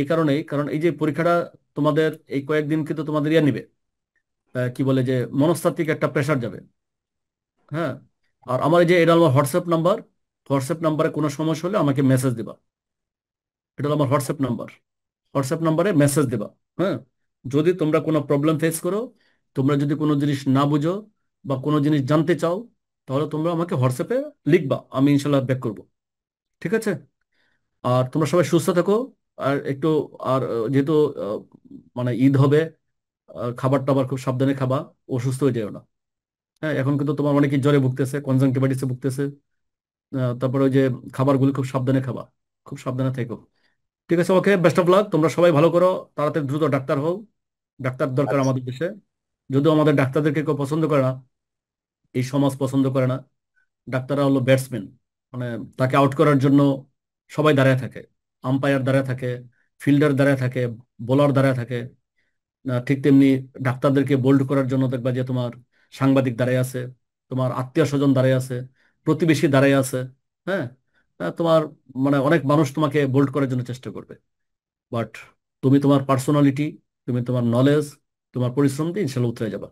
এই কারণেই, কারণ এই যে পরীক্ষাটা তোমাদের এই কয়েকদিন কিন্তু তোমাদের ইয়ে নিবে, কি বলে যে মনস্তাত্ত্বিক একটা প্রেশার যাবে। হ্যাঁ, আর আমার এই যে এটা আমার হোয়াটসঅ্যাপ নাম্বার, হোয়াটসঅ্যাপ নাম্বারে কোনো সমস্যা হলে আমাকে মেসেজ দিবা। এটা হলো আমার হোয়াটসঅ্যাপ নাম্বার, হোয়াটসঅ্যাপ নাম্বারে মেসেজ দেবা। হ্যাঁ, যদি তোমরা কোনো প্রবলেম ফেস করো, তোমরা যদি কোনো জিনিস না বুঝো বা কোনো জিনিস জানতে চাও, তাহলে তোমরা আমাকে হোয়াটসঅ্যাপে লিখবা, আমি ইনশাল্লাহ ব্যাক করব। ঠিক আছে? আর তোমরা সবাই সুস্থ থাকো। আর একটু, আর যেহেতু আহ, মানে ঈদ হবে, খাবার টাবার খুব সাবধানে খাবা, অসুস্থ হয়ে যেও না। হ্যাঁ, এখন কিন্তু তোমার অনেকেই জ্বরে ভুগতেছে, কনজাংটিভাইটিসে ভুগতেছে, তারপরে ওই যে খাবারগুলো খুব সাবধানে খাবা, খুব সাবধানে থেকো। ঠিক আছে, ওকে, বেস্ট অফ লাক, তোমরা সবাই ভালো করো, তাড়াতাড়ি দ্রুত ডাক্তার হও, ডাক্তার দরকার আচ্ছা আমাদের দেশে। যদিও আমাদের ডাক্তারদেরকে কেউ পছন্দ করে না, এই সমাজ পছন্দ করে না। ডাক্তাররা হলো ব্যাটসম্যান, মানে তাকে আউট করার জন্য সবাই দাঁড়ায় থাকে, আম্পায়ার দাঁড়ায় থাকে, ফিল্ডার দাঁড়ায় থাকে, বোলার দাঁড়ায় থাকে। ঠিক তেমনি ডাক্তারদেরকে বোল্ড করার জন্য দেখবা যে তোমার সাংবাদিক দাঁড়ায় আছে, তোমার আত্মীয় স্বজন দাঁড়ায় আছে, প্রতিবেশী দাঁড়ায় আছে। হ্যাঁ, তোমার মানে অনেক মানুষ তোমাকে বোল্ড করার জন্য চেষ্টা করবে, বাট তুমি তোমার পার্সোনালিটি, তুমি তোমার নলেজ, তোমার পরিশ্রম দিয়ে ইনশাল্লাহ উতরে যাবা।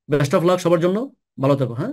বেস্ট অফ লাক সবার জন্য, ভালো থেকো। হ্যাঁ।